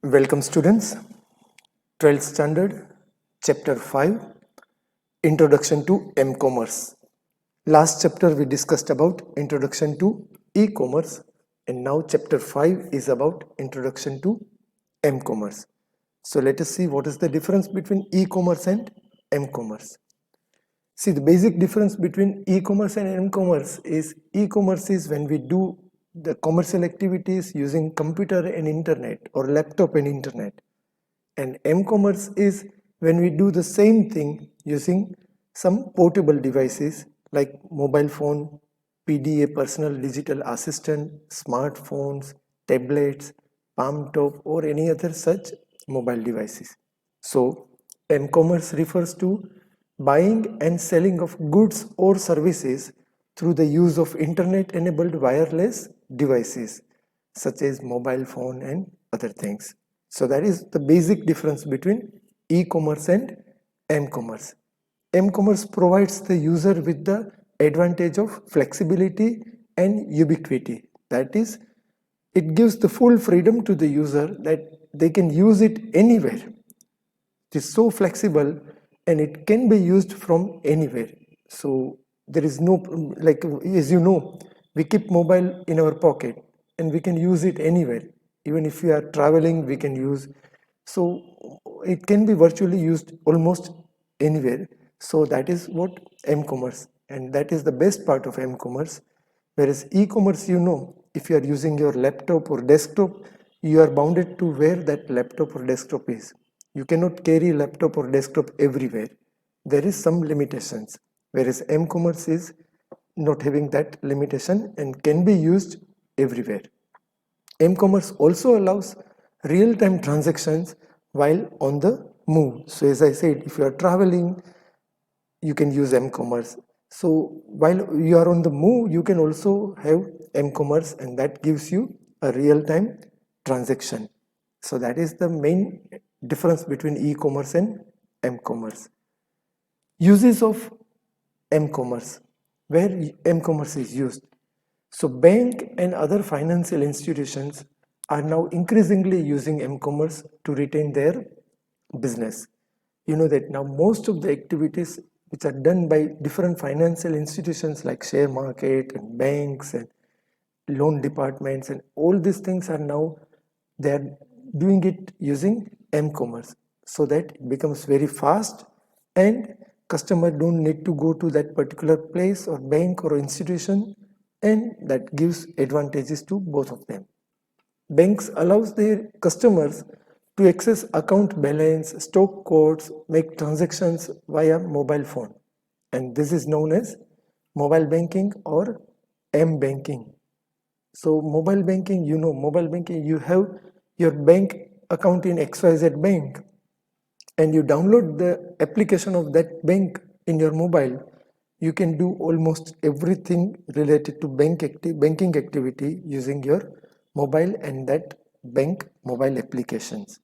Welcome students, 12th standard, chapter 5, Introduction to M-Commerce. Last chapter we discussed about Introduction to E-Commerce, and now chapter 5 is about Introduction to M-Commerce. So let us see what is the difference between E-Commerce and M-Commerce. See, the basic difference between e-commerce and m-commerce is e-commerce is when we do the commercial activities using computer and internet or laptop and internet, and m-commerce is when we do the same thing using some portable devices like mobile phone, PDA, personal digital assistant, smartphones, tablets, palm top, or any other such mobile devices. So m-commerce refers to buying and selling of goods or services through the use of internet-enabled wireless devices such as mobile phone and other things. So that is the basic difference between e-commerce and m-commerce. M-commerce provides the user with the advantage of flexibility and ubiquity. That is, it gives the full freedom to the user that they can use it anywhere. It is so flexible and it can be used from anywhere. So there is no, like, as you know, we keep mobile in our pocket and we can use it anywhere. Even if we are traveling, we can use. So it can be virtually used almost anywhere. So that is what m-commerce, and that is the best part of m-commerce. Whereas e-commerce, you know, if you are using your laptop or desktop, you are bounded to where that laptop or desktop is. You cannot carry laptop or desktop everywhere. There is some limitations, whereas m-commerce is not having that limitation and can be used everywhere. M-commerce also allows real-time transactions while on the move. So as I said, if you are traveling, you can use m-commerce. So while you are on the move, you can also have m-commerce, and that gives you a real-time transaction. So that is the main difference between e-commerce and m-commerce. Uses of m-commerce, where m-commerce is used. So bank and other financial institutions are now increasingly using m-commerce to retain their business. You know that now most of the activities which are done by different financial institutions like share market and banks and loan departments and all these things are now, they are doing it using m-commerce, so that it becomes very fast and customer don't need to go to that particular place or bank or institution, and that gives advantages to both of them. Banks allows their customers to access account balance, stock codes, make transactions via mobile phone, and this is known as mobile banking or m-banking. So mobile banking, you know, mobile banking, you have your bank account in XYZ bank and you download the application of that bank in your mobile. You can do almost everything related to banking activity using your mobile and that bank mobile applications.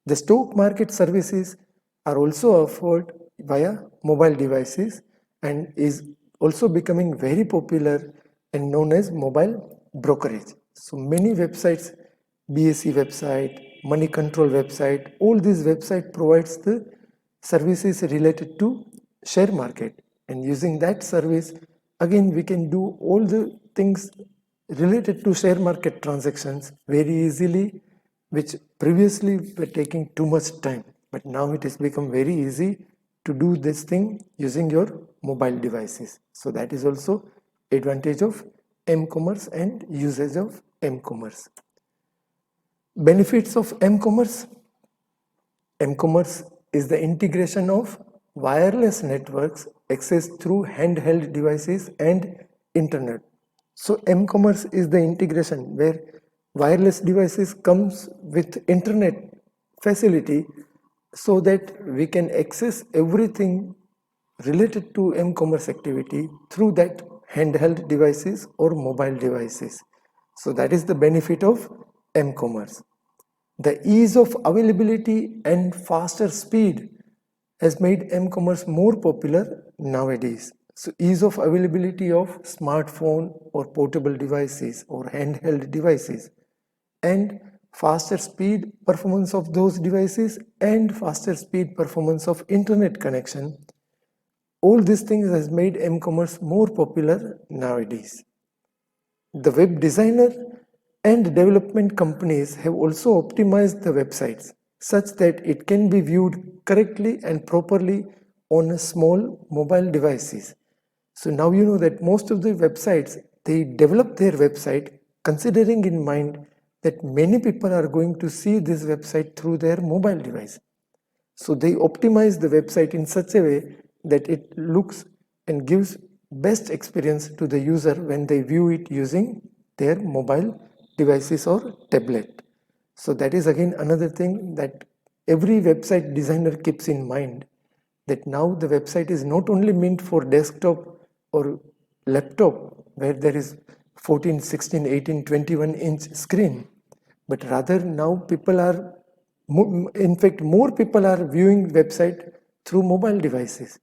The stock market services are also offered via mobile devices and is also becoming very popular and known as mobile brokerage. So many websites, BSE website, money control website, all these websites provides the services related to share market, and using that service again we can do all the things related to share market transactions very easily, which previously were taking too much time, but now it has become very easy to do this thing using your mobile devices. So that is also advantage of m-commerce and usage of m-commerce. Benefits of m-commerce. M-commerce is the integration of wireless networks accessed through handheld devices and internet. So m-commerce is the integration where wireless devices comes with internet facility so that we can access everything related to m-commerce activity through that handheld devices or mobile devices. So that is the benefit of m-commerce. The ease of availability and faster speed has made m-commerce more popular nowadays. So ease of availability of smartphone or portable devices or handheld devices and faster speed performance of those devices and faster speed performance of internet connection. All these things has made m-commerce more popular nowadays. The web designer and development companies have also optimized the websites such that it can be viewed correctly and properly on a small mobile devices. So now you know that most of the websites, they develop their website considering in mind that many people are going to see this website through their mobile device. So they optimize the website in such a way that it looks and gives best experience to the user when they view it using their mobile devices or tablet. So that is again another thing that every website designer keeps in mind, that now the website is not only meant for desktop or laptop where there is 14, 16, 18, 21-inch screen, but rather now people are, in fact more people are viewing website through mobile devices.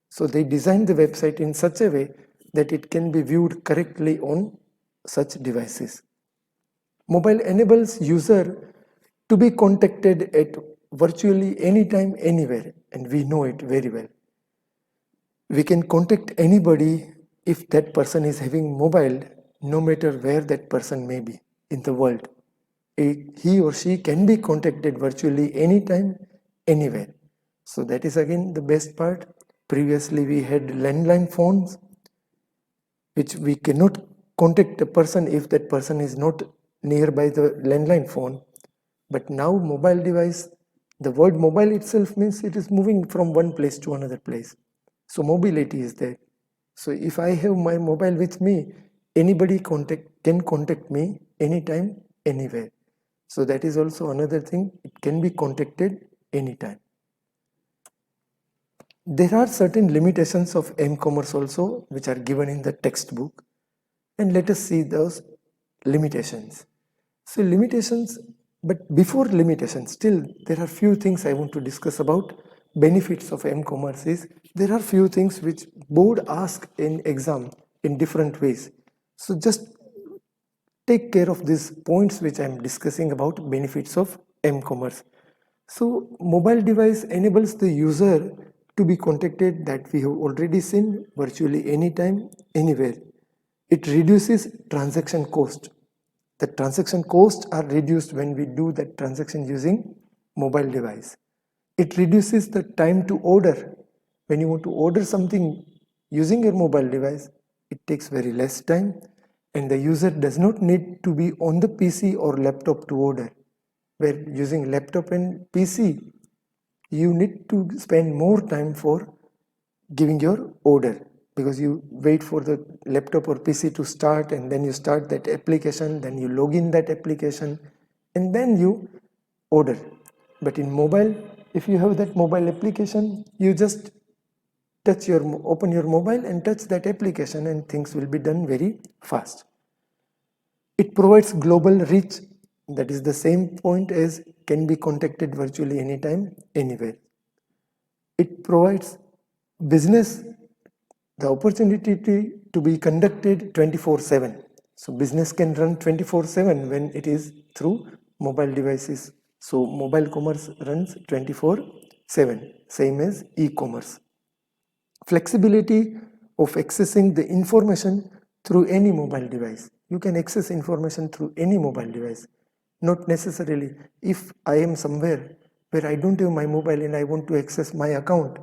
So they design the website in such a way that it can be viewed correctly on such devices. Mobile enables user to be contacted at virtually anytime, anywhere, and we know it very well. We can contact anybody if that person is having mobile, no matter where that person may be in the world. He or she can be contacted virtually anytime, anywhere. So that is again the best part. Previously we had landline phones, which we cannot contact a person if that person is not nearby the landline phone. But now mobile device, the word mobile itself means it is moving from one place to another place. So mobility is there. So if I have my mobile with me, anybody can contact me anytime, anywhere. So that is also another thing, it can be contacted anytime. There are certain limitations of m-commerce also which are given in the textbook, and let us see those limitations. So limitations, but before limitations, still there are few things I want to discuss about benefits of m-commerce. Is there are few things which board ask in exam in different ways. So just take care of these points which I am discussing about benefits of m-commerce. So mobile device enables the user to be contacted, that we have already seen, virtually anytime, anywhere. It reduces transaction cost. The transaction costs are reduced when we do that transaction using mobile device. It reduces the time to order. When you want to order something using your mobile device, it takes very less time, and the user does not need to be on the PC or laptop to order. Where using laptop and PC, you need to spend more time for giving your order, because you wait for the laptop or PC to start, and then you start that application, then you log in that application, and then you order. But in mobile, if you have that mobile application, you just open your mobile and touch that application, and things will be done very fast. It provides global reach. That is the same point as can be contacted virtually anytime, anywhere. It provides business the opportunity to be conducted 24/7. So business can run 24/7 when it is through mobile devices. So mobile commerce runs 24/7, same as e-commerce. Flexibility of accessing the information through any mobile device. You can access information through any mobile device. Not necessarily if I am somewhere where I don't have my mobile and I want to access my account,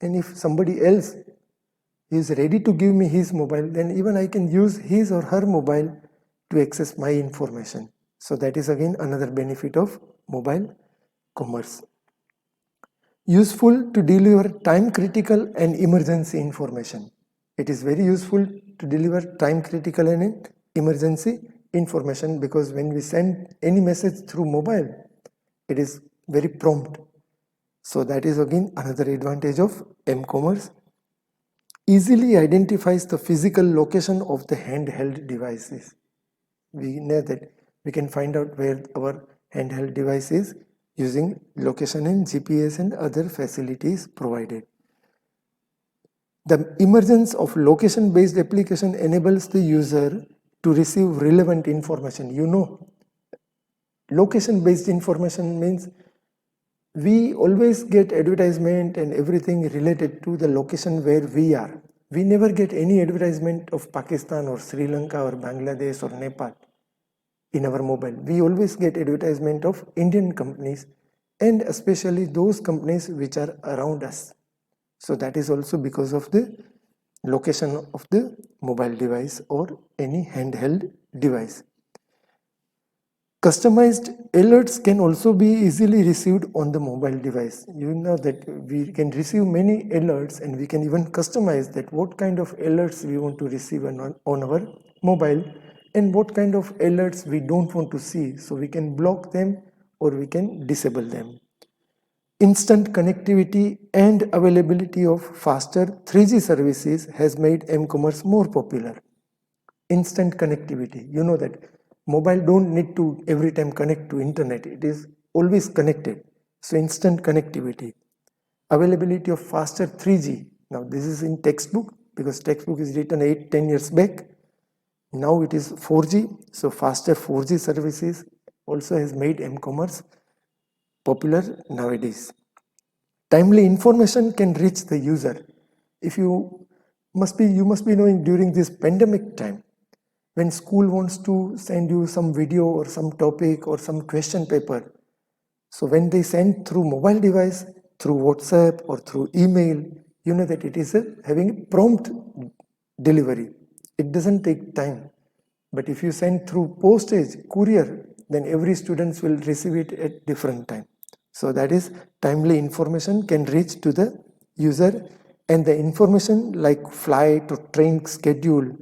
and if somebody else is ready to give me his mobile, then even I can use his or her mobile to access my information. So that is again another benefit of mobile commerce. Useful to deliver time critical and emergency information. It is very useful to deliver time critical and emergency information, because when we send any message through mobile, it is very prompt. So that is again another advantage of m-commerce. Easily identifies the physical location of the handheld devices. We know that we can find out where our handheld device is using location and GPS and other facilities provided. The emergence of location-based application enables the user to receive relevant information. You know, location based information means we always get advertisement and everything related to the location where we are. We never get any advertisement of Pakistan or Sri Lanka or Bangladesh or Nepal in our mobile. We always get advertisement of Indian companies and especially those companies which are around us. So that is also because of the location of the mobile device or any handheld device. Customized alerts can also be easily received on the mobile device. You know that we can receive many alerts and we can even customize that what kind of alerts we want to receive on our mobile and what kind of alerts we don't want to see. So we can block them or we can disable them. Instant connectivity and availability of faster 3G services has made m-commerce more popular. Instant connectivity, you know that mobile don't need to every time connect to internet, it is always connected. So instant connectivity, availability of faster 3G. Now this is in textbook because textbook is written 8-10 years back. Now it is 4G, so faster 4G services also has made m-commerce popular nowadays. Timely information can reach the user. If you must be knowing during this pandemic time, when school wants to send you some video or some topic or some question paper, so when they send through mobile device, through WhatsApp or through email, you know that it is having a prompt delivery. It doesn't take time. But if you send through postage, courier, then every student will receive it at different time. So that is timely information can reach to the user, and the information like flight or train schedule,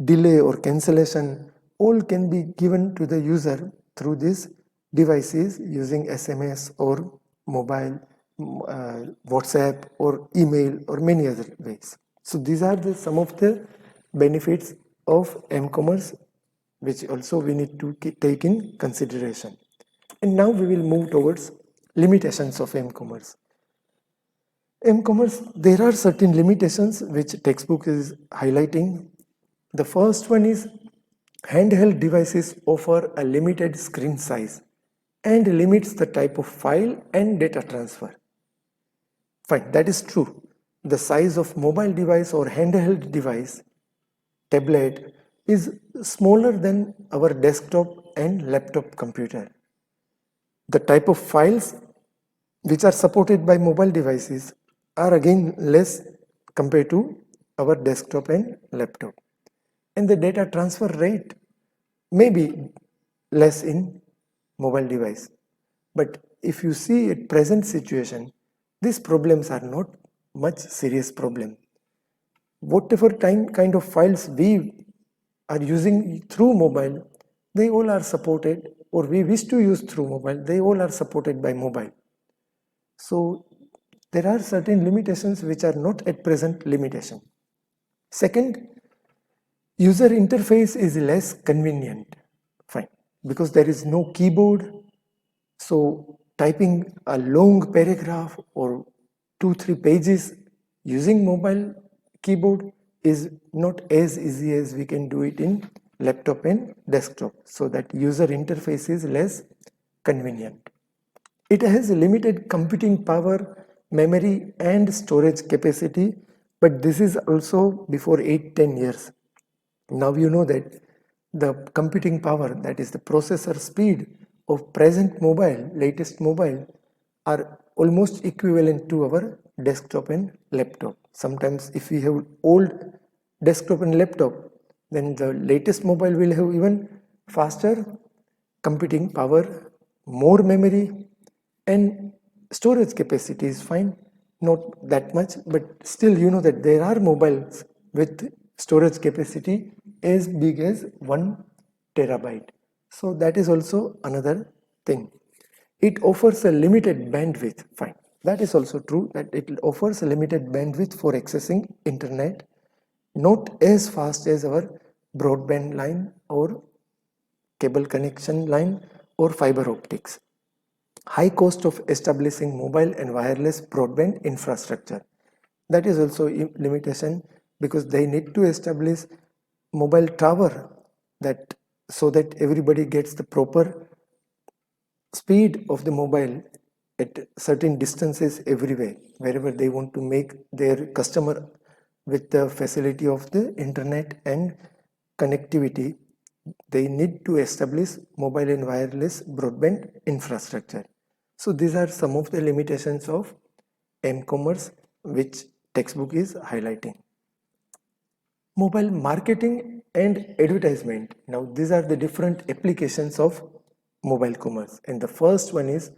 delay or cancellation, all can be given to the user through these devices using SMS or mobile, WhatsApp or email or many other ways. So these are some of the benefits of m-commerce which also we need to take in consideration. And now we will move towards limitations of m-commerce. M-commerce, there are certain limitations which textbook is highlighting. The first one is handheld devices offer a limited screen size and limits the type of file and data transfer. Fine, that is true. The size of mobile device or handheld device, tablet, is smaller than our desktop and laptop computer. The type of files which are supported by mobile devices are again less compared to our desktop and laptop. And the data transfer rate may be less in mobile device. But if you see at present situation, these problems are not much serious problem. Whatever kind of files we are using through mobile, they all are supported, or we wish to use through mobile, they all are supported by mobile. So there are certain limitations which are not at present limitation. Second, user interface is less convenient. Fine, because there is no keyboard. So typing a long paragraph or 2-3 pages using mobile keyboard is not as easy as we can do it in laptop and desktop. So that user interface is less convenient. It has limited computing power, memory and storage capacity, but this is also before 8-10 years. Now you know that the computing power, that is the processor speed of present mobile, latest mobile, are almost equivalent to our desktop and laptop. Sometimes if we have old desktop and laptop, then the latest mobile will have even faster computing power, more memory, and storage capacity is fine, not that much, but still you know that there are mobiles with storage capacity as big as 1 terabyte. So that is also another thing. It offers a limited bandwidth, fine. That is also true, that it offers a limited bandwidth for accessing internet, not as fast as our broadband line or cable connection line or fiber optics. High cost of establishing mobile and wireless broadband infrastructure. That is also a limitation because they need to establish mobile tower that so that everybody gets the proper speed of the mobile at certain distances everywhere, wherever they want to make their customer with the facility of the internet and connectivity, they need to establish mobile and wireless broadband infrastructure. So these are some of the limitations of m-commerce which textbook is highlighting. Mobile marketing and advertisement. Now these are the different applications of mobile commerce, and the first one is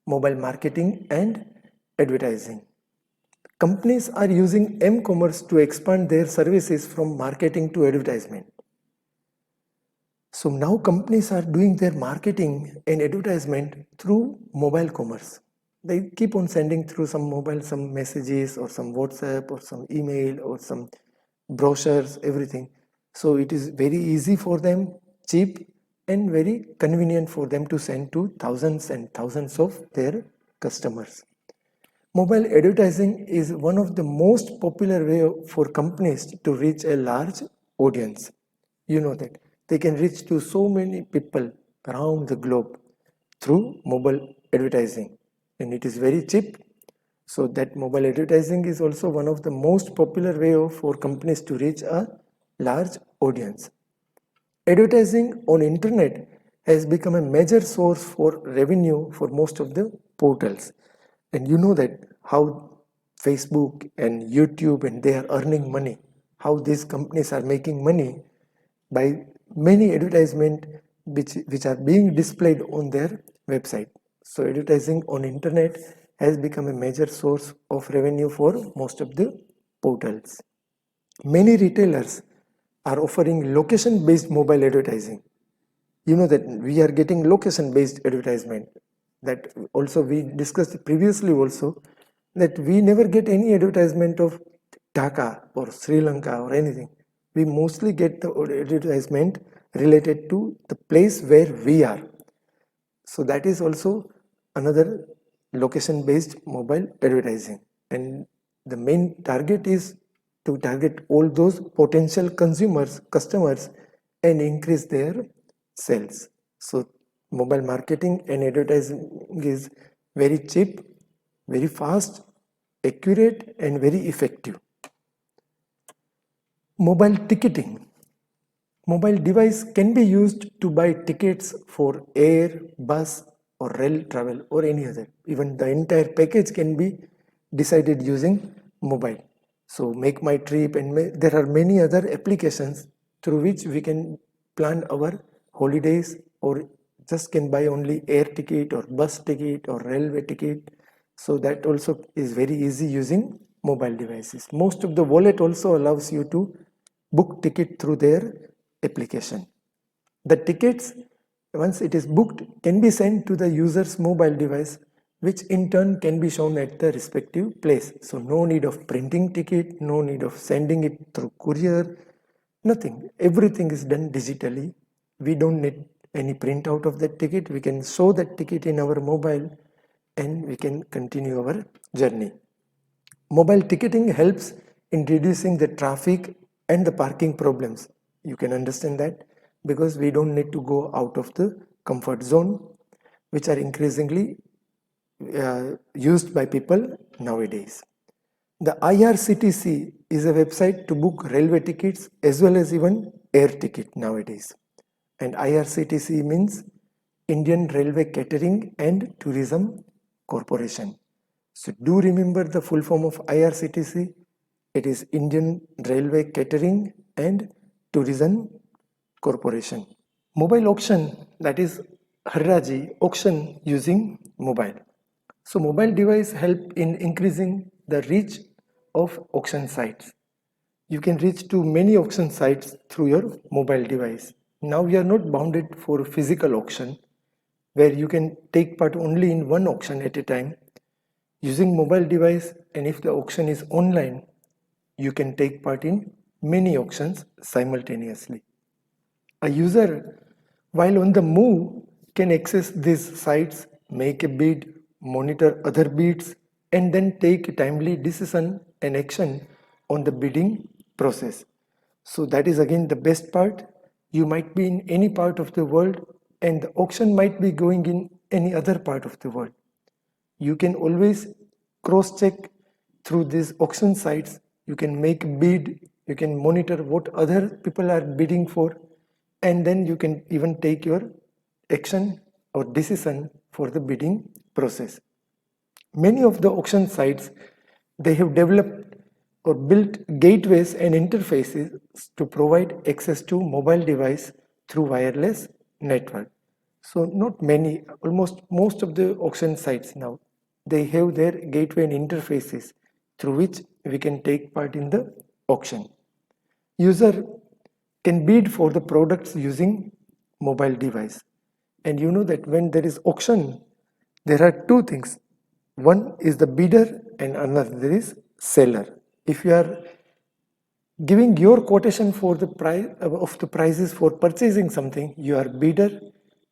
mobile marketing and advertising. Companies are using m-commerce to expand their services from marketing to advertisement. So now companies are doing their marketing and advertisement through mobile commerce. They keep on sending through some messages or some WhatsApp or some email or some brochures, everything. So it is very easy for them, cheap and very convenient for them to send to thousands and thousands of their customers. Mobile advertising is one of the most popular way for companies to reach a large audience. You know that they can reach to so many people around the globe through mobile advertising, and it is very cheap. So that mobile advertising is also one of the most popular way for companies to reach a large audience. Advertising on internet has become a major source for revenue for most of the portals. And you know that how Facebook and YouTube and they are earning money, how these companies are making money by many advertisement which are being displayed on their website. So advertising on internet has become a major source of revenue for most of the portals. Many retailers are offering location based mobile advertising. You know that we are getting location based advertisement, that also we discussed previously also, that we never get any advertisement of Dhaka or Sri Lanka or anything. We mostly get the advertisement related to the place where we are. So that is also another location based mobile advertising, and the main target is to target all those potential consumers, customers, and increase their sales. So mobile marketing and advertising is very cheap, very fast, accurate, and very effective. Mobile ticketing. Mobile device can be used to buy tickets for air, bus, or rail travel or any other. Even the entire package can be decided using mobile. So make my trip, and there are many other applications through which we can plan our holidays, or just can buy only air ticket or bus ticket or railway ticket. So that also is very easy using mobile devices. Most of the wallet also allows you to book ticket through their application. The tickets, once it is booked, can be sent to the user's mobile device, which in turn can be shown at the respective place. So no need of printing ticket, no need of sending it through courier, nothing. Everything is done digitally. We don't need any printout of that ticket. We can show that ticket in our mobile and we can continue our journey. Mobile ticketing helps in reducing the traffic and the parking problems. You can understand that because we don't need to go out of the comfort zone, which are increasingly used by people nowadays. The IRCTC is a website to book railway tickets as well as even air ticket nowadays. And IRCTC means Indian Railway Catering and Tourism Corporation. So do remember the full form of IRCTC. It is Indian Railway Catering and Tourism Corporation. Mobile auction, that is Harraji, auction using mobile. So mobile device help in increasing the reach of auction sites. You can reach to many auction sites through your mobile device. Now you are not bounded for physical auction, where you can take part only in one auction at a time. Using mobile device, and if the auction is online, you can take part in many auctions simultaneously. A user, while on the move, can access these sites, make a bid, monitor other bids, and then take a timely decision and action on the bidding process. So that is again the best part. You might be in any part of the world and the auction might be going in any other part of the world. You can always cross-check through these auction sites. You can make a bid, you can monitor what other people are bidding for, and then you can even take your action or decision for the bidding process. Many of the auction sites, they have developed or built gateways and interfaces to provide access to mobile device through wireless network. So not many, almost most of the auction sites now, they have their gateway and interfaces through which we can take part in the auction. User can bid for the products using mobile device. And you know that when there is auction, there are two things. One is the bidder and another is seller. If you are giving your quotation for the price of the prices for purchasing something, you are bidder,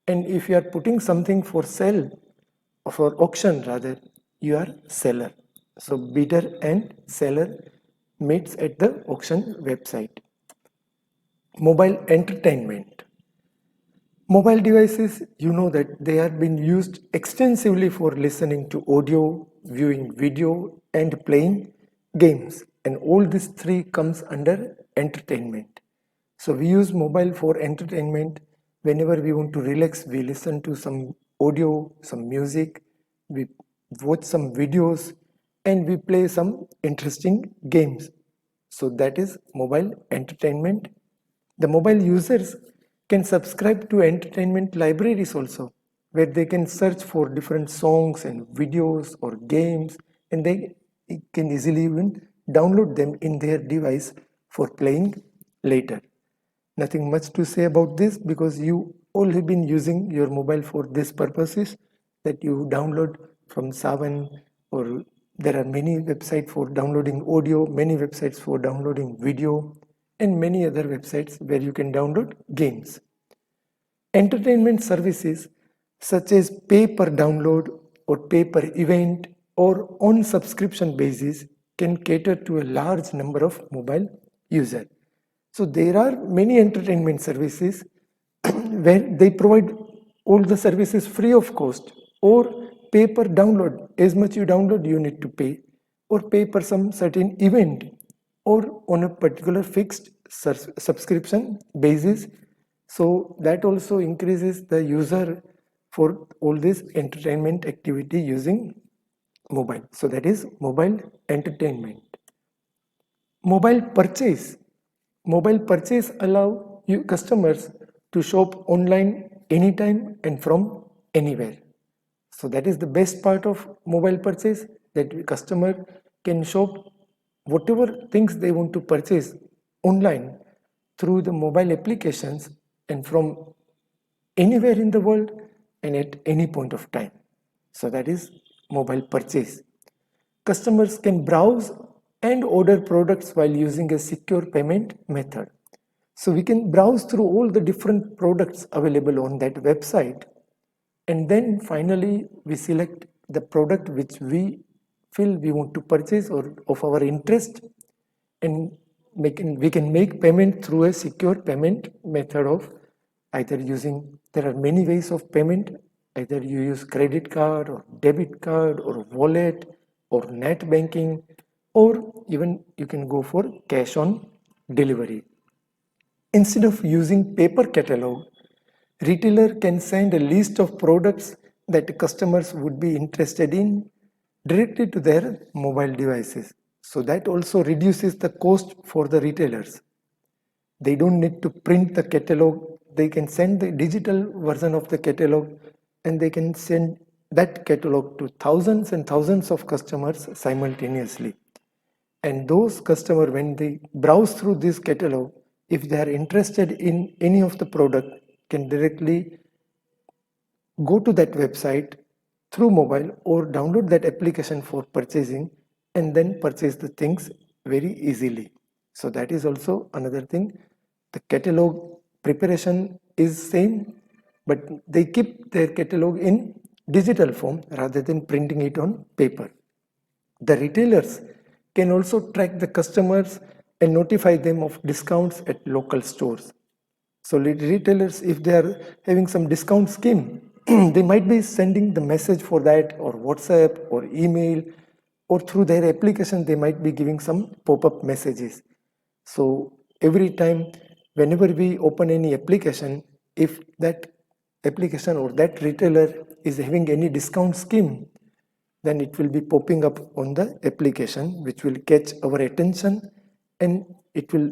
and if you are putting something for sale or for auction rather, you are seller. So bidder and seller meets at the auction website. Mobile entertainment. Mobile devices, you know that they are being used extensively for listening to audio, viewing video, and playing games. And all these three comes under entertainment. So we use mobile for entertainment. Whenever we want to relax, we listen to some audio, some music, we watch some videos, and we play some interesting games. So that is mobile entertainment. The mobile users can subscribe to entertainment libraries also, where they can search for different songs and videos or games, and they can easily even download them in their device for playing later. Nothing much to say about this because you all have been using your mobile for these purposes that you download from Savan, or there are many websites for downloading audio, many websites for downloading video, and many other websites where you can download games. Entertainment services such as pay per download or pay per event or on subscription basis can cater to a large number of mobile users. So there are many entertainment services where they provide all the services free of cost, or pay per download. As much you download you need to pay, or pay per some certain event, or on a particular fixed subscription basis. So that also increases the user for all this entertainment activity using mobile. So that is mobile entertainment. Mobile purchase. Mobile purchase allow you customers to shop online anytime and from anywhere. So that is the best part of mobile purchase, that customer can shop whatever things they want to purchase online through the mobile applications and from anywhere in the world and at any point of time. So that is mobile purchase. Customers can browse and order products while using a secure payment method. So we can browse through all the different products available on that website, and then finally we select the product which we feel we want to purchase or of our interest, and we can make payment through a secure payment method of either using, there are many ways of payment, either you use credit card or debit card or wallet or net banking, or even you can go for cash on delivery. Instead of using paper catalog, retailer can send a list of products that customers would be interested in directly to their mobile devices. So that also reduces the cost for the retailers. They don't need to print the catalog. They can send the digital version of the catalog, and they can send that catalog to thousands and thousands of customers simultaneously. And those customers, when they browse through this catalog, if they are interested in any of the product, can directly go to that website through mobile or download that application for purchasing, and then purchase the things very easily. So that is also another thing. The catalog preparation is same, but they keep their catalog in digital form rather than printing it on paper. The retailers can also track the customers and notify them of discounts at local stores. So retailers, if they are having some discount scheme, they might be sending the message for that, or WhatsApp or email, or through their application they might be giving some pop-up messages. So every time whenever we open any application, if that application or that retailer is having any discount scheme, then it will be popping up on the application, which will catch our attention, and it will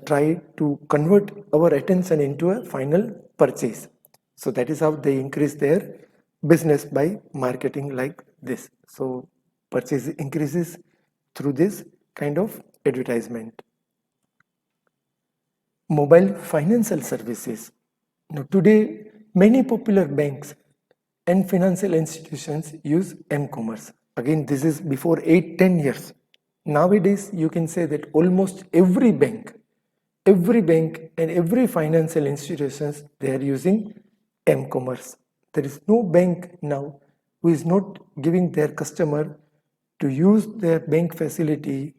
try to convert our attention into a final purchase. So that is how they increase their business, by marketing like this. So purchase increases through this kind of advertisement. Mobile financial services. Now, today, many popular banks and financial institutions use m-commerce. Again, this is before 8-10 years. Nowadays, you can say that almost every bank and every financial institutions, they are using m-commerce. There is no bank now who is not giving their customer to use their bank facility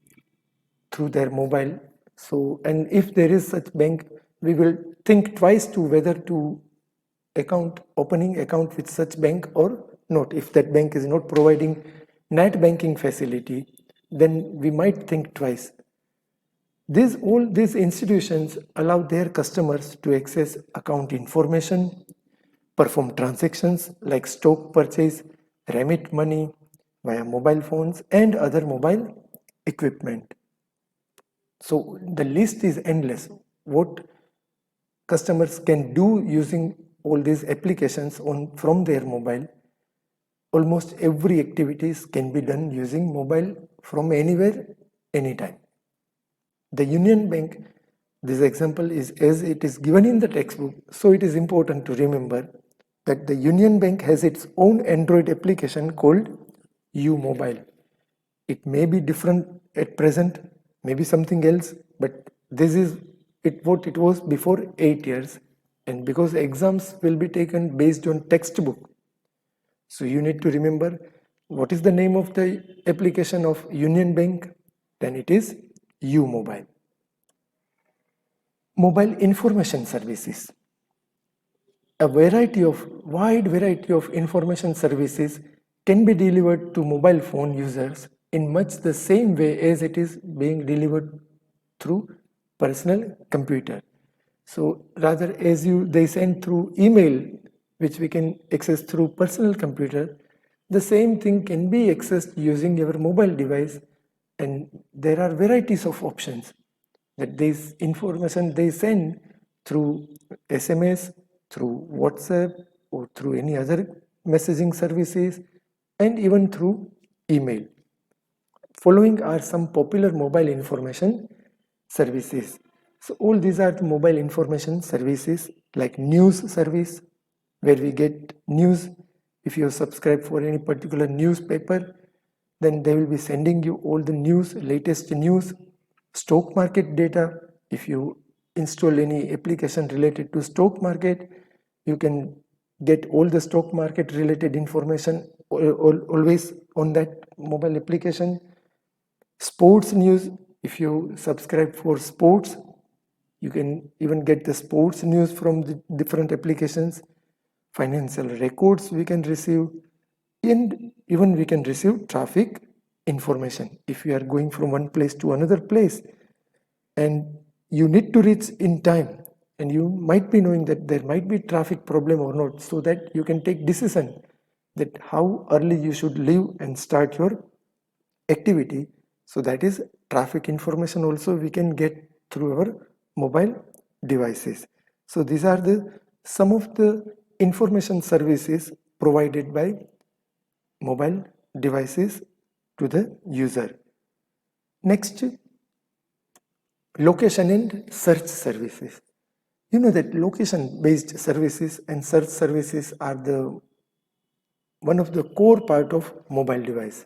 through their mobile. So, and if there is such bank, we will think twice to whether to opening account with such bank or not. If that bank is not providing net banking facility, then we might think twice. All these institutions allow their customers to access account information, perform transactions like stock purchase, remit money via mobile phones and other mobile equipment. So the list is endless. What customers can do using all these applications from their mobile. Almost every activities can be done using mobile from anywhere, anytime. The Union Bank, this example is as it is given in the textbook, so it is important to remember that the Union Bank has its own Android application called U Mobile. It may be different at present, maybe something else, but this is what it was before 8 years. And because exams will be taken based on textbook, so you need to remember what is the name of the application of Union Bank, then it is U Mobile. Mobile information services. A wide variety of information services can be delivered to mobile phone users in much the same way as it is being delivered through personal computer. So rather, as they send through email, which we can access through personal computer, the same thing can be accessed using your mobile device, and there are varieties of options that this information they send through SMS, through WhatsApp, or through any other messaging services, and even through email. Following are some popular mobile information services. So all these are the mobile information services, like news service, where we get news. If you subscribe for any particular newspaper, then they will be sending you all the news, latest news. Stock market data, if you install any application related to stock market, you can get all the stock market related information always on that mobile application. Sports news, if you subscribe for sports, you can even get the sports news from the different applications. Financial records we can receive, and even we can receive traffic information. If you are going from one place to another place and you need to reach in time, and you might be knowing that there might be traffic problem or not, so that you can take decision that how early you should leave and start your activity. So that is traffic information also we can get through our mobile devices. So these are some of the information services provided by mobile devices to the user. Next, location and search services. You know that location based services and search services are one of the core part of mobile device.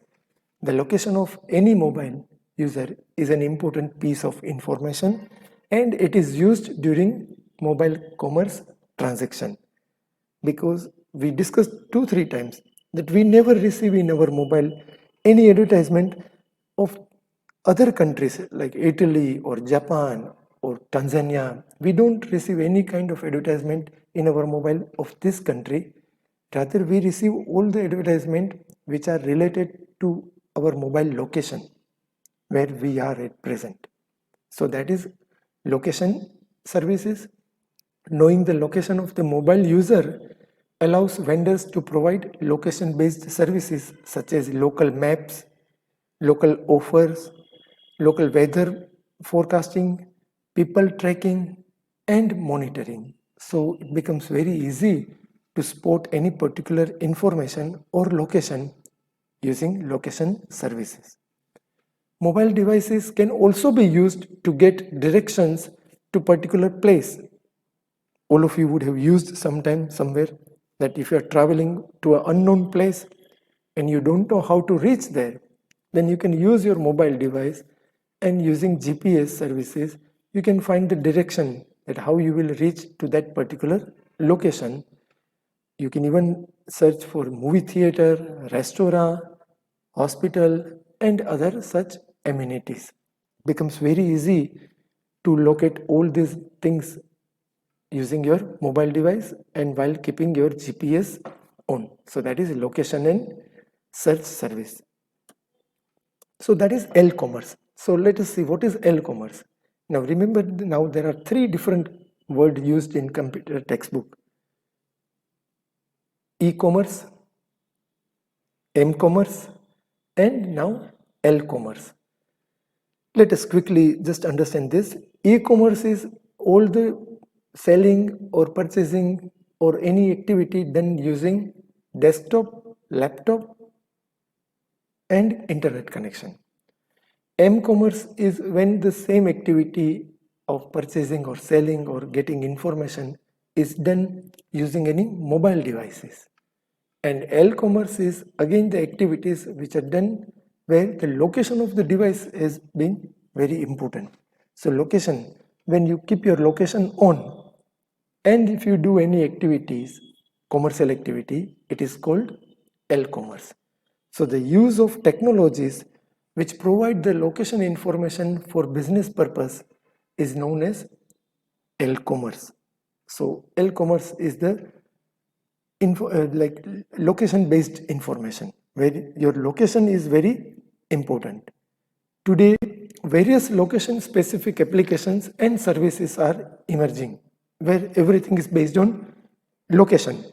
The location of any mobile user is an important piece of information, and it is used during mobile commerce transaction, because we discussed 2-3 times that we never receive in our mobile any advertisement of other countries like Italy or Japan or Tanzania. We don't receive any kind of advertisement in our mobile of this country. Rather, we receive all the advertisement which are related to our mobile location where we are at present. So that is location services. Knowing the location of the mobile user allows vendors to provide location-based services such as local maps, local offers, local weather forecasting, people tracking, and monitoring. So it becomes very easy to spot any particular information or location using location services. Mobile devices can also be used to get directions to particular place. All of you would have used sometime somewhere that if you are traveling to an unknown place and you don't know how to reach there, then you can use your mobile device, and using GPS services you can find the direction that how you will reach to that particular location. You can even search for movie theater, restaurant, hospital, and other such amenities. Becomes very easy to locate all these things using your mobile device and while keeping your GPS on. So that is location and search service. So that is L-commerce. So let us see what is L-commerce. Now remember, now there are three different words used in computer textbook: e-commerce, m-commerce, and now L-commerce. Let us quickly just understand this. E-commerce is all the selling or purchasing or any activity done using desktop, laptop, and internet connection. M-commerce is when the same activity of purchasing or selling or getting information is done using any mobile devices. And L-commerce is again the activities which are done where the location of the device has been very important. So location, when you keep your location on, and if you do any activities, commercial activity, it is called L-commerce. So the use of technologies which provide the location information for business purpose is known as L-commerce. So L-commerce is the like location based information where your location is very important. Today, various location specific applications and services are emerging where everything is based on location.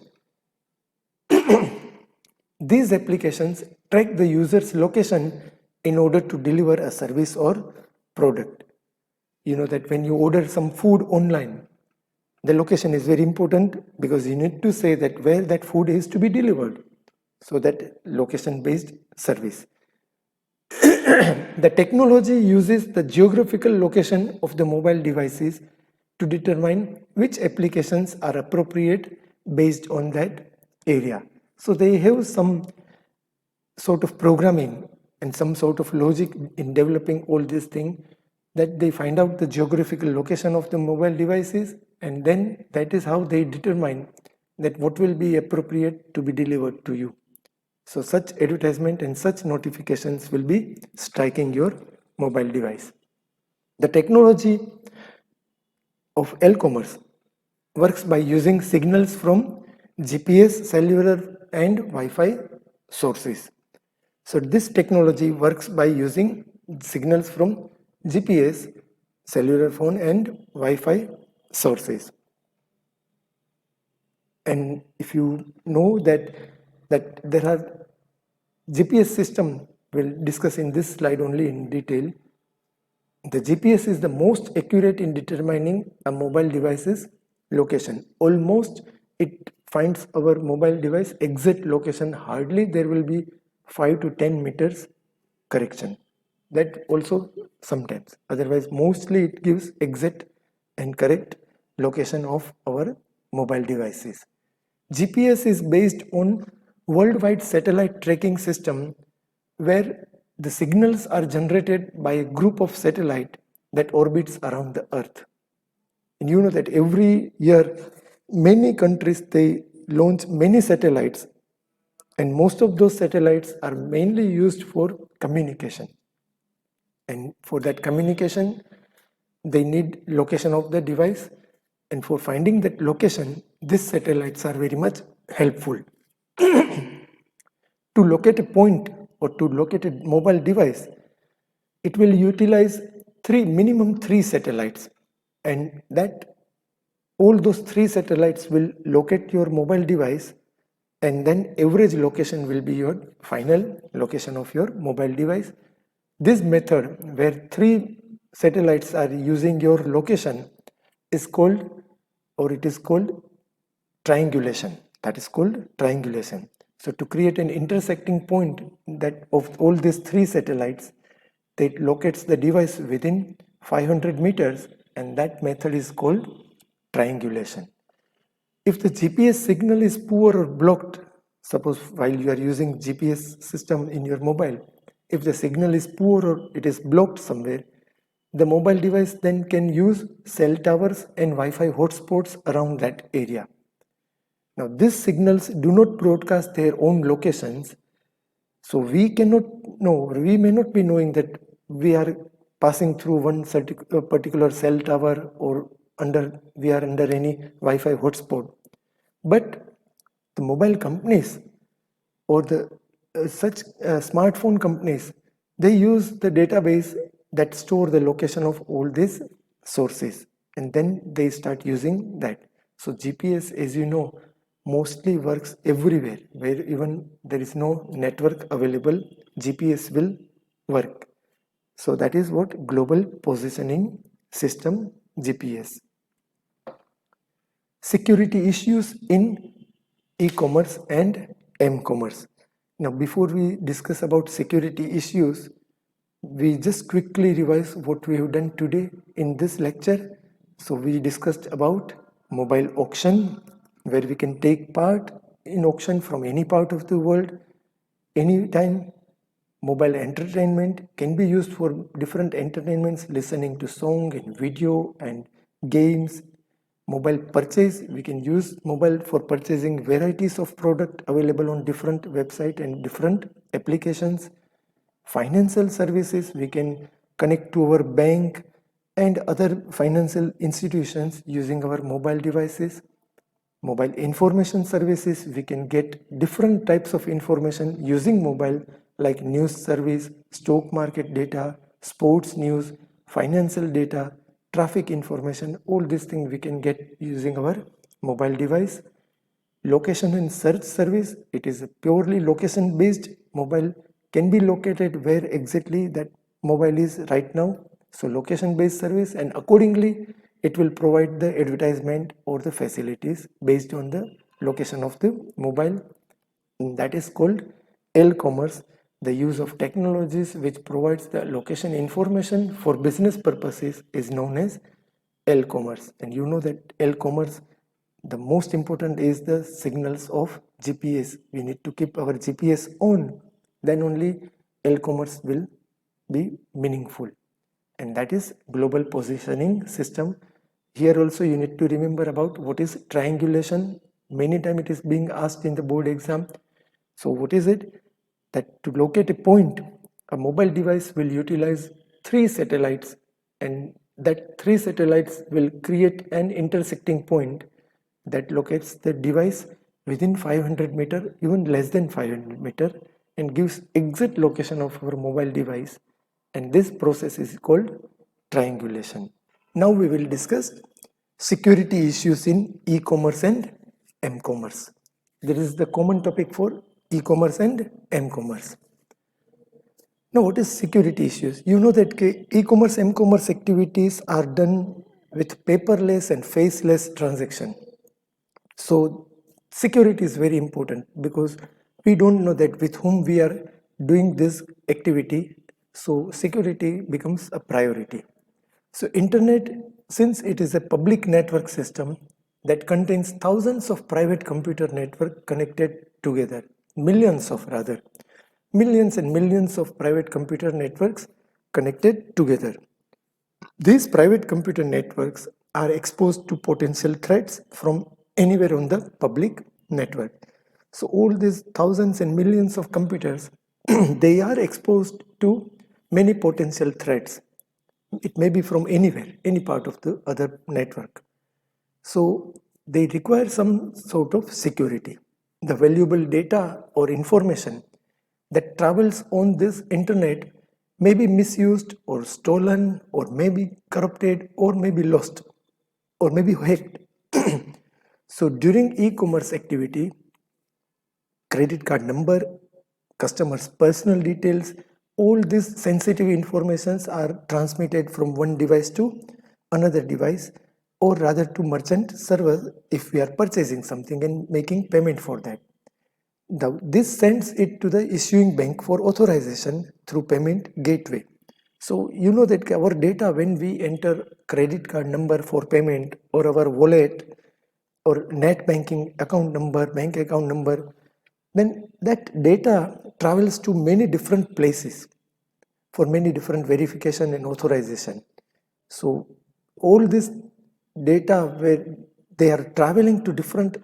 These applications track the user's location in order to deliver a service or product. You know that when you order some food online, the location is very important because you need to say that where that food is to be delivered. So that location based service. The technology uses the geographical location of the mobile devices to determine which applications are appropriate based on that area. So they have some sort of programming and some sort of logic in developing all these things, that they find out the geographical location of the mobile devices, and then that is how they determine that what will be appropriate to be delivered to you. So such advertisement and such notifications will be striking your mobile device. The technology of L-commerce works by using signals from GPS, cellular, and Wi-Fi sources. So this technology works by using signals from GPS, cellular phone, and Wi-Fi sources. And if you know that there are GPS system, we'll discuss in this slide only in detail. The GPS is the most accurate in determining a mobile device's location. Almost it finds our mobile device exact location. Hardly there will be 5 to 10 meters correction. That also sometimes. Otherwise, mostly it gives exact and correct location of our mobile devices. GPS is based on worldwide satellite tracking system where the signals are generated by a group of satellite that orbits around the earth. And you know that every year many countries, they launch many satellites, and most of those satellites are mainly used for communication. And for that communication, they need location of the device, and for finding that location, these satellites are very much helpful. To locate a point or to locate a mobile device, it will utilize minimum three satellites, and that all those three satellites will locate your mobile device, and then average location will be your final location of your mobile device. This method where three satellites are using your location is called, or it is called, triangulation. That is called triangulation. So to create an intersecting point that of all these three satellites that locates the device within 500 meters, and that method is called triangulation. If the GPS signal is poor or blocked, suppose while you are using GPS system in your mobile, if the signal is poor or it is blocked somewhere, the mobile device then can use cell towers and Wi-Fi hotspots around that area. Now these signals do not broadcast their own locations, so we cannot know, we may not be knowing that we are passing through one particular cell tower or we are under any Wi-Fi hotspot. But the mobile companies or the such smartphone companies, they use the database that store the location of all these sources, and then they start using that. So GPS, as you know, mostly works everywhere where even there is no network available, GPS will work. So that is what global positioning system, GPS. Security issues in e-commerce and m-commerce. Now before we discuss about security issues, we just quickly revise what we have done today in this lecture. So we discussed about mobile auction, where we can take part in auction from any part of the world, anytime. Mobile entertainment can be used for different entertainments, listening to song and video and games. Mobile purchase, we can use mobile for purchasing varieties of product available on different website and different applications. Financial services, we can connect to our bank and other financial institutions using our mobile devices. Mobile information services, we can get different types of information using mobile, like news service, stock market data, sports news, financial data, traffic information. All these things we can get using our mobile device. Location and search service, it is a purely location based. Mobile can be located where exactly that mobile is right now. So location based service, and accordingly it will provide the advertisement or the facilities based on the location of the mobile. And that is called L-commerce, the use of technologies which provides the location information for business purposes is known as L-commerce. And you know that L-commerce, the most important is the signals of GPS. We need to keep our GPS on, then only L-commerce will be meaningful. And that is global positioning system. Here also you need to remember about what is triangulation. Many times it is being asked in the board exam. So what is it? That to locate a point, a mobile device will utilize three satellites, and that three satellites will create an intersecting point that locates the device within 500 meter, even less than 500 meter, and gives exact location of our mobile device. And this process is called triangulation. Now we will discuss security issues in e-commerce and m-commerce. This is the common topic for e-commerce and m-commerce. Now, what is security issues? You know that e-commerce, m-commerce activities are done with paperless and faceless transaction. So security is very important because we don't know that with whom we are doing this activity. So security becomes a priority. So internet, since it is a public network system that contains thousands of private computer network connected together, millions and millions of private computer networks connected together. These private computer networks are exposed to potential threats from anywhere on the public network. So all these thousands and millions of computers, they are exposed to many potential threats. It may be from anywhere, any part of the other network. So they require some sort of security. the valuable data or information that travels on this internet may be misused or stolen or may be corrupted or may be lost or may be hacked. So during e-commerce activity, credit card number, customers' personal details, all these sensitive informations are transmitted from one device to another device, or rather to merchant server if we are purchasing something and making payment for that. Now, this sends it to the issuing bank for authorization through payment gateway. So you know that our data, when we enter credit card number for payment or our wallet or net banking account number, bank account number, then that data travels to many different places for many different verification and authorization. So all this data where they are traveling to different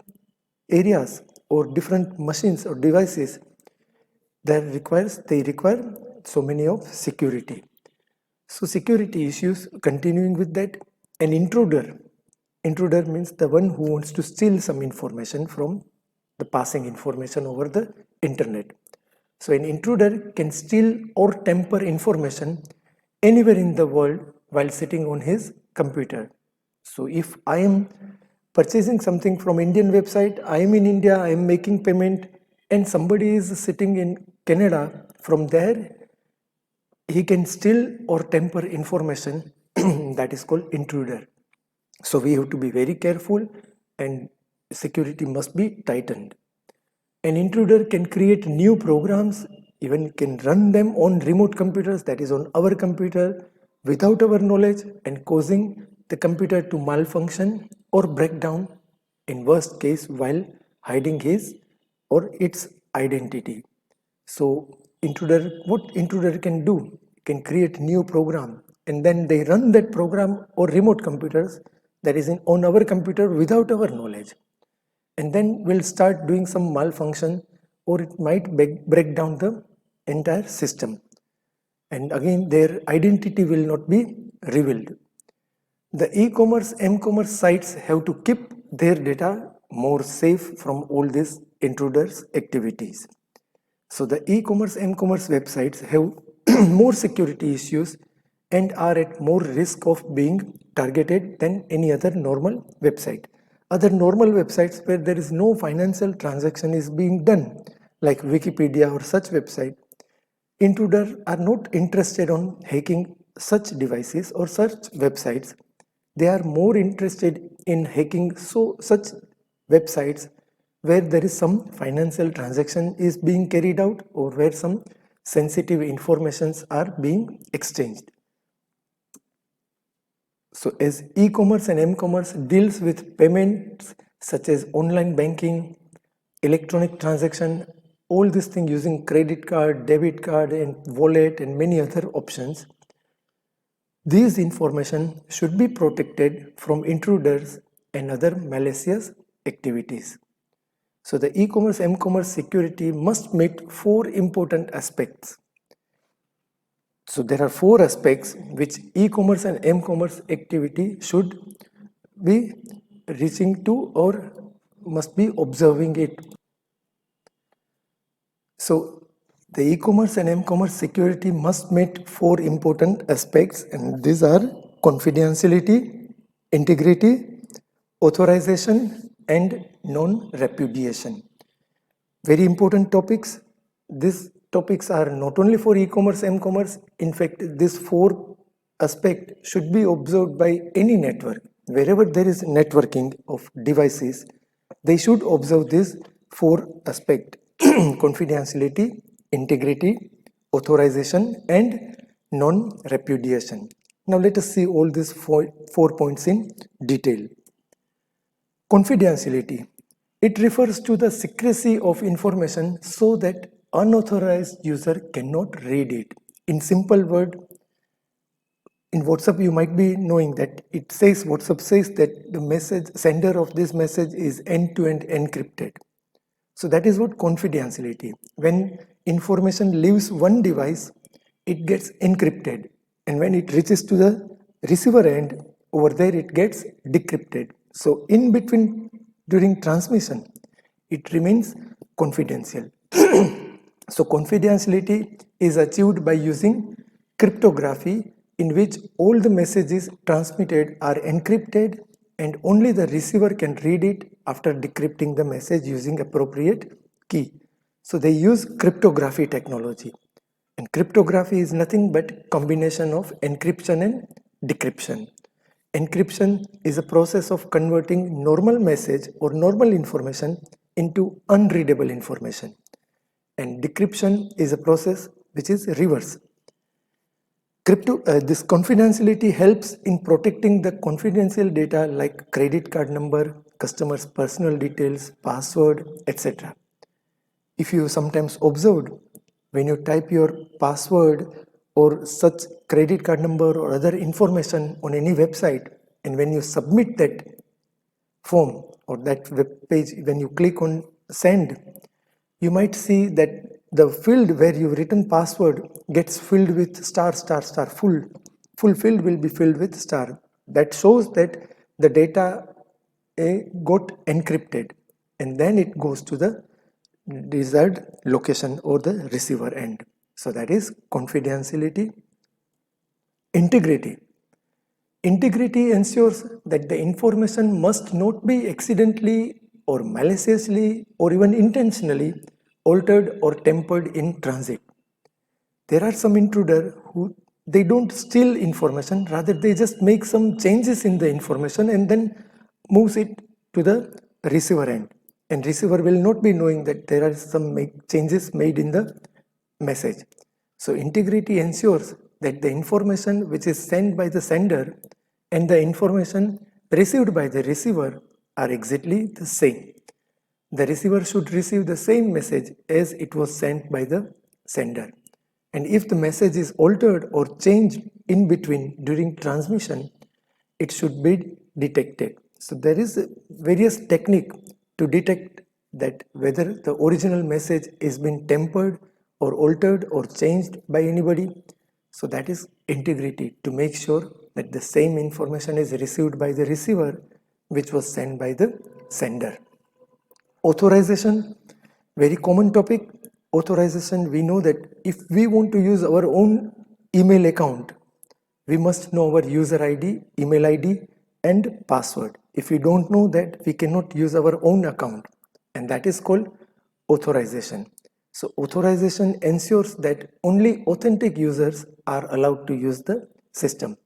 areas or different machines or devices, they require so many of security. So security issues, continuing with that, an intruder means the one who wants to steal some information from the passing information over the internet. So an intruder can steal or tamper information anywhere in the world while sitting on his computer. So if I am purchasing something from Indian website, I am in India, I am making payment, and somebody is sitting in Canada, from there he can steal or tamper information. That is called intruder. So we have to be very careful and security must be tightened. An intruder can create new programs, even can run them on remote computers, that is on our computer, without our knowledge, and causing the computer to malfunction or break down, in worst case while hiding his or its identity. So what intruder can do, can create new program and then they run that program or remote computers, that is on our computer without our knowledge, and then we'll start doing some malfunction or it might break down the entire system, and again their identity will not be revealed. The e-commerce, m-commerce sites have to keep their data more safe from all these intruders activities. So the e-commerce, m-commerce websites have more security issues and are at more risk of being targeted than any other normal website. Other normal websites where there is no financial transaction is being done, like Wikipedia or such website, intruders are not interested on hacking such devices or such websites. They are more interested in hacking such websites where there is some financial transaction is being carried out or where some sensitive informations are being exchanged. So as e-commerce and m-commerce deals with payments such as online banking, electronic transaction, all these things using credit card, debit card and wallet and many other options, these information should be protected from intruders and other malicious activities. So the e-commerce, m-commerce security must meet 4 important aspects. So there are 4 aspects which e-commerce and m-commerce activity should be reaching to or must be observing it. So the e-commerce and m-commerce security must meet 4 important aspects, and these are confidentiality, integrity, authorization and non-repudiation. Very important topics. These topics are not only for e-commerce, m-commerce. In fact, these 4 aspects should be observed by any network. Wherever there is networking of devices, they should observe these 4 aspects: confidentiality, integrity, authorization and non-repudiation. Now let us see all these four points in detail. Confidentiality. It refers to the secrecy of information so that unauthorized user cannot read it. In simple word, in WhatsApp you might be knowing that WhatsApp says that the message sender of this message is end-to-end encrypted. So that is what confidentiality. When information leaves one device, it gets encrypted, and when it reaches to the receiver end, over there it gets decrypted. So in between, during transmission, it remains confidential. So confidentiality is achieved by using cryptography, in which all the messages transmitted are encrypted and only the receiver can read it after decrypting the message using appropriate key. So they use cryptography technology. And cryptography is nothing but combination of encryption and decryption. Encryption is a process of converting normal message or normal information into unreadable information. And decryption is a process which is reverse. This confidentiality helps in protecting the confidential data like credit card number, customer's personal details, password, etc. If you sometimes observed, when you type your password or such credit card number or other information on any website, and when you submit that form or that web page, when you click on send, you might see that the field where you've written password gets filled with star, star, star, full field will be filled with star. That shows that the data got encrypted, and then it goes to the desired location or the receiver end. So that is confidentiality. Integrity. Integrity ensures that the information must not be accidentally or maliciously or even intentionally altered or tampered in transit. There are some intruder who they don't steal information, rather they just make some changes in the information and then moves it to the receiver end. And receiver will not be knowing that there are some changes made in the message. So integrity ensures that the information which is sent by the sender and the information received by the receiver are exactly the same. The receiver should receive the same message as it was sent by the sender. And if the message is altered or changed in between during transmission, it should be detected. So there is various technique to detect that whether the original message is been tempered or altered or changed by anybody. So that is integrity, to make sure that the same information is received by the receiver which was sent by the sender. Authorization, very common topic. Authorization, we know that if we want to use our own email account, we must know our user ID, email ID and password. If we don't know that, we cannot use our own account, and that is called authorization. So authorization ensures that only authentic users are allowed to use the system.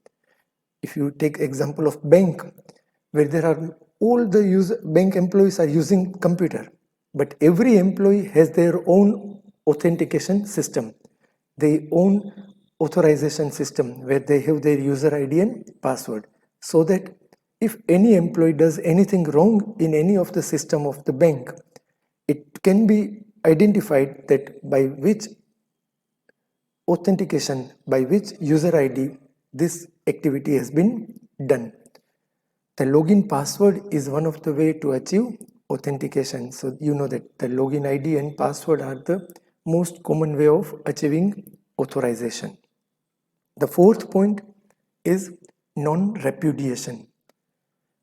If you take example of bank, where there are all the bank employees are using computer, but every employee has their own authentication system, their own authorization system where they have their user ID and password, so that if any employee does anything wrong in any of the system of the bank, it can be identified that by which authentication, by which user ID this activity has been done. The login password is one of the way to achieve authentication. So you know that the login ID and password are the most common way of achieving authorization. The fourth point is non-repudiation.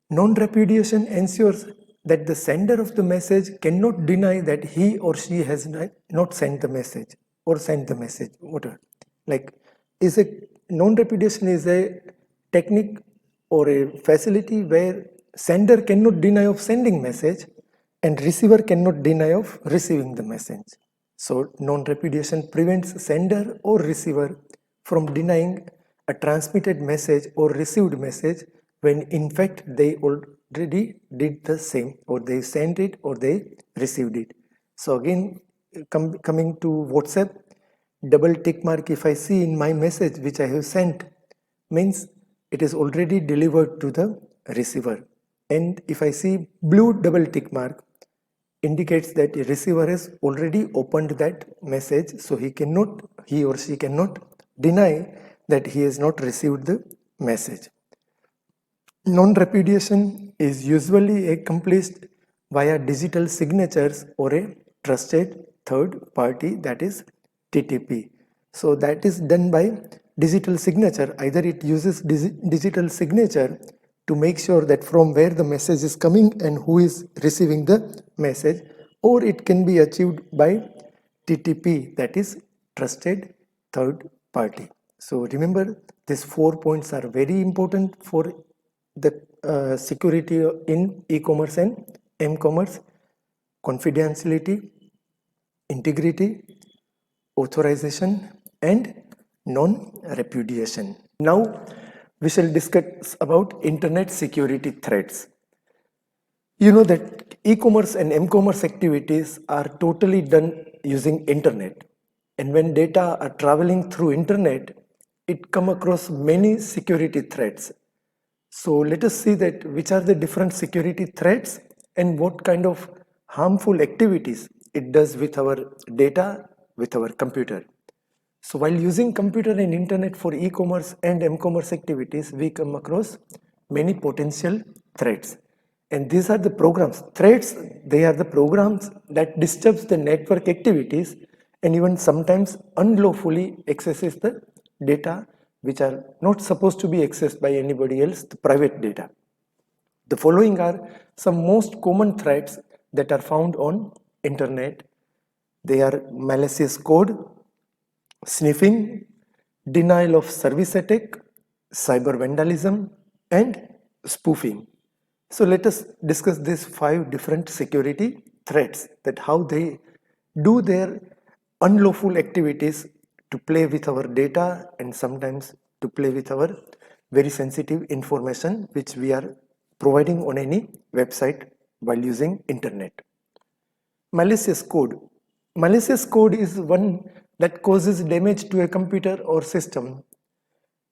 Non-repudiation ensures that the sender of the message cannot deny that he or she has not sent the message or sent the message, whatever. Like, non-repudiation is a technique or a facility where sender cannot deny of sending message and receiver cannot deny of receiving the message. So non-repudiation prevents sender or receiver from denying a transmitted message or received message when in fact they already did the same, or they sent it or they received it. So again, coming to WhatsApp, double tick mark if I see in my message which I have sent means it is already delivered to the receiver, and if I see blue double tick mark indicates that the receiver has already opened that message, so he or she cannot deny that he has not received the message. Non-repudiation is usually accomplished via digital signatures or a trusted third party, that is TTP. So that is done by digital signature. Either it uses digital signature to make sure that from where the message is coming and who is receiving the message, or it can be achieved by TTP, that is trusted third party. So remember, these 4 points are very important for the security in e-commerce and m-commerce: confidentiality, integrity, authorization, and non-repudiation. Now we shall discuss about internet security threats. You know that e-commerce and m-commerce activities are totally done using internet, and when data are traveling through internet, it come across many security threats. So let us see that which are the different security threats and what kind of harmful activities it does with our data, with our computer. So while using computer and internet for e-commerce and m-commerce activities, we come across many potential threats. And these are the programs. Threats, they are the programs that disturbs the network activities and even sometimes unlawfully accesses the data which are not supposed to be accessed by anybody else, the private data. The following are some most common threats that are found on internet. They are malicious code, sniffing, denial of service attack, cyber vandalism, and spoofing. So let us discuss these 5 different security threats, that how they do their unlawful activities to play with our data and sometimes to play with our very sensitive information which we are providing on any website while using internet. Malicious code. Malicious code is one that causes damage to a computer or system.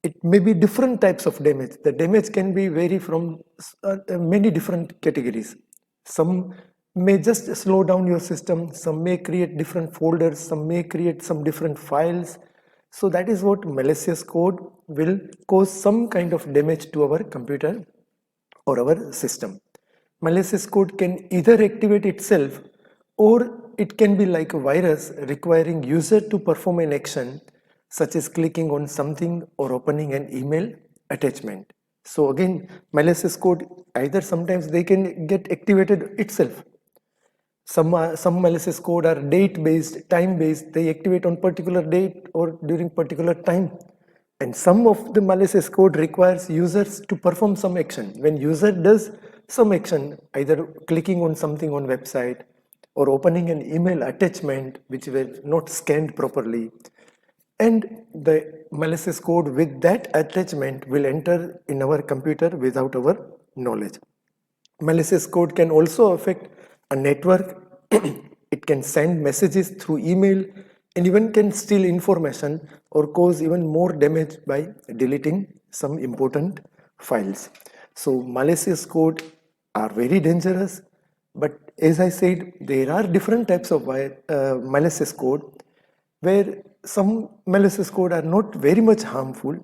It may be different types of damage. The damage can be vary from many different categories. Some may just slow down your system, some may create different folders, some may create some different files. So that is what malicious code will cause some kind of damage to our computer or our system. Malicious code can either activate itself or it can be like a virus requiring user to perform an action such as clicking on something or opening an email attachment. So again, malicious code either sometimes they can get activated itself. Some malicious code are date based, time based. They activate on particular date or during particular time. And some of the malicious code requires users to perform some action. When user does some action, either clicking on something on website or opening an email attachment which were not scanned properly, and the malicious code with that attachment will enter in our computer without our knowledge. Malicious code can also affect a network. It can send messages through email and even can steal information or cause even more damage by deleting some important files. So malicious code are very dangerous, but as I said, there are different types of malicious code where some malicious code are not very much harmful.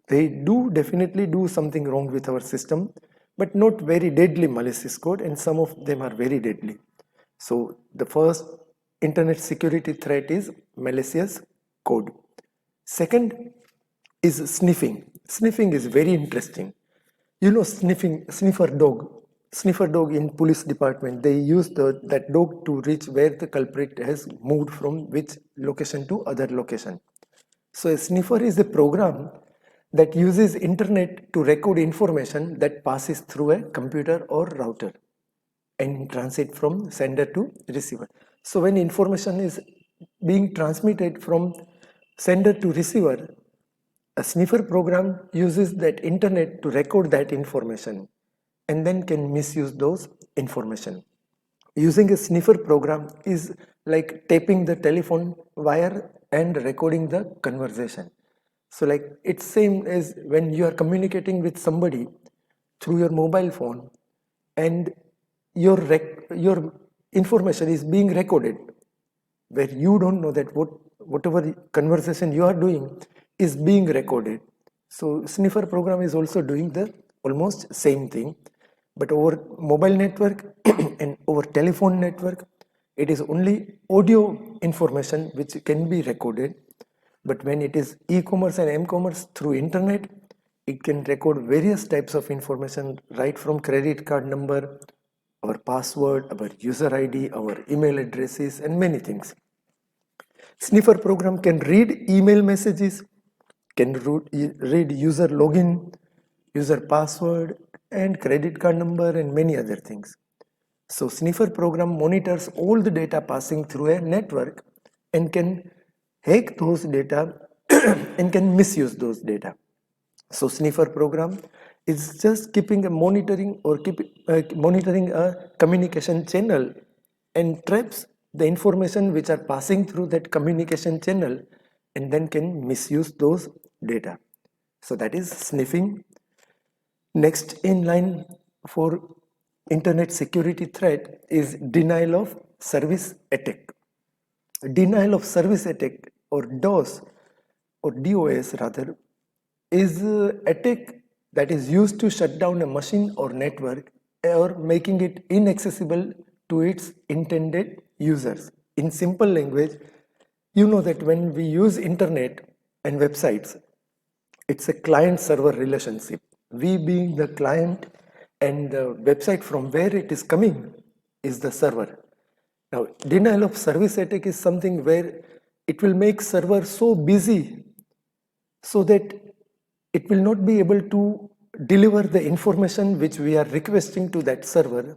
They do definitely do something wrong with our system, but not very deadly malicious code, and some of them are very deadly. So the first internet security threat is malicious code. Second is sniffing. Sniffing is very interesting. You know, sniffer dog in police department, they use that dog to reach where the culprit has moved from which location to other location. So a sniffer is a program that uses internet to record information that passes through a computer or router and transit from sender to receiver. So when information is being transmitted from sender to receiver, a sniffer program uses that internet to record that information and then can misuse those information. Using a sniffer program is like taping the telephone wire and recording the conversation. So like it's same as when you are communicating with somebody through your mobile phone and your information is being recorded, where you don't know that whatever conversation you are doing is being recorded. So sniffer program is also doing the almost same thing, but over mobile network and over telephone network, it is only audio information which can be recorded. But when it is e-commerce and m-commerce through internet, it can record various types of information, right from credit card number our password, our user ID, our email addresses, and many things. Sniffer program can read email messages, can read user login, user password, and credit card number, and many other things. So sniffer program monitors all the data passing through a network and can hack those data and can misuse those data. So sniffer program is just keeping a monitoring or monitoring a communication channel and traps the information which are passing through that communication channel and then can misuse those data. So that is sniffing. Next in line for internet security threat is denial of service attack. Denial of service attack or DOS or DOS rather is attack that is used to shut down a machine or network or making it inaccessible to its intended users. In simple language, you know that when we use internet and websites, it's a client server relationship. We being the client and the website from where it is coming is the server. Now, denial of service attack is something where it will make server so busy so that it will not be able to deliver the information which we are requesting to that server.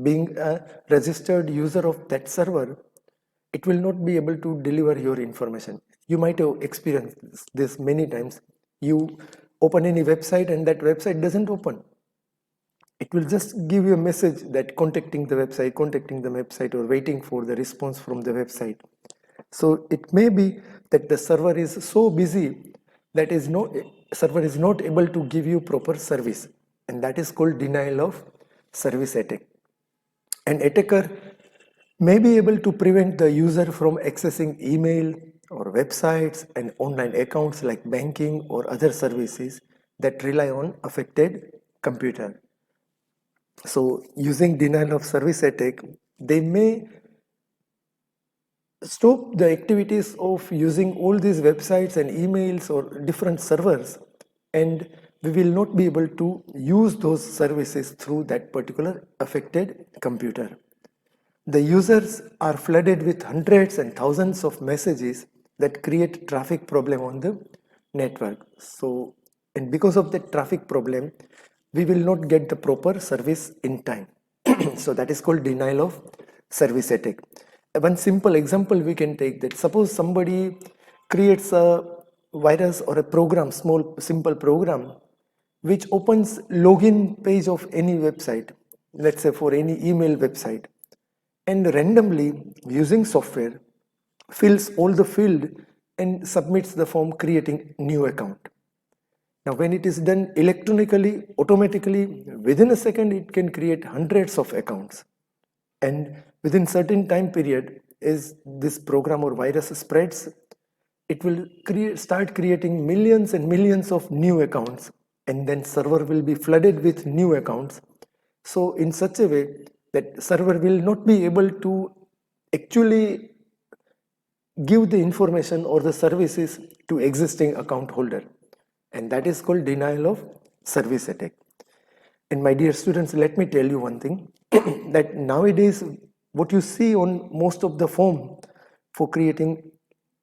Being a registered user of that server, it will not be able to deliver your information. You might have experienced this many times. You open any website and that website doesn't open. It will just give you a message that contacting the website or waiting for the response from the website. So it may be that the server is so busy that server is not able to give you proper service, and that is called denial of service attack. An attacker may be able to prevent the user from accessing email or websites and online accounts like banking or other services that rely on affected computer. So using denial of service attack, they may stop the activities of using all these websites and emails or different servers, and we will not be able to use those services through that particular affected computer. The users are flooded with hundreds and thousands of messages that create traffic problem on the network. So, and because of that traffic problem, we will not get the proper service in time. So that is called denial of service attack. One simple example we can take that suppose somebody creates a virus or a program, small simple program, which opens login page of any website, let's say for any email website, and randomly using software fills all the field and submits the form creating new account. Now when it is done electronically, automatically, within a second it can create hundreds of accounts, and within certain time period as this program or virus spreads, it will start creating millions and millions of new accounts, and then server will be flooded with new accounts. So in such a way that server will not be able to actually give the information or the services to existing account holder, and that is called denial of service attack. And my dear students, let me tell you one thing that nowadays what you see on most of the form for creating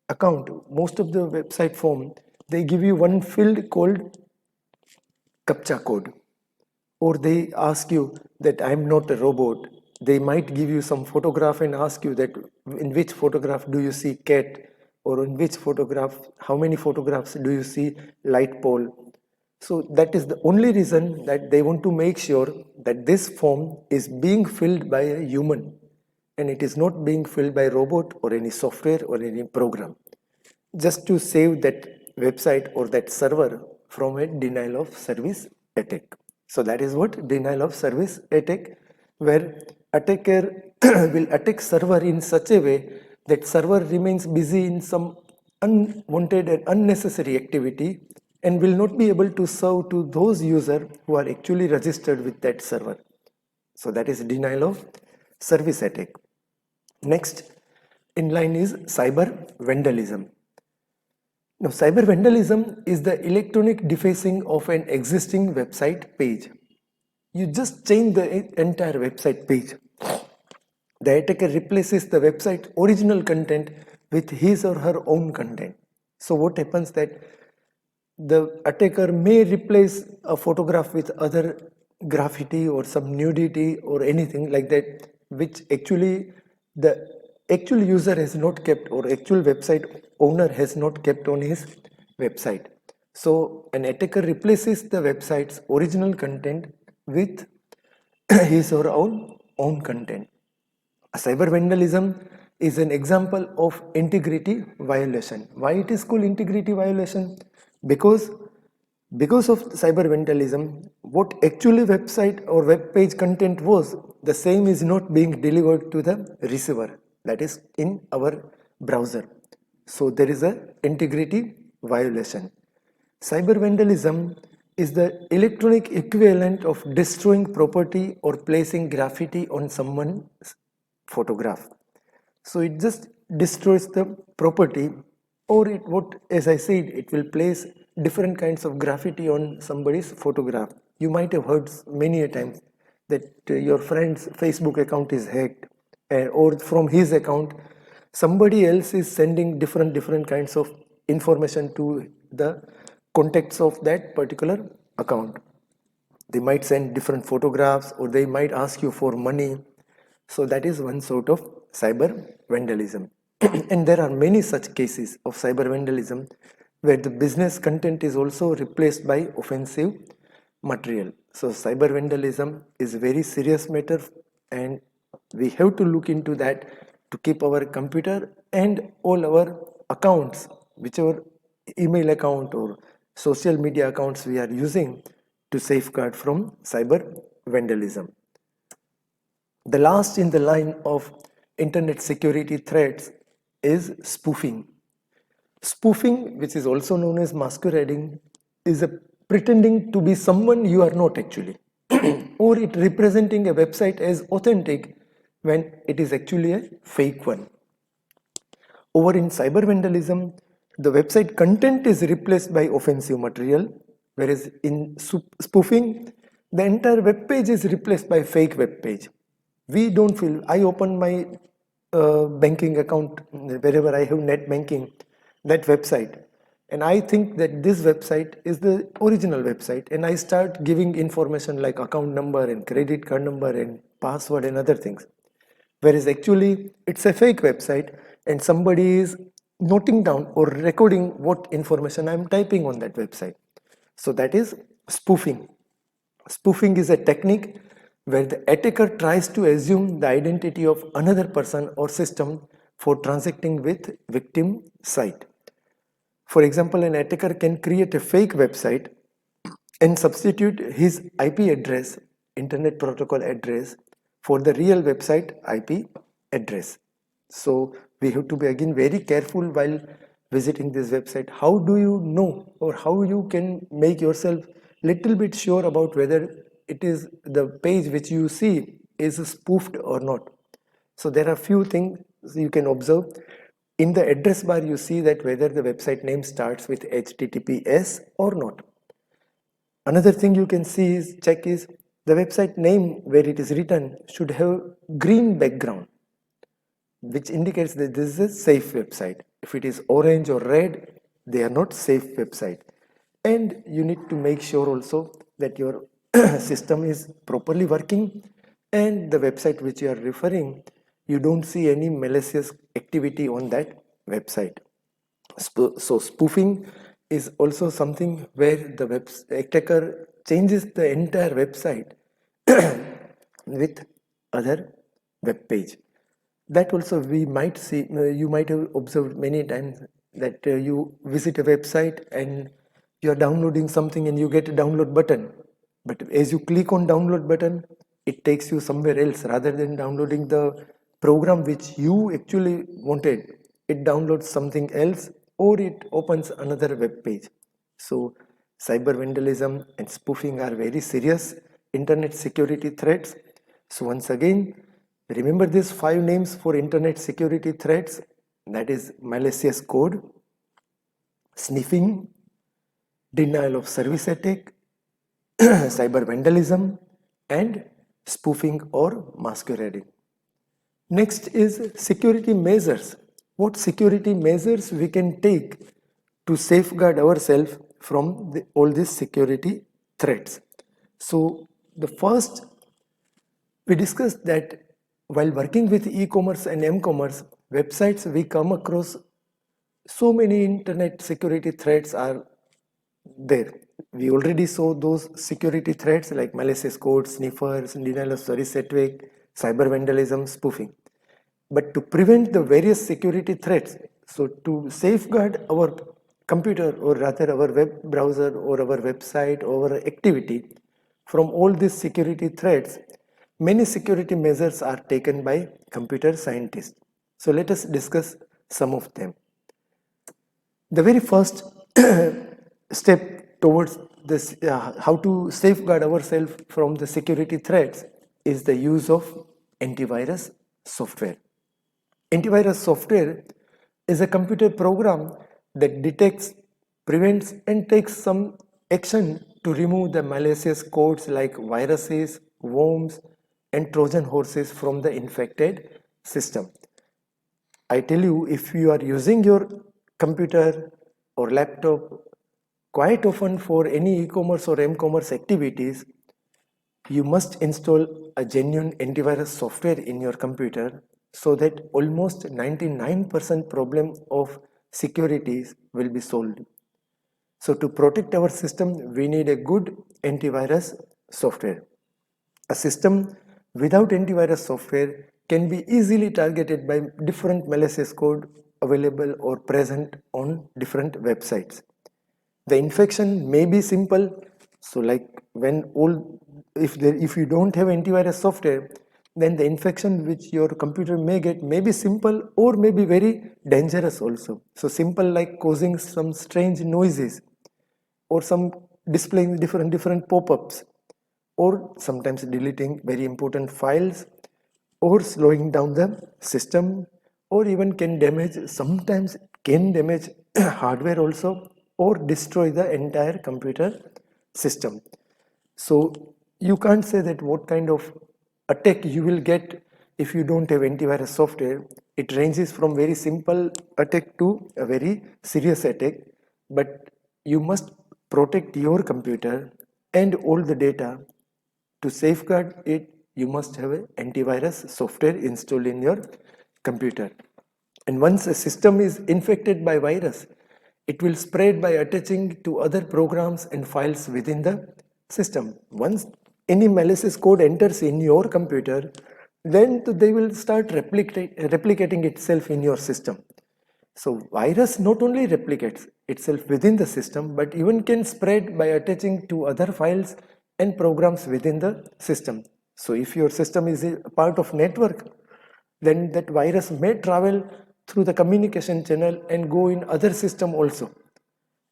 account, most of the website form, they give you one field called CAPTCHA code, or they ask you that I'm not a robot. They might give you some photograph and ask you that in which photograph do you see cat, or in which photograph, how many photographs do you see light pole. So that is the only reason that they want to make sure that this form is being filled by a human and it is not being filled by robot or any software or any program, just to save that website or that server from a denial of service attack. So that is what denial of service attack, where attacker will attack server in such a way that server remains busy in some unwanted and unnecessary activity and will not be able to serve to those users who are actually registered with that server. So that is denial of service attack. Next in line is cyber vandalism. Now, cyber vandalism is the electronic defacing of an existing website page. you just change the entire website page. The attacker replaces the website original content with his or her own content. So what happens that the attacker may replace a photograph with other graffiti or some nudity or anything like that, which actually the actual user has not kept, or actual website owner has not kept on his website. So an attacker replaces the website's original content with his or her own content. Cyber vandalism is an example of integrity violation. Why it is called integrity violation? Because because of cyber vandalism, what actually website or web page content was, the same is not being delivered to the receiver, that is in our browser. So there is a integrity violation. Cyber vandalism is the electronic equivalent of destroying property or placing graffiti on someone's photograph. So it just destroys the property, or it what as I said, it will place different kinds of graffiti on somebody's photograph. You might have heard many a times that your friend's Facebook account is hacked, or from his account somebody else is sending different kinds of information to the contacts of that particular account. They might send different photographs, or they might ask you for money. So that is one sort of cyber vandalism. And there are many such cases of cyber vandalism where the business content is also replaced by offensive material. So cyber vandalism is a very serious matter, and we have to look into that to keep our computer and all our accounts, whichever email account or social media accounts we are using, to safeguard from cyber vandalism. The last in the line of internet security threats is spoofing. Spoofing, which is also known as masquerading, is a pretending to be someone you are not actually, or it representing a website as authentic when it is actually a fake one. Over in cyber vandalism, the website content is replaced by offensive material, whereas in spoofing, the entire web page is replaced by fake web page. We don't feel, I open my banking account wherever I have net banking, that website, and I think that this website is the original website, and I start giving information like account number and credit card number and password and other things, whereas actually it's a fake website and somebody is noting down or recording what information I'm typing on that website. So that is spoofing. Spoofing is a technique where the attacker tries to assume the identity of another person or system for transacting with victim site. For example, an attacker can create a fake website and substitute his IP address, Internet Protocol address, for the real website IP address. So we have to be again very careful while visiting this website. How do you know, or how you can make yourself little bit sure about whether it is the page which you see is spoofed or not? So there are few things you can observe. In the address bar, you see that whether the website name starts with HTTPS or not. Another thing you can see is check is the website name where it is written should have green background, which indicates that this is a safe website. If it is orange or red, they are not safe website. And you need to make sure also that your system is properly working, and the website which you are referring, you don't see any malicious activity on that website. So spoofing is also something where the web attacker changes the entire website with other web page. That also we might see, you might have observed many times that you visit a website and you are downloading something and you get a download button, but as you click on download button, it takes you somewhere else. Rather than downloading the program which you actually wanted, it downloads something else, or it opens another web page. So cyber vandalism and spoofing are very serious internet security threats. So once again, remember these 5 names for internet security threats, that is malicious code, sniffing, denial of service attack, cyber vandalism, and spoofing or masquerading. Next is security measures. What security measures we can take to safeguard ourselves from all these security threats. So the first, we discussed that while working with e-commerce and m-commerce websites, we come across so many internet security threats are there. We already saw those security threats like malicious code, sniffers, denial of service attack, cyber vandalism, spoofing. But to prevent the various security threats, so to safeguard our computer or rather our web browser or our website or our activity from all these security threats, many security measures are taken by computer scientists. So let us discuss some of them. The very first step towards this, how to safeguard ourselves from the security threats, is the use of antivirus software. Antivirus software is a computer program that detects, prevents, and takes some action to remove the malicious codes like viruses, worms, and Trojan horses from the infected system. I tell you, if you are using your computer or laptop quite often for any e-commerce or m-commerce activities, you must install a genuine antivirus software in your computer so that almost 99% problem of securities will be solved. So to protect our system, we need a good antivirus software. A system without antivirus software can be easily targeted by different malicious code available or present on different websites. The infection may be simple, so like when all, if you don't have antivirus software, then the infection which your computer may get may be simple or may be very dangerous also. So simple like causing some strange noises or some displaying different pop-ups, or sometimes deleting very important files, or slowing down the system, or even can damage, sometimes can damage hardware also, or destroy the entire computer system. So you can't say that what kind of attack you will get if you don't have antivirus software. It ranges from very simple attack to a very serious attack, but you must protect your computer and all the data. To safeguard it, you must have an antivirus software installed in your computer. And once a system is infected by virus, it will spread by attaching to other programs and files within the system. Once any malicious code enters in your computer, then they will start replicating itself in your system. So virus not only replicates itself within the system, but even can spread by attaching to other files and programs within the system. So if your system is a part of network, then that virus may travel through the communication channel and go in other system also.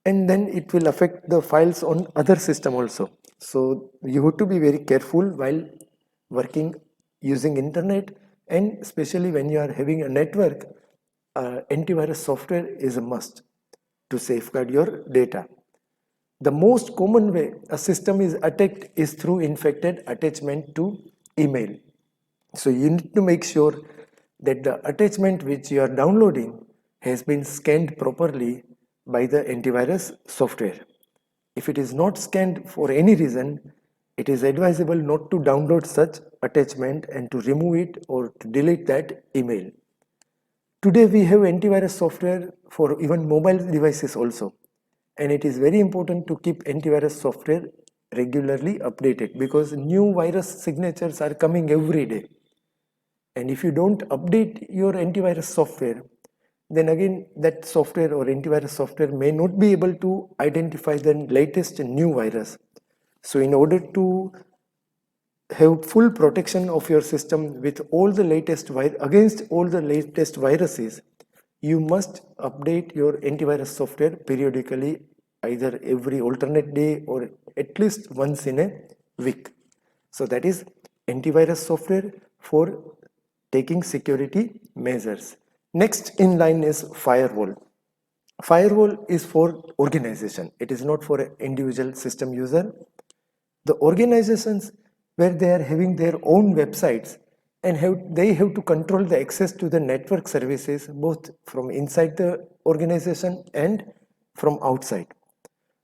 And then it will affect the files on other system also. So you have to be very careful while working using internet, and especially when you are having a network, antivirus software is a must to safeguard your data. The most common way a system is attacked is through infected attachment to email. So you need to make sure that the attachment which you are downloading has been scanned properly by the antivirus software. If it is not scanned for any reason, it is advisable not to download such attachment and to remove it or to delete that email. Today we have antivirus software for even mobile devices also, and it is very important to keep antivirus software regularly updated because new virus signatures are coming every day. And if you don't update your antivirus software, then again that software or antivirus software may not be able to identify the latest new virus. So in order to have full protection of your system with all the latest against all the latest viruses, you must update your antivirus software periodically, either every alternate day or at least once in a week. So that is antivirus software for taking security measures. Next in line is firewall. Firewall is for organization. It is not for an individual system user. The organizations where they are having their own websites and they have to control the access to the network services both from inside the organization and from outside.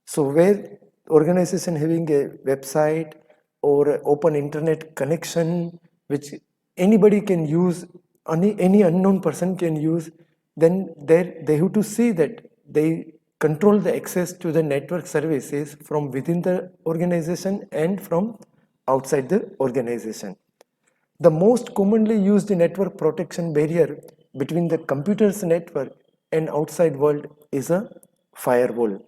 So where organization having a website or an open internet connection which anybody can use, any unknown person can use, then they have to see that they control the access to the network services from within the organization and from outside the organization. The most commonly used network protection barrier between the computer's network and outside world is a firewall.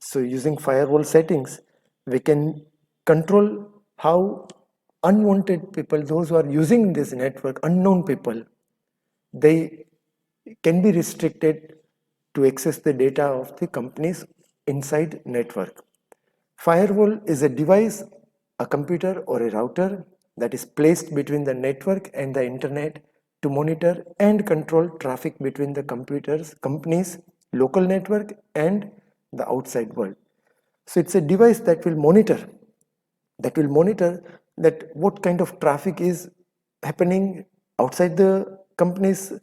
So using firewall settings, we can control how unwanted people, those who are using this network, unknown people, they can be restricted to access the data of the company's inside network. Firewall is a device, a computer or a router that is placed between the network and the internet to monitor and control traffic between the company's local network and the outside world. So it's a device that will monitor that what kind of traffic is happening outside the company's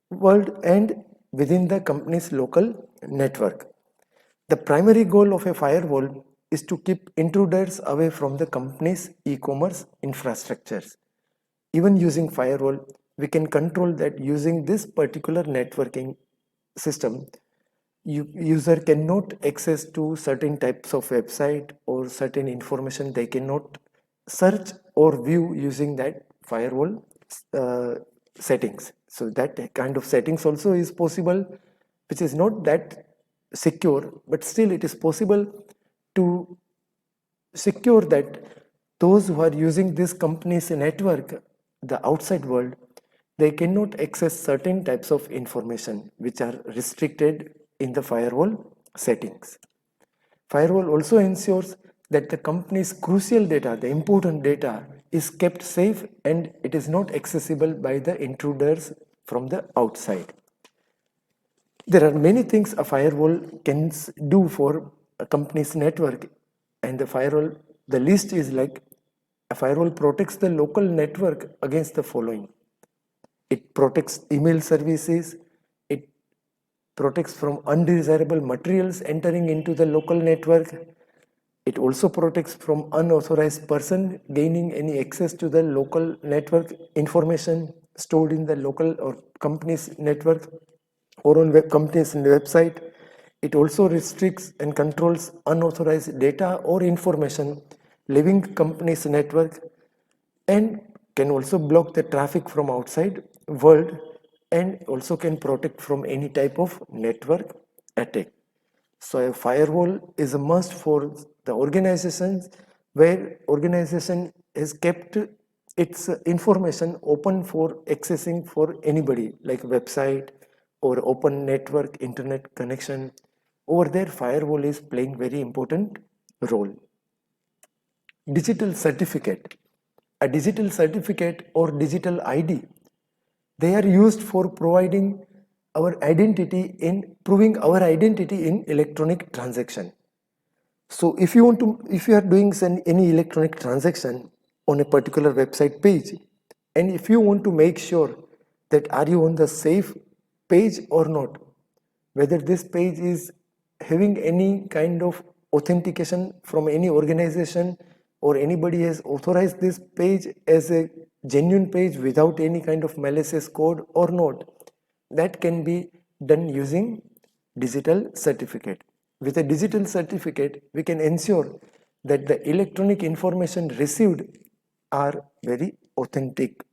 world and within the company's local network. The primary goal of a firewall is to keep intruders away from the company's e-commerce infrastructures. Even using firewall, we can control that using this particular networking system, user cannot access to certain types of website or certain information they cannot search or view using that firewall uh, settings. So that kind of settings also is possible, which is not that secure, but still it is possible to secure that those who are using this company's network, the outside world, they cannot access certain types of information which are restricted in the firewall settings. Firewall also ensures that the company's crucial data, the important data, is kept safe and it is not accessible by the intruders from the outside. There are many things a firewall can do for a company's network, and the list is like a firewall protects the local network against the following. It protects email services, it protects from undesirable materials entering into the local network. It also protects from unauthorized person gaining any access to the local network information stored in the local or company's network or on company's website. It also restricts and controls unauthorized data or information leaving company's network and can also block the traffic from outside world and also can protect from any type of network attack. So a firewall is a must for the organizations where organization has kept its information open for accessing for anybody like website or open network internet connection. Over there firewall is playing very important role. Digital certificate. A digital certificate or digital ID, they are used for providing our identity in proving our identity in electronic transaction. So if you are doing any electronic transaction on a particular website page, and if you want to make sure that are you on the safe page or not, whether this page is having any kind of authentication from any organization or anybody has authorized this page as a genuine page without any kind of malicious code or not, that can be done using digital certificate. With a digital certificate, we can ensure that the electronic information received are very authentic.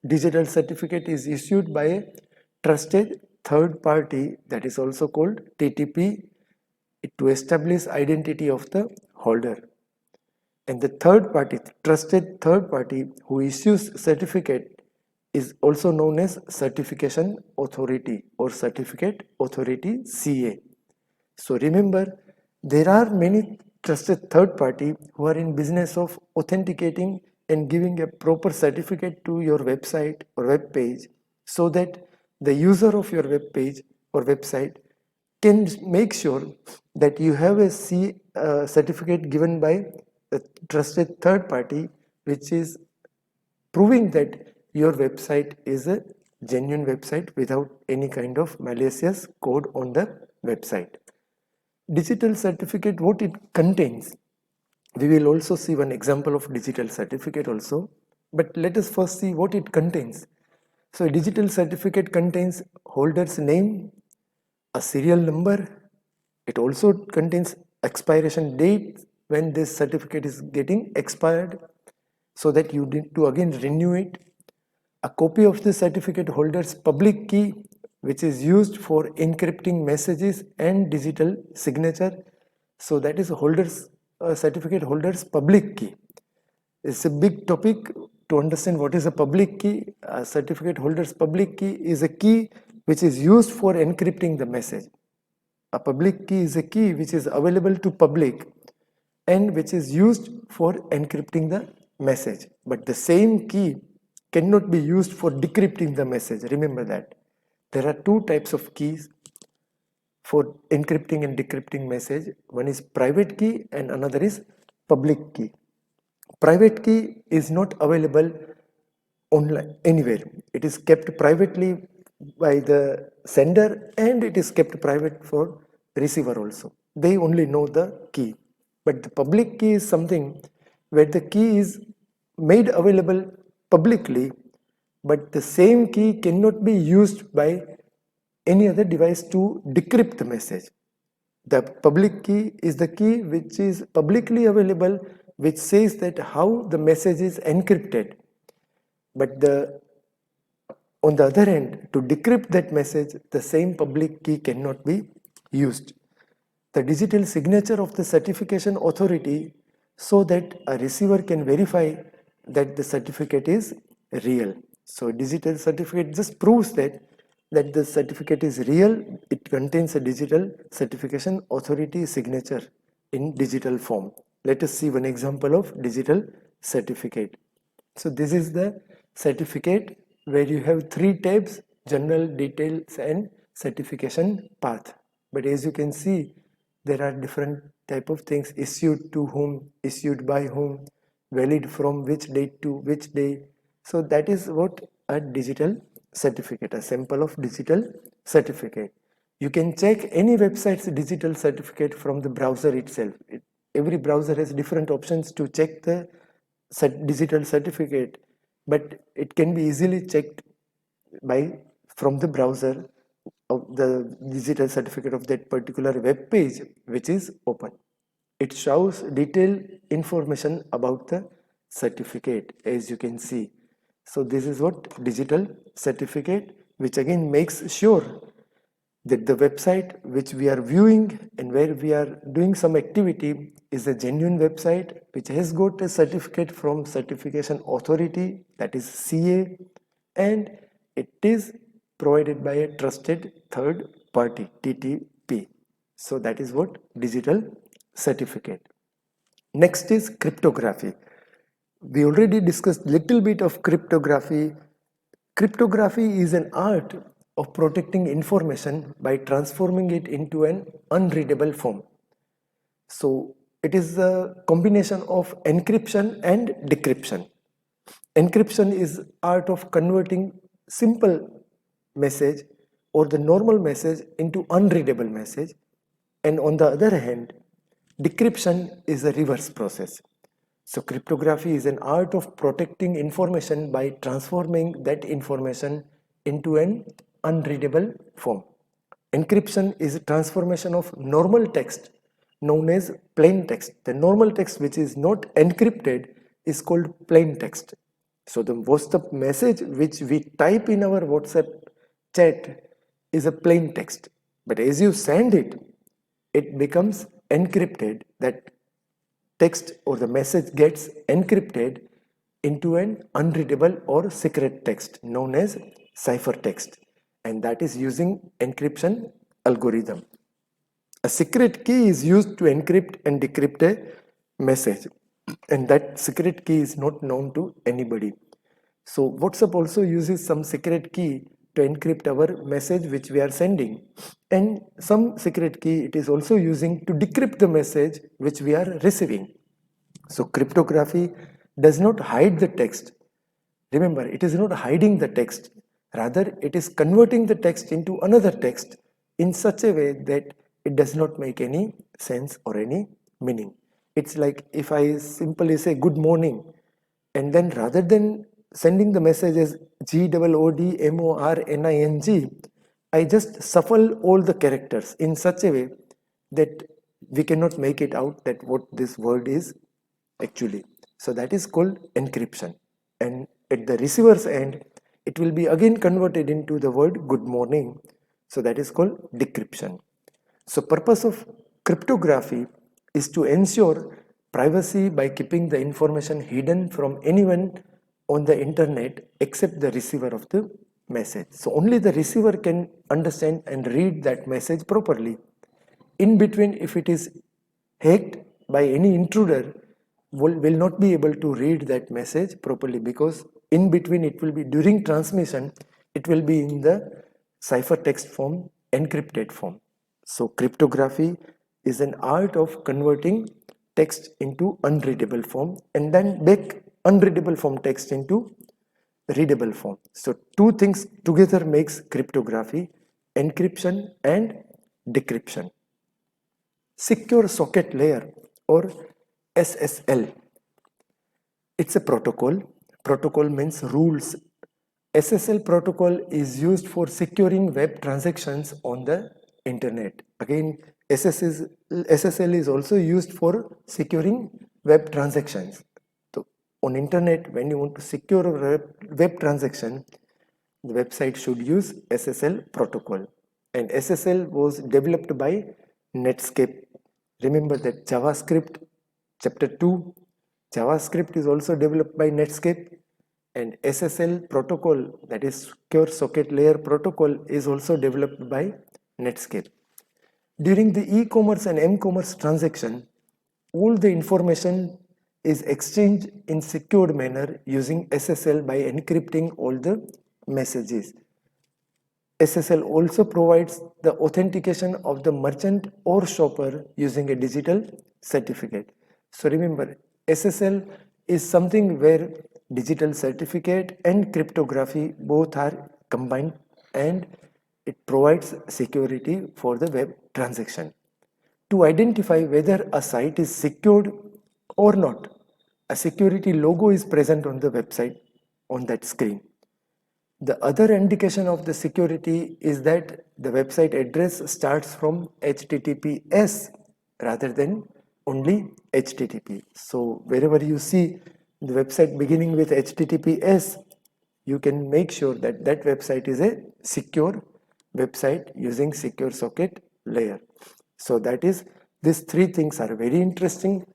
Digital certificate is issued by a trusted third party, that is also called TTP, to establish identity of the holder. And the trusted third party who issues certificate is also known as certification authority or certificate authority CA. So remember, there are many trusted third party who are in business of authenticating and giving a proper certificate to your website or web page so that the user of your web page or website can make sure that you have a certificate given by a trusted third party which is proving that your website is a genuine website without any kind of malicious code on the website. Digital certificate, what it contains, we will also see one example of digital certificate also, but let us first see what it contains. So a digital certificate contains holder's name, a serial number. It also contains expiration date when this certificate is getting expired, so that you need to again renew it. A copy of the certificate holder's public key, which is used for encrypting messages and digital signature. So that is holder's certificate holder's public key. It's a big topic to understand what is a public key. A certificate holder's public key is a key which is used for encrypting the message. A public key is a key which is available to public and which is used for encrypting the message. But the same key cannot be used for decrypting the message. Remember that. There are two types of keys for encrypting and decrypting message. One is private key and another is public key. Private key is not available online anywhere. It is kept privately by the sender and it is kept private for receiver also. They only know the key. But the public key is something where the key is made available publicly, but the same key cannot be used by any other device to decrypt the message. The public key is the key which is publicly available, which says that how the message is encrypted. But on the other hand, to decrypt that message, the same public key cannot be used. The digital signature of the certification authority, so that a receiver can verify that the certificate is real. So digital certificate just proves that the certificate is real. It contains a digital certification authority signature in digital form. Let us see one example of digital certificate. So this is the certificate where you have three tabs: general, details and certification path. But as you can see, there are different type of things: issued to whom, issued by whom, valid from which date to which day. So that is what a digital certificate, a sample of digital certificate. You can check any website's digital certificate from the browser itself. Every browser has different options to check the digital certificate, but it can be easily checked from the browser of the digital certificate of that particular web page which is open. It shows detailed information about the certificate, as you can see. So this is what digital certificate, which again makes sure that the website which we are viewing and where we are doing some activity is a genuine website which has got a certificate from certification authority, that is CA, and it is provided by a trusted third party, TTP. So that is what digital certificate. Next is cryptography. We already discussed little bit of cryptography. Cryptography is an art of protecting information by transforming it into an unreadable form. So it is a combination of encryption and decryption. Encryption is art of converting simple message or the normal message into unreadable message, and on the other hand, decryption is a reverse process. So cryptography is an art of protecting information by transforming that information into an unreadable form. Encryption is a transformation of normal text known as plain text. The normal text which is not encrypted is called plain text. So the WhatsApp message which we type in our WhatsApp chat is a plain text. But as you send it, it becomes encrypted. That text or the message gets encrypted into an unreadable or secret text known as ciphertext, and that is using encryption algorithm. A secret key is used to encrypt and decrypt a message, and that secret key is not known to anybody. So WhatsApp also uses some secret key to encrypt our message which we are sending, and some secret key it is also using to decrypt the message which we are receiving. So cryptography does not hide the text. Remember, it is not hiding the text. Rather, it is converting the text into another text in such a way that it does not make any sense or any meaning. It's like if I simply say good morning, and then rather than sending the message as GOODMORNING, I just shuffle all the characters in such a way that we cannot make it out that what this word is actually. So that is called encryption. And at the receiver's end, it will be again converted into the word good morning. So that is called decryption. So purpose of cryptography is to ensure privacy by keeping the information hidden from anyone on the internet except the receiver of the message. So only the receiver can understand and read that message properly. In between, if it is hacked by any intruder, will not be able to read that message properly, because in between it will be, during transmission, it will be in the ciphertext form, encrypted form. So cryptography is an art of converting text into unreadable form and then back unreadable form text into readable form. So two things together makes cryptography: encryption and decryption. Secure socket layer, or SSL. It's a protocol. Protocol means rules. SSL protocol is used for securing web transactions on the internet. Again, SSL is also used for securing web transactions. So on internet, when you want to secure a web transaction, the website should use SSL protocol. And SSL was developed by Netscape. Remember that JavaScript chapter 2, JavaScript is also developed by Netscape, and SSL protocol, that is secure socket layer protocol, is also developed by Netscape. During the e-commerce and m-commerce transaction, all the information is exchanged in secured manner using SSL by encrypting all the messages. SSL also provides the authentication of the merchant or shopper using a digital certificate. So remember, SSL is something where digital certificate and cryptography both are combined, and it provides security for the web transaction. To identify whether a site is secured or not, a security logo is present on the website on that screen. The other indication of the security is that the website address starts from HTTPS rather than only HTTP. So wherever you see the website beginning with HTTPS, you can make sure that that website is a secure website using secure socket layer. So that is, these three things are very interesting,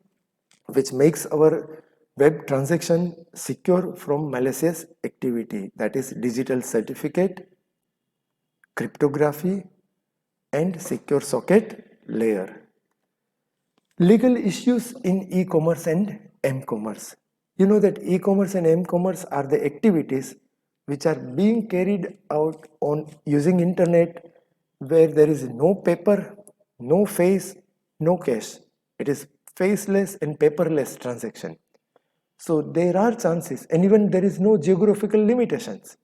which makes our web transaction secure from malicious activity, that is digital certificate, cryptography, and secure socket layer. Legal issues in e-commerce and m-commerce. You know that e-commerce and m-commerce are the activities which are being carried out on using internet, where there is no paper, no face, no cash. It is faceless and paperless transaction. So there are chances, and even there is no geographical limitations.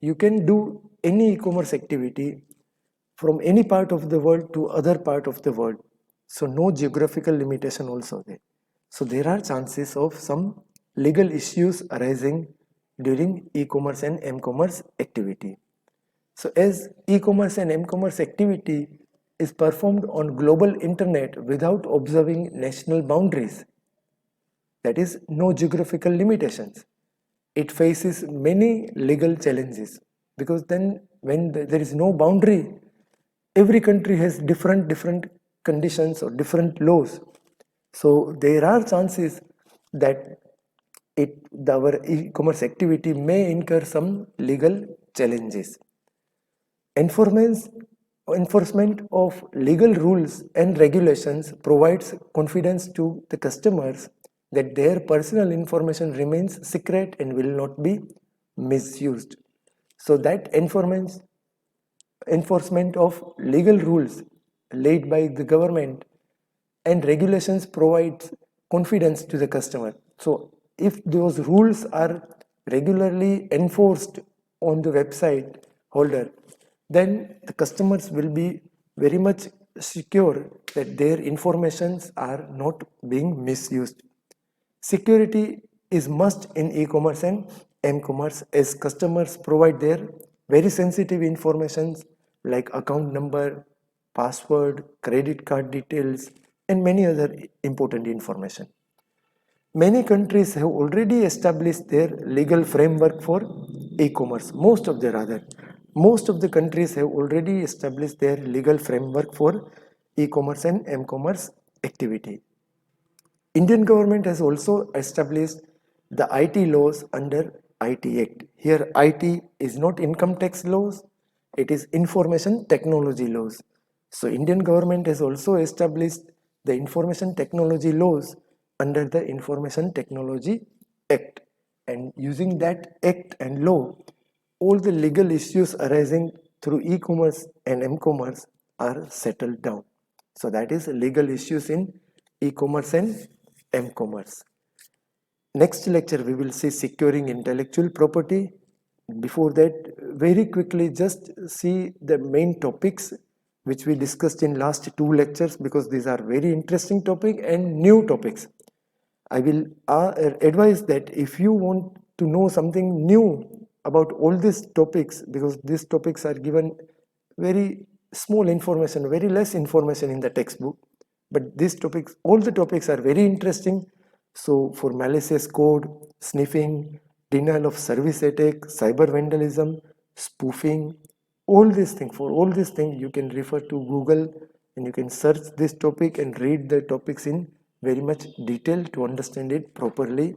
You can do any e-commerce activity from any part of the world to other part of the world. So no geographical limitation also there. So there are chances of some legal issues arising during e-commerce and m-commerce activity. So as e-commerce and m-commerce activity is performed on global internet without observing national boundaries, that is no geographical limitations, it faces many legal challenges, because then when there is no boundary, every country has different conditions or different laws. So there are chances that our e-commerce activity may incur some legal challenges. Enforcement of legal rules and regulations provides confidence to the customers that their personal information remains secret and will not be misused. So that enforcement of legal rules laid by the government and regulations provides confidence to the customer. So if those rules are regularly enforced on the website holder, then the customers will be very much secure that their informations are not being misused. Security is must in e-commerce and m-commerce as customers provide their very sensitive information like account number, password, credit card details, and many other important information. Many countries have already established their legal framework for e-commerce. Most of the countries have already established their legal framework for e-commerce and m-commerce activity. Indian government has also established the IT laws under IT Act. Here IT is not income tax laws, it is information technology laws. So Indian government has also established the information technology laws under the Information Technology Act, and using that act and law, all the legal issues arising through e-commerce and m-commerce are settled down. So that is legal issues in e-commerce and m-commerce. Next lecture we will see securing intellectual property. Before that, very quickly just see the main topics which we discussed in last two lectures, because these are very interesting topic and new topics. I will advise that if you want to know something new about all these topics, because these topics are given very small information, very less information in the textbook, but these topics, all the topics are very interesting. So for malicious code, sniffing, denial of service attack, cyber vandalism, spoofing, all these things, for all these things you can refer to Google and you can search this topic and read the topics in very much detail to understand it properly.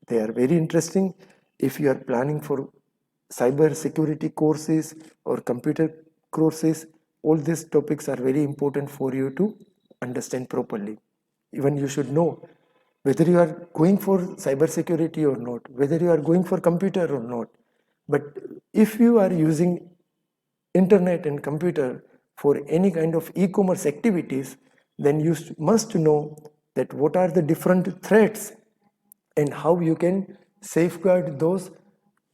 They are very interesting. If you are planning for cyber security courses or computer courses, all these topics are very important for you to understand properly. Even you should know whether you are going for cyber security or not, whether you are going for computer or not. But if you are using internet and computer for any kind of e-commerce activities, then you must know that what are the different threats and how you can safeguard those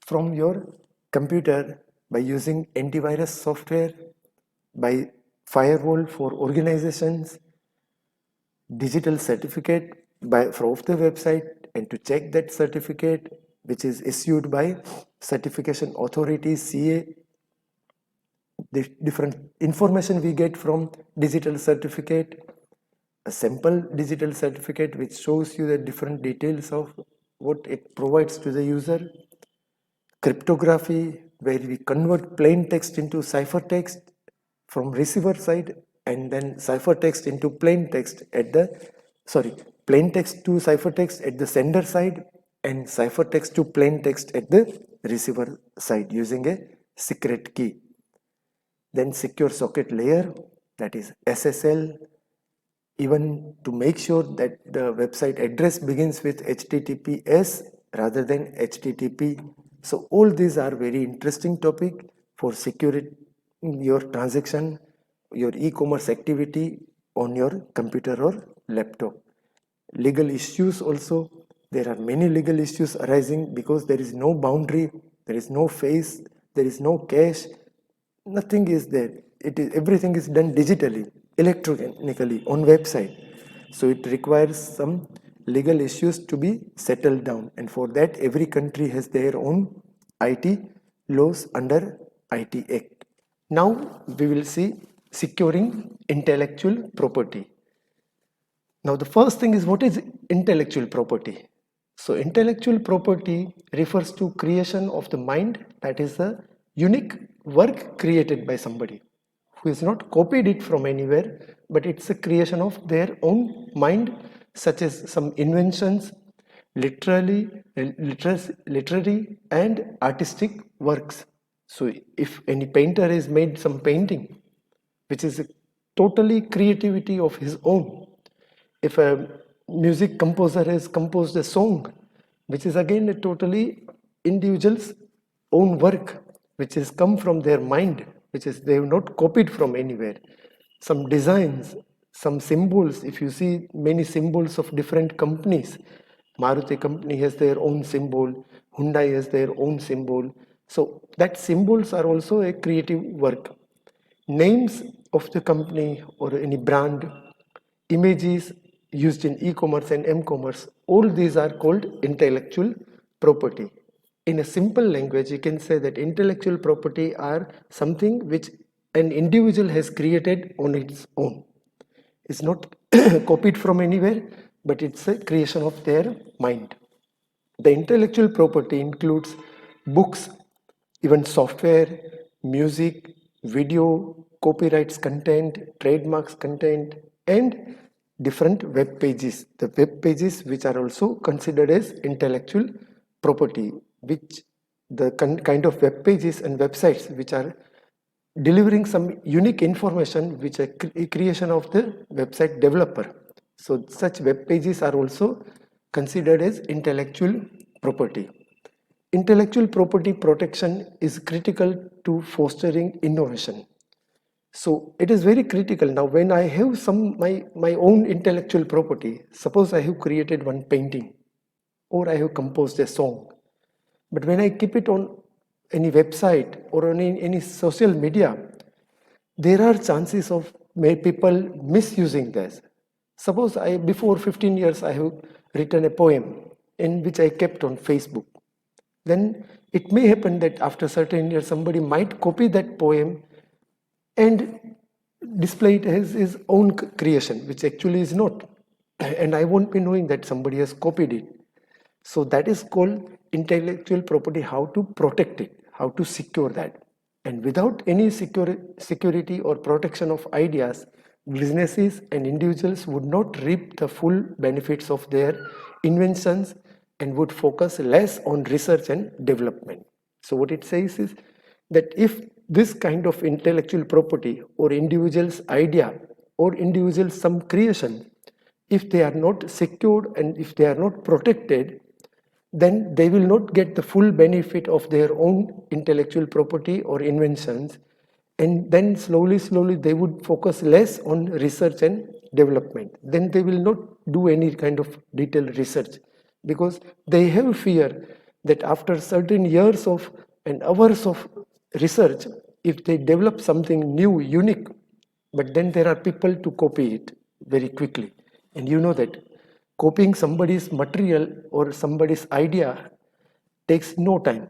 from your computer by using antivirus software, by firewall for organizations, digital certificate from the website, and to check that certificate which is issued by certification authority CA. The different information we get from digital certificate, a simple digital certificate which shows you the different details of what it provides to the user, cryptography where we convert plain text into ciphertext from receiver side, and then ciphertext into plain text at the plain text to ciphertext at the sender side, and ciphertext to plain text at the receiver side using a secret key. Then secure socket layer, that is SSL, even to make sure that the website address begins with HTTPS rather than HTTP. So all these are very interesting topic for securing your transaction, your e-commerce activity on your computer or laptop. Legal issues also, there are many legal issues arising because there is no boundary, there is no face, there is no cache, nothing is there. Everything is done digitally, electronically on website. So it requires some legal issues to be settled down, and for that every country has their own IT laws under IT Act. Now we will see securing intellectual property. Now the first thing is, what is intellectual property? So intellectual property refers to creation of the mind, that is a unique work created by somebody who has not copied it from anywhere, but it's a creation of their own mind, such as some inventions, literary and artistic works. So if any painter has made some painting, which is a totally creativity of his own. If a music composer has composed a song, which is again a totally individual's own work, which has come from their mind, which is they have not copied from anywhere. Some designs, some symbols, if you see many symbols of different companies, Maruti company has their own symbol, Hyundai has their own symbol. So that symbols are also a creative work. Names of the company or any brand, images used in e-commerce and m-commerce, all these are called intellectual property. In a simple language, you can say that intellectual property are something which an individual has created on its own. It's not copied from anywhere, but it's a creation of their mind. The intellectual property includes books, even software, music, video, copyrights content, trademarks content, and different web pages. The web pages which are also considered as intellectual property, which the kind of web pages and websites which are delivering some unique information which a creation of the website developer. So such web pages are also considered as intellectual property. Intellectual property protection is critical to fostering innovation. So it is very critical. Now when I have my own intellectual property, suppose I have created one painting or I have composed a song, but when I keep it on any website or on any social media, there are chances of people misusing this. Suppose before 15 years I have written a poem in which I kept on Facebook. Then it may happen that after certain years somebody might copy that poem and display it as his own creation, which actually is not. And I won't be knowing that somebody has copied it. So that is called intellectual property, how to protect it, how to secure that. And without any security or protection of ideas, businesses and individuals would not reap the full benefits of their inventions and would focus less on research and development. So what it says is that if this kind of intellectual property or individual's idea or individual's some creation, if they are not secured and if they are not protected, then they will not get the full benefit of their own intellectual property or inventions, and then slowly they would focus less on research and development. Then they will not do any kind of detailed research because they have fear that after certain years of and hours of research, if they develop something new, unique, but then there are people to copy it very quickly. And you know that copying somebody's material or somebody's idea takes no time.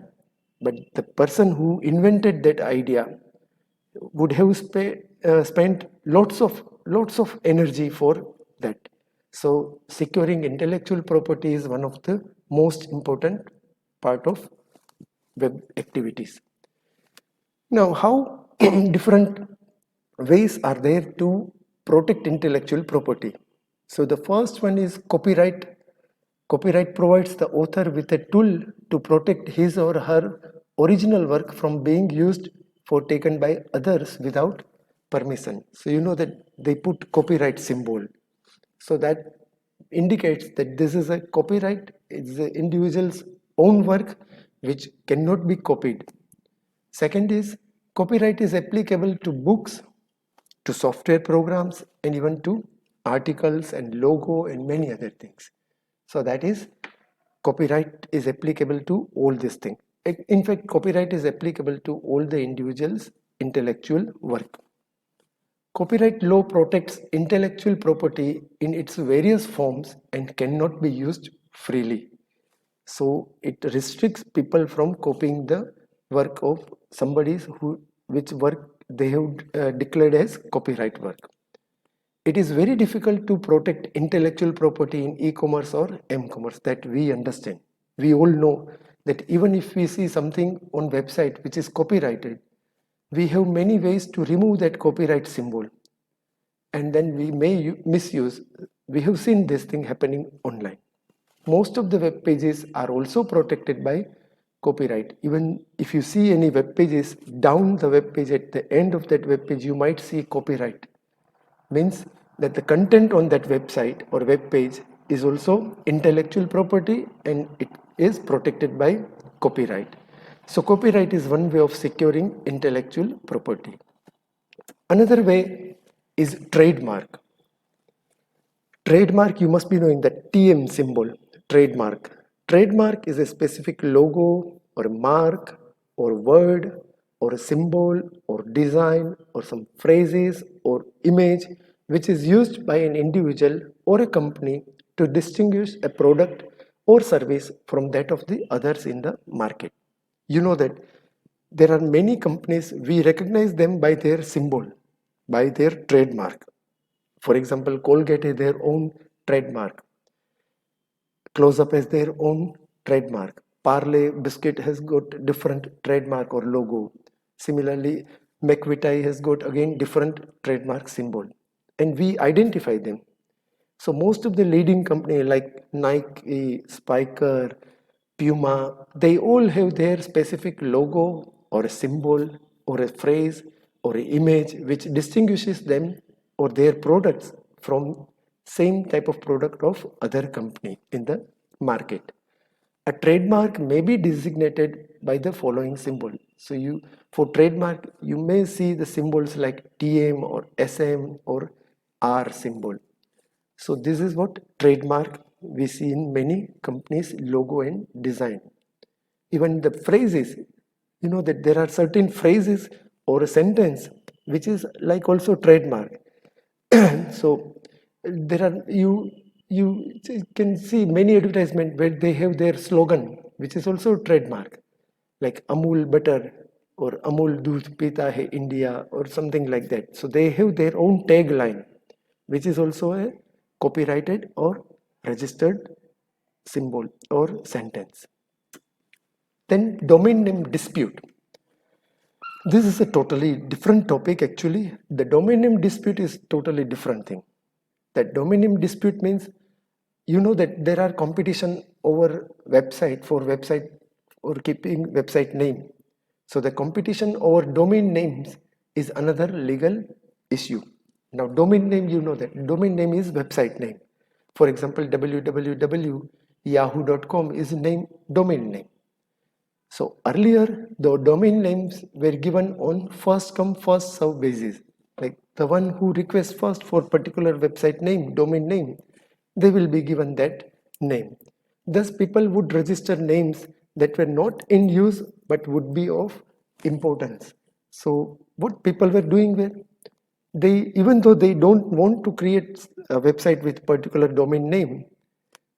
But the person who invented that idea would have spent lots of energy for that. So securing intellectual property is one of the most important part of web activities. Now, how different ways are there to protect intellectual property? So the first one is copyright. Copyright provides the author with a tool to protect his or her original work from being used for taken by others without permission. So you know that they put copyright symbol. So that indicates that this is a copyright, it's the individual's own work which cannot be copied. Second is copyright is applicable to books, to software programs, and even to articles and logo and many other things. So that is copyright is applicable to all these things. In fact, copyright is applicable to all the individual's intellectual work. Copyright law protects intellectual property in its various forms and cannot be used freely. So it restricts people from copying the work of somebody which work they have declared as copyright work. It is very difficult to protect intellectual property in e-commerce or m-commerce, that we understand. We all know that even if we see something on website which is copyrighted, we have many ways to remove that copyright symbol, and then we may misuse. We have seen this thing happening online. Most of the web pages are also protected by copyright. Even if you see any web pages, down the web page at the end of that web page you might see copyright. Means that the content on that website or web page is also intellectual property and it is protected by copyright. So copyright is one way of securing intellectual property. Another way is trademark. Trademark, you must be knowing that TM symbol. trademark. Trademark is a specific logo or a mark or word or a symbol or design or some phrases or image which is used by an individual or a company to distinguish a product or service from that of the others in the market. You know that there are many companies, we recognize them by their symbol, by their trademark. For example, Colgate has their own trademark. Close Up has their own trademark. Parley Biscuit has got different trademark or logo. Similarly, McVitie has got again different trademark symbol. And we identify them. So most of the leading companies like Nike, Spiker, Puma, they all have their specific logo or a symbol or a phrase or an image which distinguishes them or their products from same type of product of other company in the market. A trademark may be designated by the following symbol. So for trademark you may see the symbols like TM or SM or R symbol. So this is what trademark we see in many companies logo and design. Even the phrases, you know that there are certain phrases or a sentence which is like also trademark. So there are you can see many advertisement where they have their slogan which is also trademark, like Amul butter or Amul doodh pita hai India or something like that. So they have their own tagline which is also a copyrighted or registered symbol or sentence. Then domain name dispute. This is a totally different topic actually. The domain name dispute is totally different thing. That domain name dispute means you know that there are competition over website for website or keeping website name. So the competition over domain names is another legal issue. Now domain name, you know that domain name is website name. For example, www.yahoo.com is name domain name. So earlier the domain names were given on first come first serve basis. Like the one who requests first for particular website name, domain name, they will be given that name. Thus people would register names that were not in use but would be of importance. So what people were doing were, they, even though they don't want to create a website with particular domain name,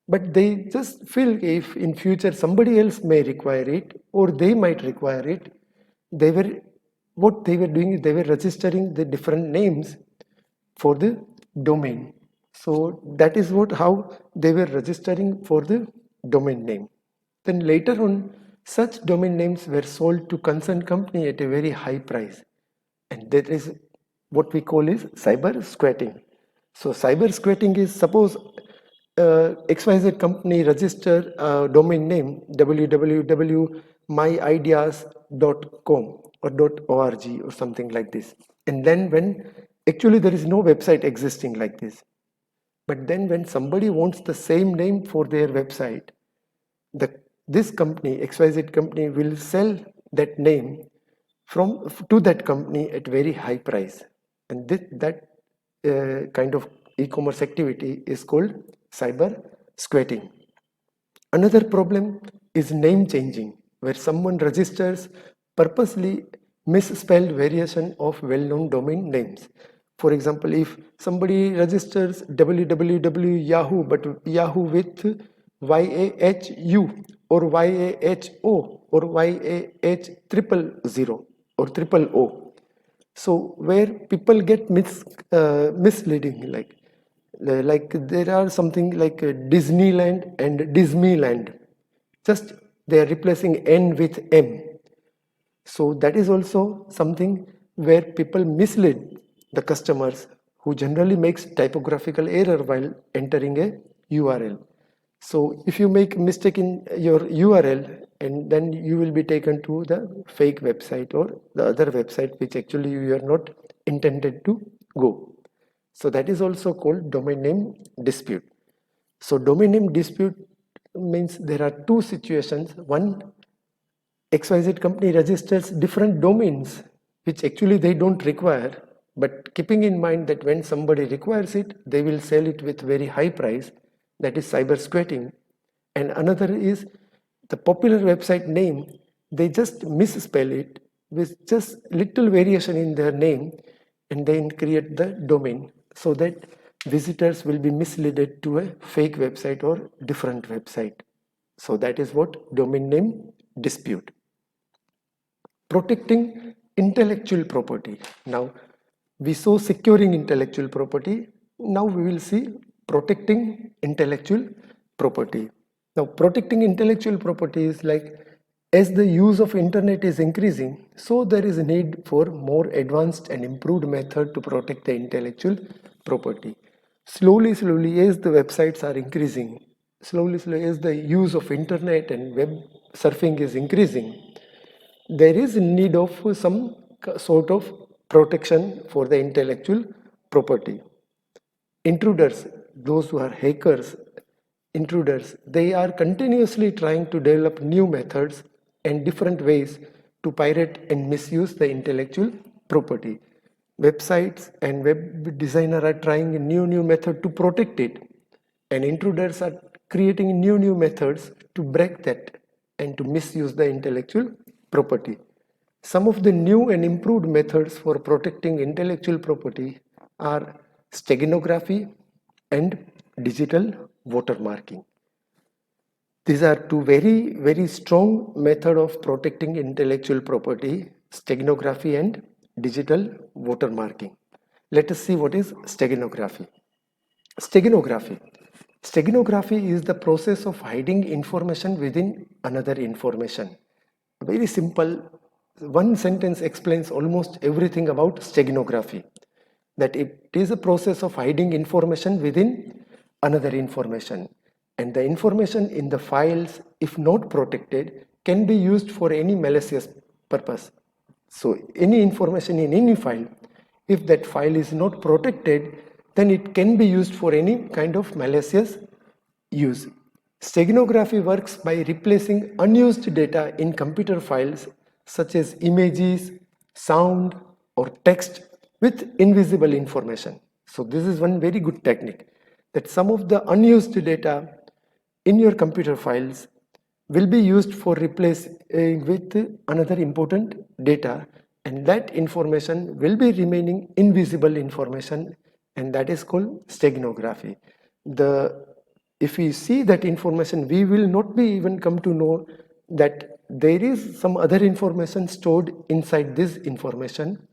but they just feel if in future somebody else may require it or they might require it, they were, what they were doing is they were registering the different names for the domain. So that is what how they were registering for the domain name. Then later on, such domain names were sold to concerned company at a very high price, and that is what we call is cyber squatting. So cyber squatting is, suppose XYZ company register a domain name www.myideas.com or .org or something like this, and then when actually there is no website existing like this, but then when somebody wants the same name for their website, this company, XYZ company, will sell that name to that company at very high price. And that kind of e-commerce activity is called cyber squatting. Another problem is name changing, where someone registers purposely misspelled variation of well-known domain names. For example, if somebody registers www.yahoo but Yahoo with YAHU or YAHO or YAH triple zero or triple O, so where people get misleading, like there are something like Disneyland and Disneyland, just they are replacing N with M. So that is also something where people mislead the customers, who generally makes typographical error while entering a URL. So if you make mistake in your URL, and then you will be taken to the fake website or the other website which actually you are not intended to go. So that is also called domain name dispute. So domain name dispute means there are two situations. One, XYZ company registers different domains which actually they don't require, but keeping in mind that when somebody requires it, they will sell it with very high price, that is cyber squatting. and another is the popular website name, they just misspell it with just little variation in their name and then create the domain so that visitors will be misled to a fake website or different website. So that is what domain name dispute. Protecting intellectual property. Now we saw securing intellectual property. Now we will see protecting intellectual property. Now protecting intellectual property is like, as the use of internet is increasing, so there is a need for more advanced and improved method to protect the intellectual property. Slowly as the websites are increasing, slowly as the use of internet and web surfing is increasing, there is need of some sort of protection for the intellectual property. Intruders, those who are hackers, intruders, they are continuously trying to develop new methods and different ways to pirate and misuse the intellectual property. Websites and web designer are trying a new method to protect it, and intruders are creating new methods to break that and to misuse the intellectual property. Some of the new and improved methods for protecting intellectual property are steganography and digital watermarking. These are two very strong method of protecting intellectual property, steganography and digital watermarking. Let us see what is steganography. Steganography. Steganography is the process of hiding information within another information. Very simple. One sentence explains almost everything about steganography. That it is a process of hiding information within another information. And the information in the files, if not protected, can be used for any malicious purpose. So any information in any file, if that file is not protected, then it can be used for any kind of malicious use. Steganography works by replacing unused data in computer files such as images, sound or text with invisible information. So this is one very good technique, that some of the unused data in your computer files will be used for replacing with another important data, and that information will be remaining invisible information, and that is called steganography. If we see that information, we will not be even come to know that there is some other information stored inside this information,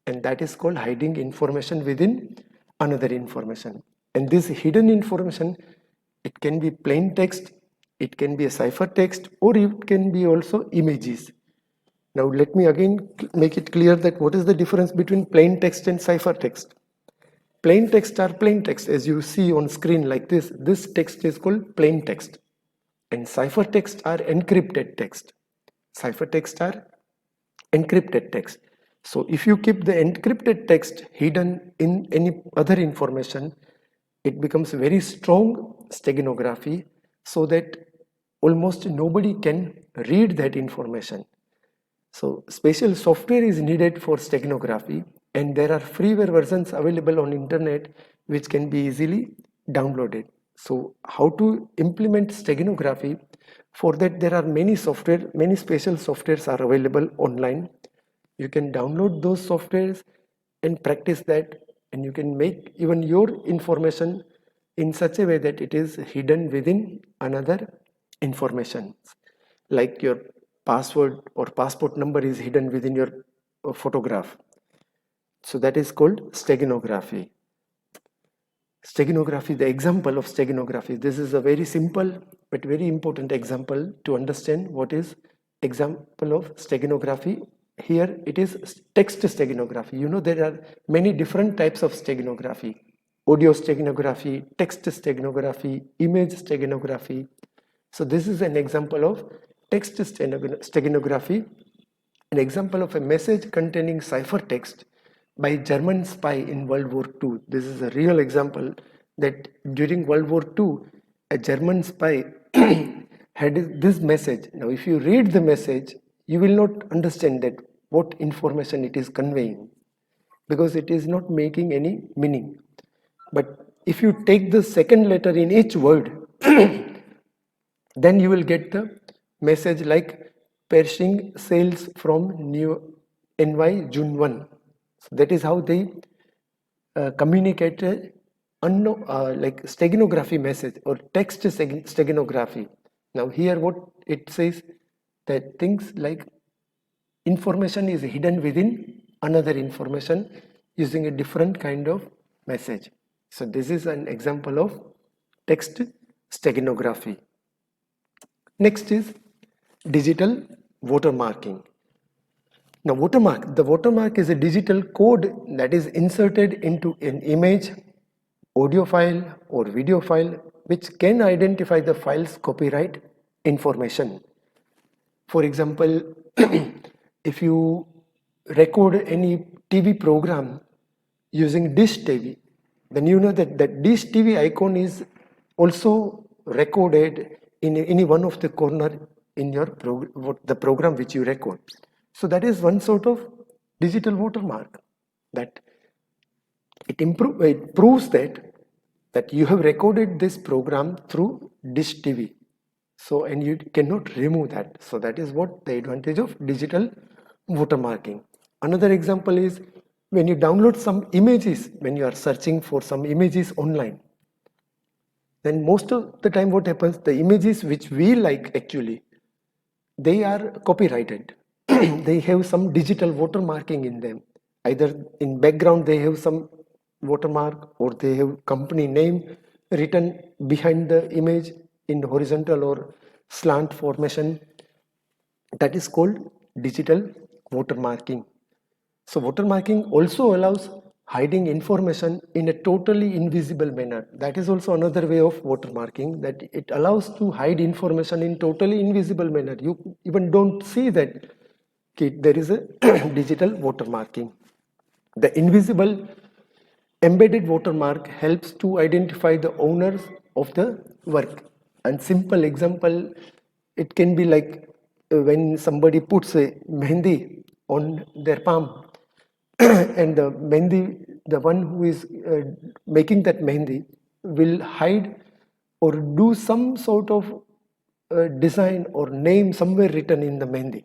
and that is called hiding information within another information. And this hidden information, it can be plain text, it can be a cipher text, or it can be also images. Now let me again make it clear that what is the difference between plain text and cipher text. Plain text are plain text, as you see on screen like this. This text is called plain text, and cipher text are encrypted text. Cipher text are encrypted text. So if you keep the encrypted text hidden in any other information, it becomes very strong steganography, so that almost nobody can read that information. So special software is needed for steganography, and there are freeware versions available on internet which can be easily downloaded. So how to implement steganography? For that there are many special softwares are available online. You can download those softwares and practice that, and you can make even your information in such a way that it is hidden within another information, like your password or passport number is hidden within your photograph. So that is called steganography. Steganography, the example of steganography, this is a very simple but very important example to understand what is example of steganography. Here it is text steganography. You know, there are many different types of steganography: audio steganography, text steganography, image steganography. So this is an example of text steganography, an example of a message containing ciphertext by German spy in World War II. This is a real example that during World War II, a German spy had this message. Now, if you read the message, you will not understand that what information it is conveying, because it is not making any meaning. But if you take the second letter in each word, then you will get the message like Pershing sales from new NY June 1. So that is how they communicate like steganography message or text steganography. Now here what it says, that things like information is hidden within another information using a different kind of message. So this is an example of text steganography. Next is digital watermarking. Now the watermark is a digital code that is inserted into an image, audio file or video file which can identify the file's copyright information. For example, if you record any TV program using Dish TV, then you know that that Dish TV icon is also recorded in any one of the corner in your the program which you record. So that is one sort of digital watermark, that it proves that you have recorded this program through Dish TV. So, and you cannot remove that. So that is what the advantage of digital watermarking. Another example is when you download some images, when you are searching for some images online, then most of the time what happens, the images which we like actually, they are copyrighted. They have some digital watermarking in them. Either in background they have some watermark, or they have company name written behind the image in horizontal or slant formation. That is called digital watermarking. So watermarking also allows hiding information in a totally invisible manner. That is also another way of watermarking, that it allows to hide information in totally invisible manner. You even don't see that there is a digital watermarking. The invisible embedded watermark helps to identify the owners of the work. And simple example, it can be like when somebody puts a mehendi on their palm, and the mehendi, the one who is making that mehendi will hide or do some sort of design or name somewhere written in the mehendi,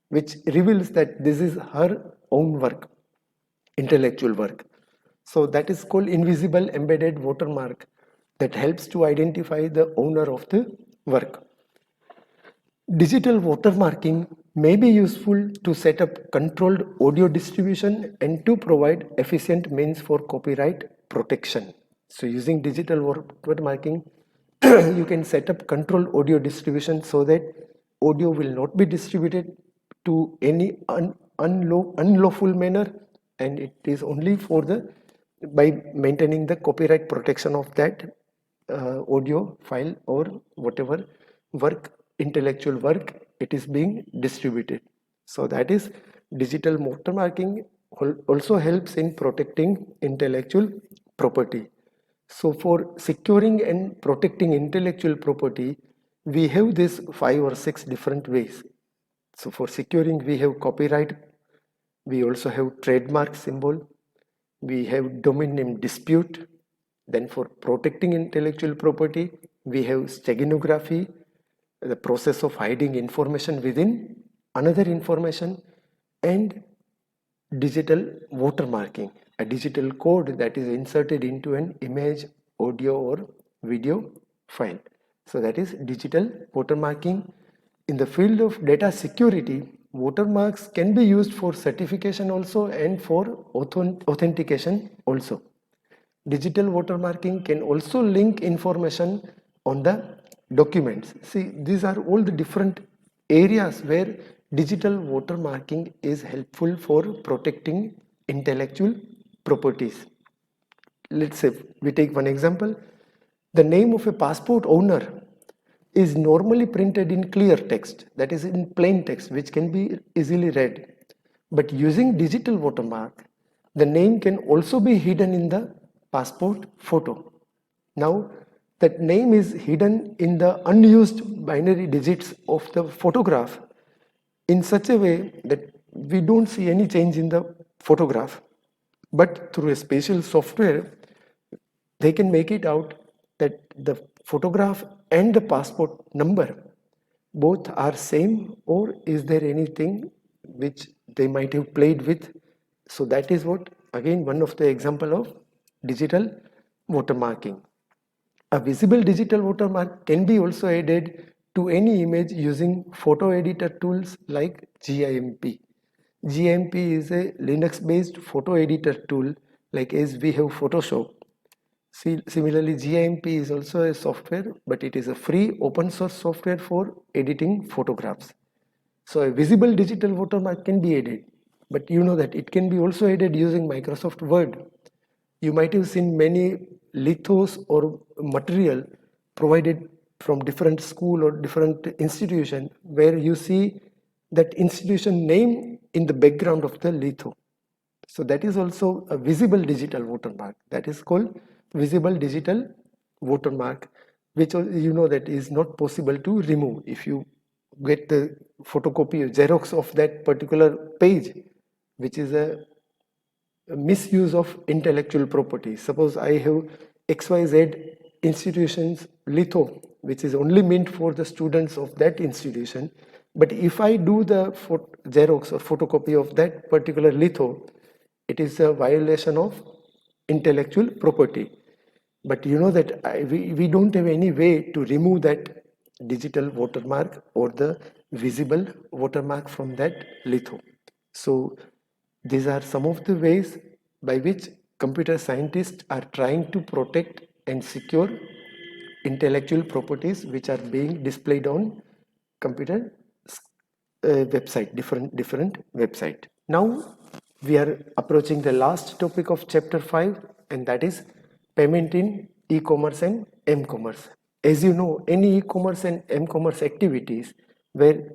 which reveals that this is her own work, intellectual work. So that is called invisible embedded watermark, that helps to identify the owner of the work. Digital watermarking may be useful to set up controlled audio distribution and to provide efficient means for copyright protection. So using digital watermarking, you can set up controlled audio distribution so that audio will not be distributed to any unlawful manner, and it is only for the by maintaining the copyright protection of that audio file or whatever work, intellectual work, it is being distributed. So that is digital watermarking also helps in protecting intellectual property. So for securing and protecting intellectual property, we have this 5 or 6 different ways. So for securing, we have copyright, we also have trademark symbol, we have domain name dispute. Then for protecting intellectual property, we have steganography, the process of hiding information within another information, and digital watermarking, a digital code that is inserted into an image, audio or video file. So that is digital watermarking. In the field of data security, watermarks can be used for certification also and for authentication also. Digital watermarking can also link information on the documents. See, these are all the different areas where digital watermarking is helpful for protecting intellectual properties. Let's say we take one example. The name of a passport owner is normally printed in clear text, that is in plain text, which can be easily read. But using digital watermark, the name can also be hidden in the passport photo. Now, that name is hidden in the unused binary digits of the photograph in such a way that we don't see any change in the photograph. But through a special software, they can make it out that the photograph and the passport number both are same, or is there anything which they might have played with? So that is what, again, one of the example of digital watermarking. A visible digital watermark can be also added to any image using photo editor tools like GIMP. GIMP is a Linux based photo editor tool, like as we have Photoshop. Similarly, GIMP is also a software, but it is a free open source software for editing photographs. So a visible digital watermark can be added, but you know that it can be also added using Microsoft Word. You might have seen many lithos or material provided from different school or different institution where you see that institution name in the background of the litho. So that is also a visible digital watermark. That is called visible digital watermark, which you know that is not possible to remove. If you get the photocopy or Xerox of that particular page, which is a misuse of intellectual property. Suppose I have XYZ institutions litho, which is only meant for the students of that institution. But if I do the Xerox or photocopy of that particular litho, it is a violation of intellectual property. But you know that we don't have any way to remove that digital watermark or the visible watermark from that litho. So these are some of the ways by which computer scientists are trying to protect and secure intellectual properties which are being displayed on computer website, different website. Now we are approaching the last topic of chapter 5, and that is payment in e-commerce and m-commerce. As you know, any e-commerce and m-commerce activities where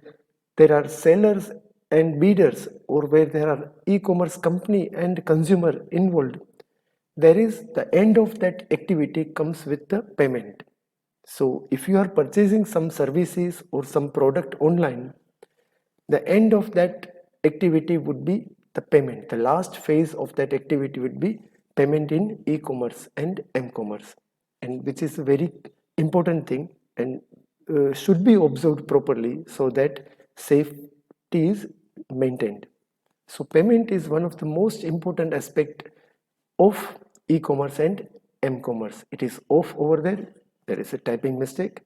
there are sellers and bidders, or where there are e-commerce company and consumer involved, there is the end of that activity comes with the payment. So if you are purchasing some services or some product online, the end of that activity would be the payment. The last phase of that activity would be payment in e-commerce and m-commerce, and which is a very important thing and should be observed properly so that safety is maintained. So payment is one of the most important aspect of e-commerce and m-commerce. It is off over there. There is a typing mistake.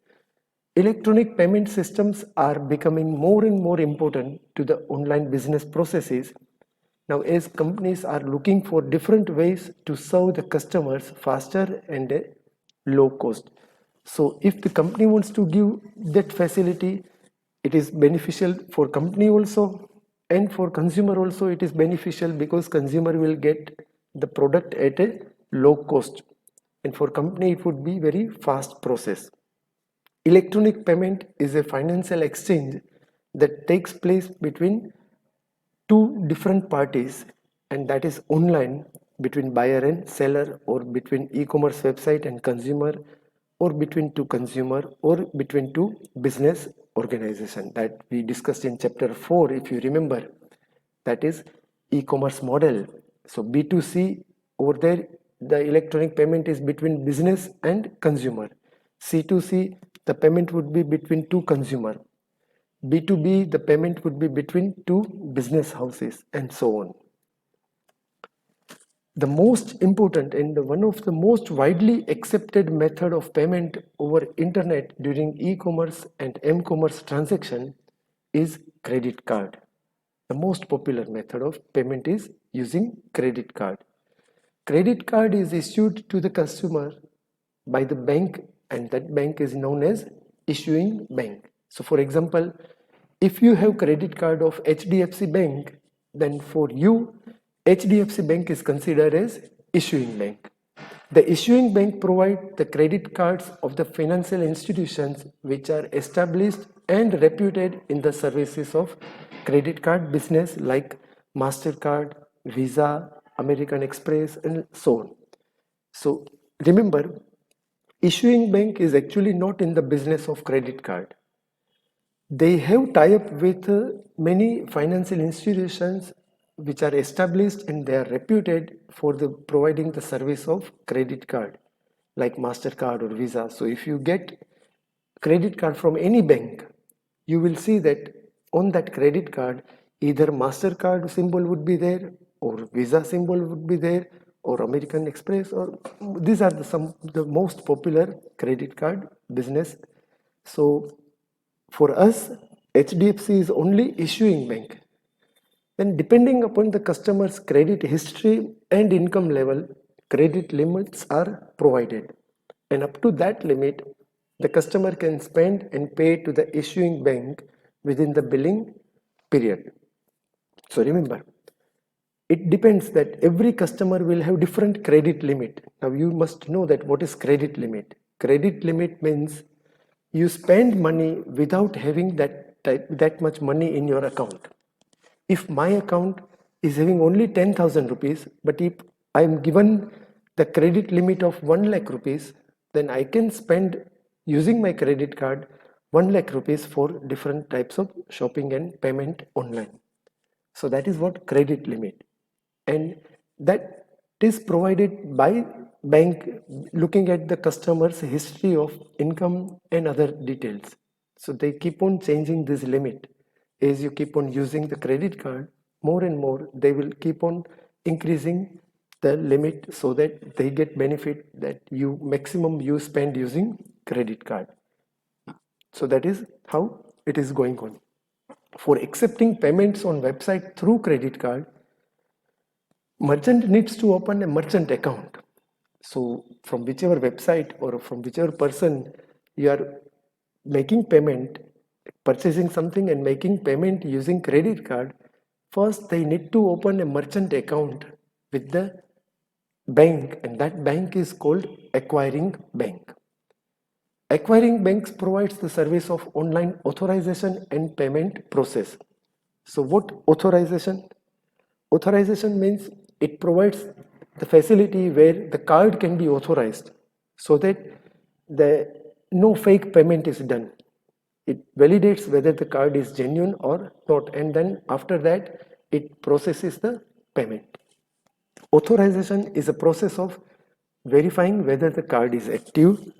Electronic payment systems are becoming more and more important to the online business processes. Now, as companies are looking for different ways to serve the customers faster and at low cost. So if the company wants to give that facility, it is beneficial for company also, and for consumer also it is beneficial, because consumer will get the product at a low cost, and for company it would be very fast process. Electronic payment is a financial exchange that takes place between two different parties, and that is online between buyer and seller, or between e-commerce website and consumer, or between two consumer, or between two business organization that we discussed in chapter 4, if you remember. That is e-commerce model. So B2C, over there the electronic payment is between business and consumer. C2C, the payment would be between two consumer. B2B, the payment would be between two business houses, and so on. The most important and one of the most widely accepted method of payment over internet during e-commerce and m-commerce transaction is credit card. The most popular method of payment is using credit card. Credit card is issued to the customer by the bank, and that bank is known as issuing bank. So for example, if you have credit card of HDFC Bank, then for you HDFC Bank is considered as issuing bank. The issuing bank provide the credit cards of the financial institutions which are established and reputed in the services of credit card business, like MasterCard, Visa, American Express, and so on. So remember, issuing bank is actually not in the business of credit card. They have tie-up with many financial institutions which are established and they are reputed for the providing the service of credit card, like MasterCard or Visa. So if you get credit card from any bank, you will see that on that credit card either MasterCard symbol would be there, or Visa symbol would be there, or American Express, or these are the most popular credit card business. So for us, HDFC is only issuing bank. Then depending upon the customer's credit history and income level, credit limits are provided. And up to that limit, the customer can spend and pay to the issuing bank within the billing period. So remember, it depends that every customer will have different credit limit. Now you must know that what is credit limit. Credit limit means you spend money without having that much money in your account. If my account is having only 10,000 rupees, but if I am given the credit limit of 1 lakh rupees, then I can spend using my credit card 1 lakh rupees for different types of shopping and payment online. So that is what credit limit, and that is provided by bank looking at the customer's history of income and other details. So they keep on changing this limit. As you keep on using the credit card more and more, they will keep on increasing the limit so that they get benefit that you maximum you spend using credit card. So that is how it is going on. For accepting payments on website through credit card, merchant needs to open a merchant account. So from whichever website or from whichever person you are making payment, purchasing something and making payment using credit card, first they need to open a merchant account with the bank, and that bank is called acquiring bank. Acquiring banks provides the service of online authorization and payment process. So what authorization? Authorization means it provides the facility where the card can be authorized so that no fake payment is done. It validates whether the card is genuine or not, and then after that it processes the payment. Authorization is a process of verifying whether the card is active,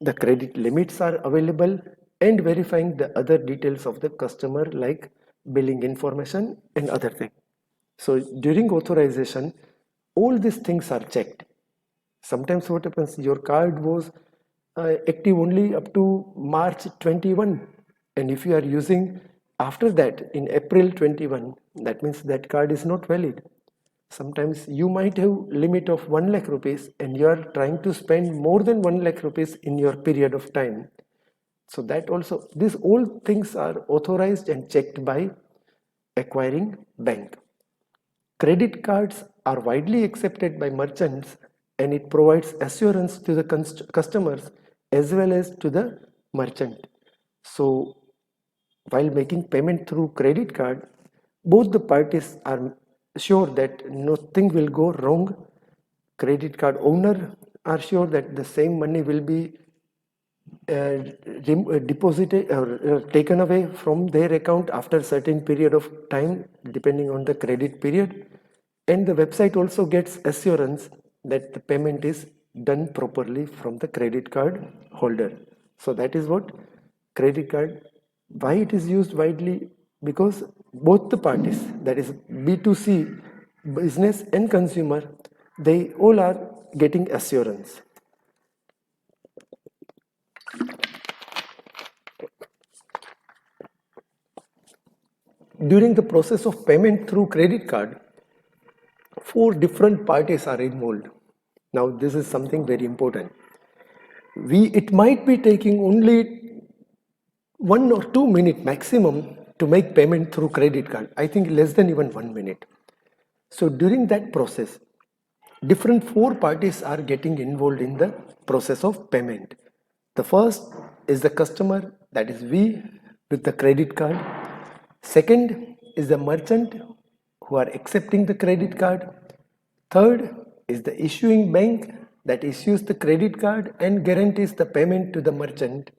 the credit limits are available, and verifying the other details of the customer like billing information and other things. So during authorization, all these things are checked. Sometimes what happens, your card was active only up to March 21, and if you are using after that in April 21, that means that card is not valid. Sometimes you might have limit of 1 lakh rupees and you are trying to spend more than 1 lakh rupees in your period of time. So that also, these all things are authorized and checked by acquiring bank. Credit cards are widely accepted by merchants, and it provides assurance to the customers as well as to the merchant. So while making payment through credit card, both the parties are sure that nothing will go wrong. Credit card owner are sure that the same money will be deposited or taken away from their account after a certain period of time depending on the credit period, and the website also gets assurance that the payment is done properly from the credit card holder. So that is what credit card, why it is used widely, because both the parties, that is B2C, business and consumer, they all are getting assurance. During the process of payment through credit card, 4 different parties are involved. Now this is something very important. It might be taking only 1 or 2 minutes maximum to make payment through credit card. I think less than even 1 minute. So during that process, different 4 parties are getting involved in the process of payment. The first is the customer, that is we with the credit card. Second is the merchant who are accepting the credit card. Third is the issuing bank that issues the credit card and guarantees the payment to the merchant,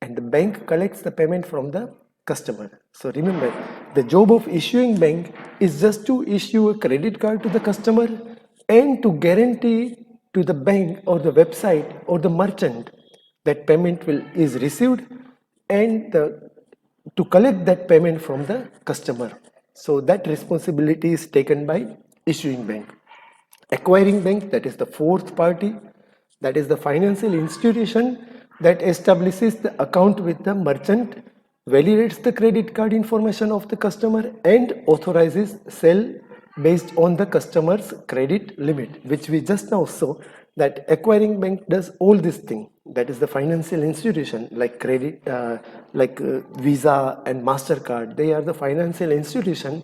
and the bank collects the payment from the customer. So remember, the job of issuing bank is just to issue a credit card to the customer and to guarantee to the bank or the website or the merchant that payment is received and to collect that payment from the customer. So that responsibility is taken by issuing bank. Acquiring bank, that is the fourth party, that is the financial institution that establishes the account with the merchant, validates the credit card information of the customer, and authorizes sale based on the customer's credit limit, which we just now saw that acquiring bank does all this thing. That is the financial institution like Visa and MasterCard. They are the financial institution.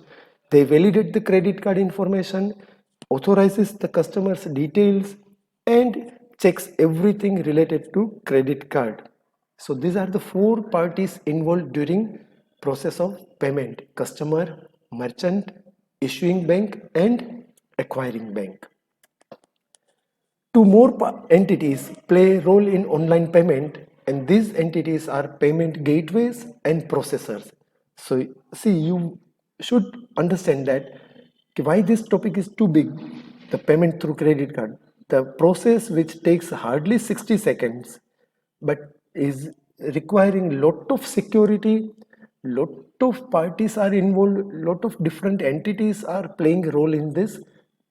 They validate the credit card information, authorizes the customer's details, and checks everything related to credit card. So these are the four parties involved during process of payment: customer, merchant, issuing bank, and acquiring bank. Two more entities play a role in online payment, and these entities are payment gateways and processors. So see, you should understand that why this topic is too big, the payment through credit card. The process which takes hardly 60 seconds but is requiring lot of security, lot of parties are involved, lot of different entities are playing a role in this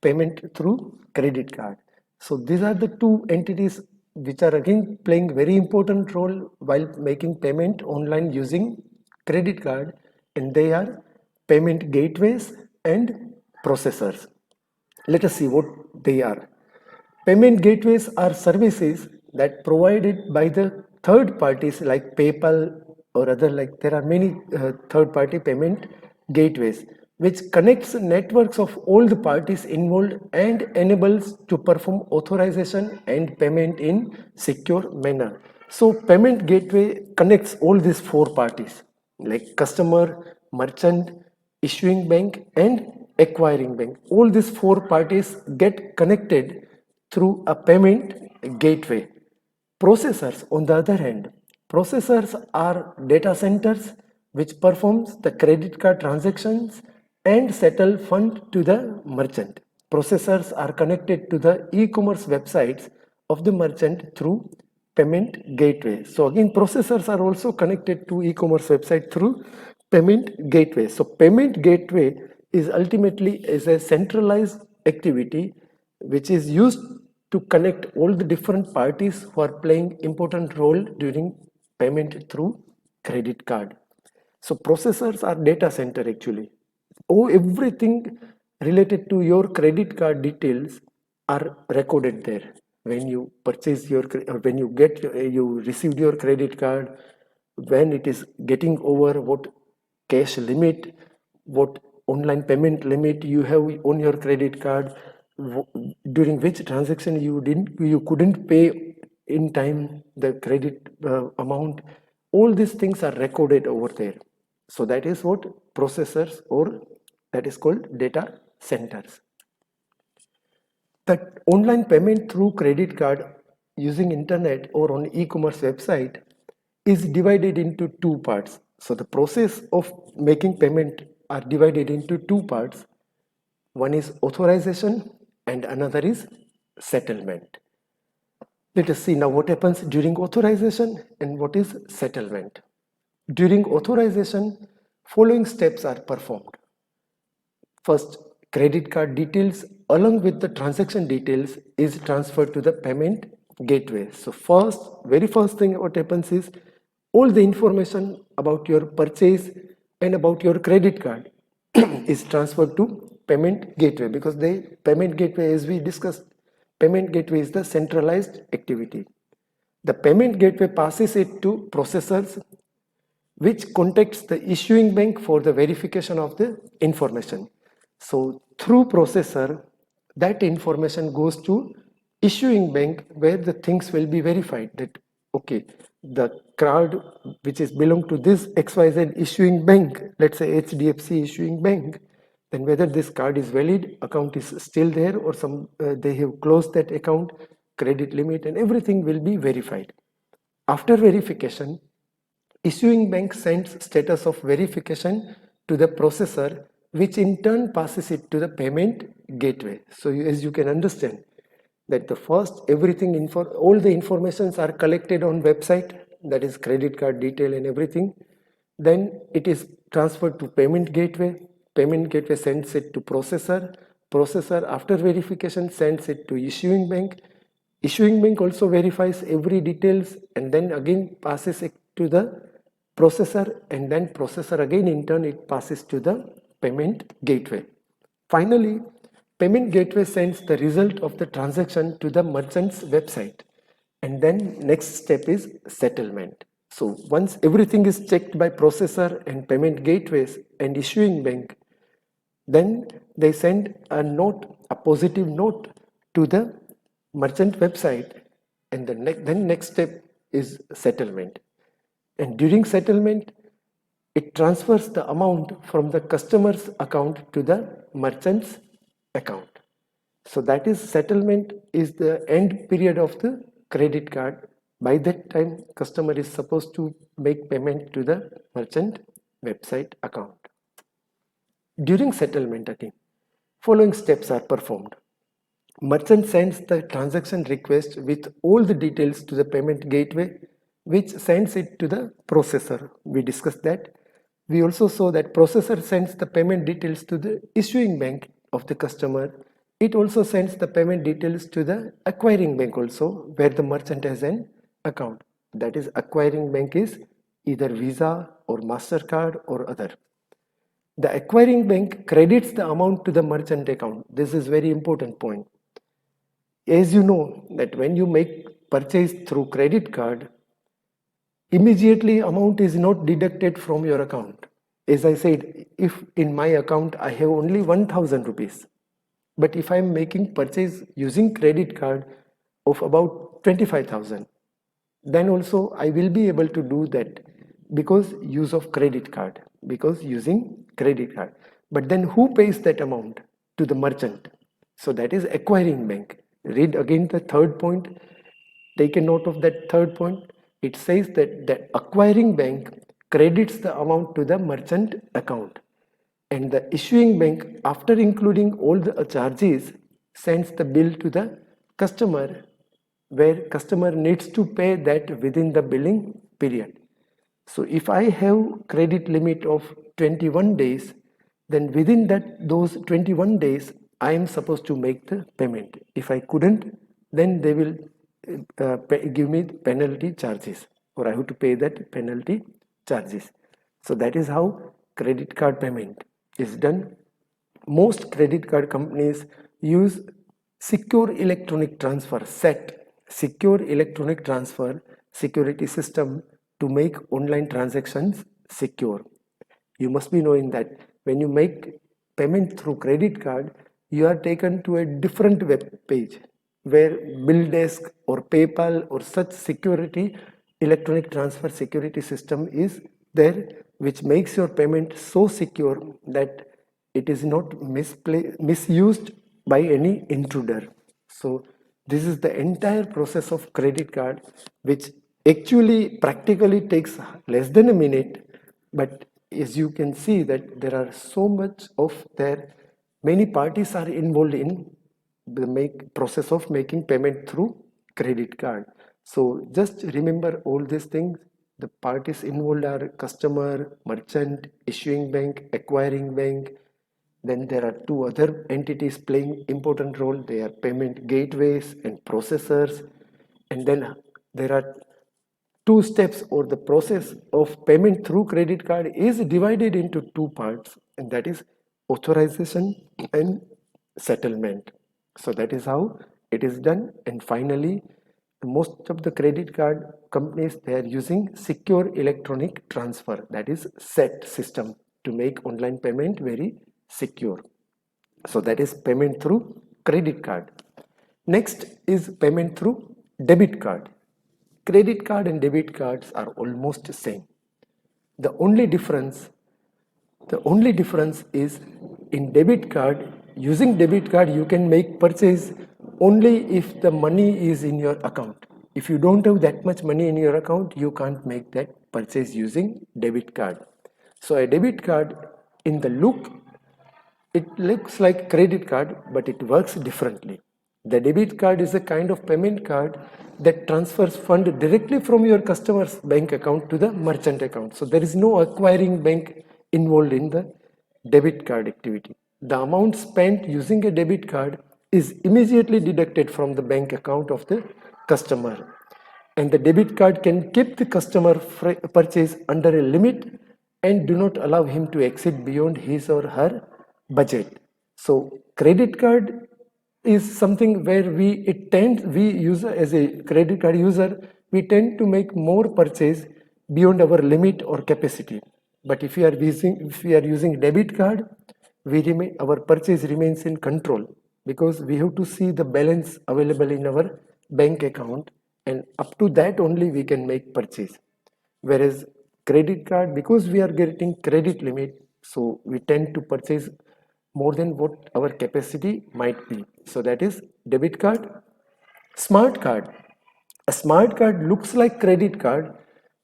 payment through credit card. So these are the two entities which are again playing very important role while making payment online using credit card, and they are payment gateways and processors. Let us see what they are. Payment gateways are services that provided by the third parties like PayPal or other, like there are many third party payment gateways which connects networks of all the parties involved and enables to perform authorization and payment in secure manner. So payment gateway connects all these four parties like customer, merchant, issuing bank, and acquiring bank. All these four parties get connected through a payment gateway. Processors, on the other hand, processors are data centers which performs the credit card transactions and settle fund to the merchant. Processors are connected to the e-commerce websites of the merchant through payment gateway. So again, processors are also connected to e-commerce website through payment gateway. So payment gateway is ultimately is a centralized activity which is used to connect all the different parties who are playing important role during payment through credit card. So processors are data center actually. Oh, everything related to your credit card details are recorded there. When you purchase your or when you get you received your credit card, when it is getting over, what cash limit, what online payment limit you have on your credit card, during which transaction you couldn't pay in time the credit amount. All these things are recorded over there. So that is what processors, or that is called data centers. The online payment through credit card using internet or on e-commerce website is divided into two parts. So the process of making payment are divided into two parts. One is authorization and another is settlement. Let us see now what happens during authorization and what is settlement. During authorization, following steps are performed. First, credit card details along with the transaction details is transferred to the payment gateway. So very first thing what happens is all the information about your purchase and about your credit card is transferred to payment gateway, because the payment gateway, as we discussed, payment gateway is the centralized activity. The payment gateway passes it to processors which contacts the issuing bank for the verification of the information. So through processor, that information goes to issuing bank where the things will be verified that okay, the card which is belong to this XYZ issuing bank, let's say HDFC issuing bank, then whether this card is valid, account is still there, or they have closed that account, credit limit and everything will be verified. After verification, issuing bank sends status of verification to the processor, which in turn passes it to the payment gateway. So as you can understand that the first all the informations are collected on website, that is credit card detail and everything. Then it is transferred to payment gateway. Payment gateway sends it to processor. Processor, after verification, sends it to issuing bank. Issuing bank also verifies every details and then again passes it to the processor, and then processor again in turn it passes to the payment gateway. Finally, payment gateway sends the result of the transaction to the merchant's website, and then next step is settlement. So once everything is checked by processor and payment gateways and issuing bank, then they send a note, a positive note to the merchant website, and then next step is settlement. And during settlement, it transfers the amount from the customer's account to the merchant's account. So that is settlement is the end period of the credit card. By that time, customer is supposed to make payment to the merchant website account. During settlement again, following steps are performed. Merchant sends the transaction request with all the details to the payment gateway, which sends it to the processor. We discussed that. We also saw that processor sends the payment details to the issuing bank of the customer. It also sends the payment details to the acquiring bank also, where the merchant has an account. That is, acquiring bank is either Visa or MasterCard or other. The acquiring bank credits the amount to the merchant account. This is very important point. As you know that when you make purchase through credit card, immediately amount is not deducted from your account. As I said, if in my account I have only 1000 rupees, but if I am making purchase using credit card of about 25,000, then also I will be able to do that because use of credit card, because using credit card. But then who pays that amount? To the merchant. So that is acquiring bank. Read again the third point. Take a note of that third point. It says that the acquiring bank credits the amount to the merchant account, and the issuing bank, after including all the charges, sends the bill to the customer, where customer needs to pay that within the billing period. So if I have credit limit of 21 days, then within those 21 days I am supposed to make the payment. If I couldn't, then they will give me penalty charges, or I have to pay that penalty charges. So that is how credit card payment is done. Most credit card companies use secure electronic transfer secure electronic transfer security system to make online transactions secure. You must be knowing that when you make payment through credit card, you are taken to a different web page where BillDesk or PayPal or such security electronic transfer security system is there, which makes your payment so secure that it is not misused by any intruder. So this is the entire process of credit card, which actually practically takes less than a minute, but as you can see that there are so much of there, many parties are involved in the process of making payment through credit card. So just remember all these things. The parties involved are customer, merchant, issuing bank, acquiring bank. Then there are two other entities playing important role. They are payment gateways and processors. And then there are two steps, or the process of payment through credit card is divided into two parts, and that is authorization and settlement. So that is how it is done. And finally, most of the credit card companies, they are using secure electronic transfer, that is SET system, to make online payment very secure. So that is payment through credit card. Next is payment through debit card. Credit card and debit cards are almost the same. The only difference is in debit card, using debit card you can make purchase only if the money is in your account. If you don't have that much money in your account, you can't make that purchase using debit card. So a debit card, in the look, it looks like credit card, but it works differently. The debit card is a kind of payment card that transfers fund directly from your customer's bank account to the merchant account. So there is no acquiring bank involved in the debit card activity. The amount spent using a debit card is immediately deducted from the bank account of the customer, and the debit card can keep the customer purchase under a limit and do not allow him to exceed beyond his or her budget. So credit card is something where we user as a credit card user, we tend to make more purchase beyond our limit or capacity. But if we are using debit card, our purchase remains in control, because we have to see the balance available in our bank account, and up to that only we can make purchase. Whereas credit card, because we are getting credit limit, so we tend to purchase more than what our capacity might be. So that is debit card. Smart card. A smart card looks like credit card,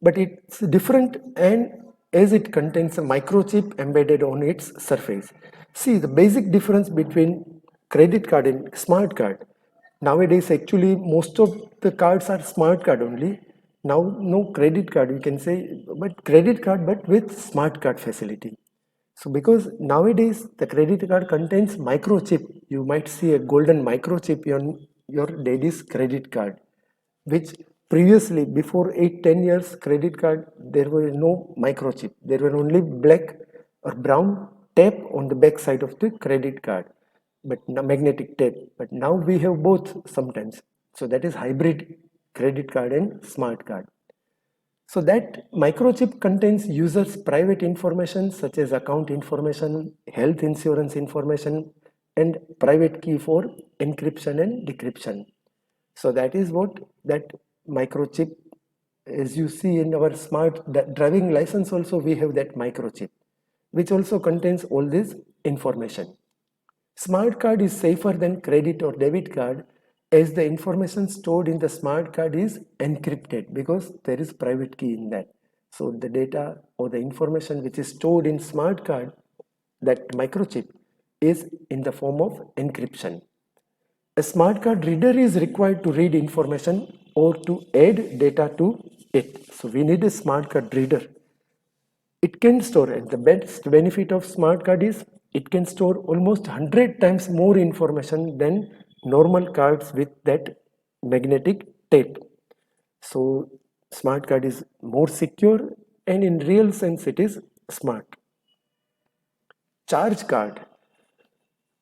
but it's different, and as it contains a microchip embedded on its surface. See the basic difference between credit card and smart card. Nowadays, actually, most of the cards are smart card only. Now, no credit card, we can say, but credit card, but with smart card facility. So because nowadays the credit card contains microchip, you might see a golden microchip on your daddy's credit card, which previously before 8-10 years credit card there were no microchip. There were only black or brown tape on the back side of the credit card, but magnetic tape. But now we have both sometimes. So that is hybrid credit card and smart card. So that microchip contains users' private information such as account information, health insurance information, and private key for encryption and decryption. So that is what that microchip, as you see in our smart driving license also we have that microchip, which also contains all this information. Smart card is safer than credit or debit card, as the information stored in the smart card is encrypted because there is private key in that. So the data or the information which is stored in smart card, that microchip, is in the form of encryption. A smart card reader is required to read information or to add data to it. So we need a smart card reader. It can store, and the best benefit of smart card is it can store almost 100 times more information than normal cards with that magnetic tape. So smart card is more secure, and in real sense it is smart. Charge card.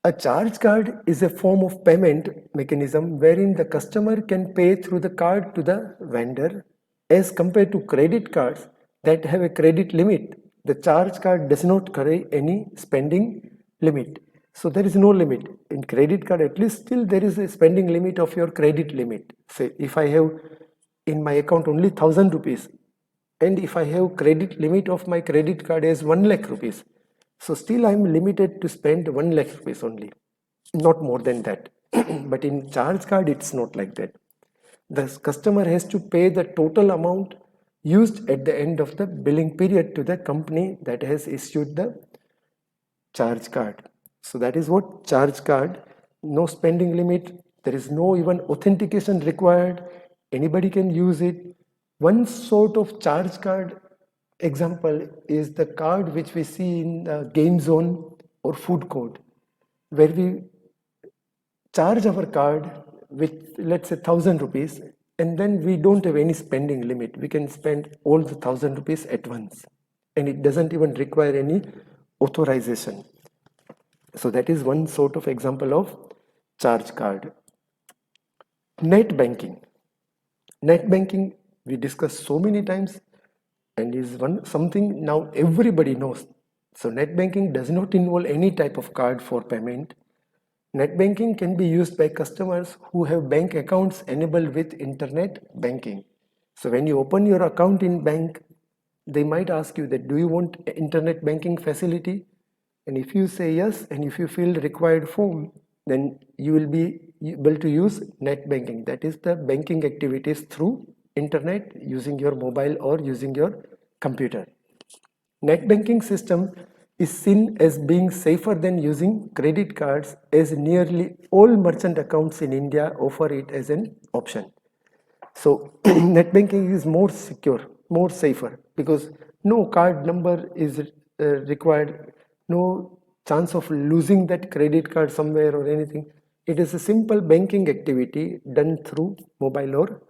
A charge card is a form of payment mechanism wherein the customer can pay through the card to the vendor, as compared to credit cards that have a credit limit. The charge card does not carry any spending limit. So there is no limit. In credit card, at least still there is a spending limit of your credit limit. Say if I have in my account only 1000 rupees, and if I have credit limit of my credit card as 1 lakh rupees, so still I am limited to spend 1 lakh rupees only, not more than that. But in charge card it's not like that. The customer has to pay the total amount used at the end of the billing period to the company that has issued the charge card. So that is what charge card. No spending limit, there is no even authentication required, anybody can use it. One sort of charge card example is the card which we see in the game zone or food court, where we charge our card with, let's say, 1000 rupees, and then we don't have any spending limit. We can spend all the 1000 rupees at once, and it doesn't even require any authorization. So that is one sort of example of charge card. Net banking. Net banking we discussed so many times, and is something now everybody knows. So net banking does not involve any type of card for payment. Net banking can be used by customers who have bank accounts enabled with internet banking. So when you open your account in bank, they might ask you that, do you want internet banking facility? And if you say yes, and if you fill the required form, then you will be able to use net banking. That is the banking activities through internet using your mobile or using your computer. Net banking system is seen as being safer than using credit cards, as nearly all merchant accounts in India offer it as an option. So net banking is more secure, more safer, because no card number is required, no chance of losing that credit card somewhere or anything. It is a simple banking activity done through mobile or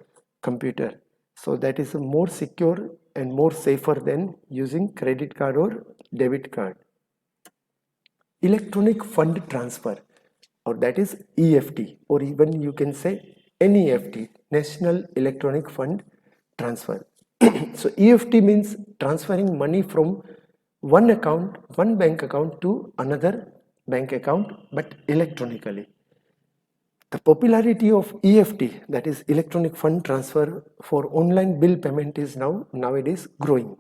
computer. So that is more secure and more safer than using credit card or debit card. Electronic fund transfer, or that is EFT, or even you can say NEFT, National Electronic Fund Transfer. So EFT means transferring money from one bank account to another bank account, but electronically. The popularity of EFT, that is electronic fund transfer, for online bill payment is nowadays growing.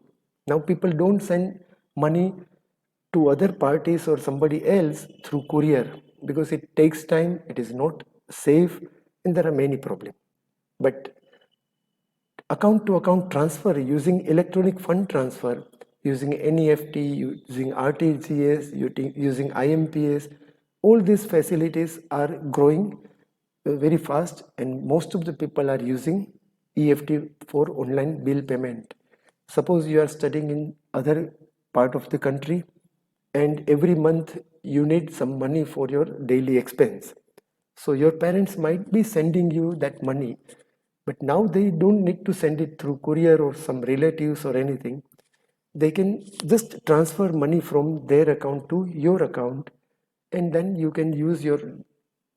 Now people don't send money to other parties or somebody else through courier because it takes time, it is not safe, and there are many problems. But account to account transfer using electronic fund transfer, using NEFT, using RTGS, using IMPS, all these facilities are growing very fast, and most of the people are using EFT for online bill payment. Suppose you are studying in other part of the country and every month you need some money for your daily expense. So your parents might be sending you that money, but now they don't need to send it through courier or some relatives or anything. They can just transfer money from their account to your account, and then you can use your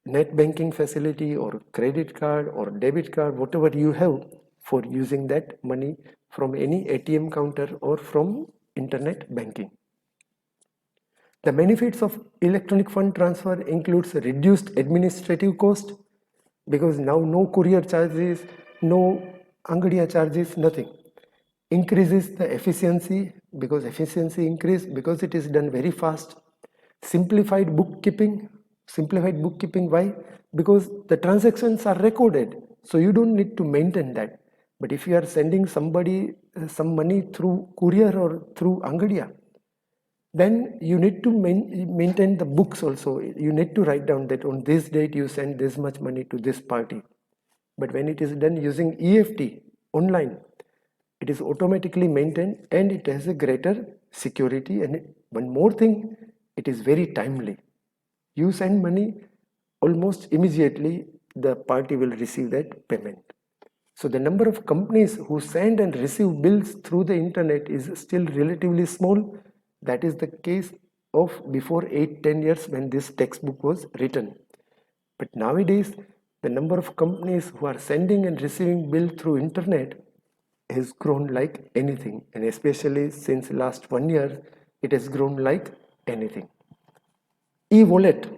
net banking facility or credit card or debit card, whatever you have, for using that money from any ATM counter or from internet banking. The benefits of electronic fund transfer includes reduced administrative cost, because now no courier charges, no Angadiya charges, nothing. Increases the efficiency, because efficiency increase because it is done very fast. Simplified bookkeeping. Simplified bookkeeping, why? Because the transactions are recorded, so you don't need to maintain that. But if you are sending somebody some money through courier or through Angadiya, then you need to maintain the books also. You need to write down that on this date you send this much money to this party. But when it is done using EFT online, it is automatically maintained and it has a greater security. And one more thing, it is very timely. You send money, almost immediately the party will receive that payment. So the number of companies who send and receive bills through the internet is still relatively small. That is the case of before 8-10 years when this textbook was written. But nowadays, the number of companies who are sending and receiving bill through internet has grown like anything, and especially since last 1 year, it has grown like anything. E-wallet,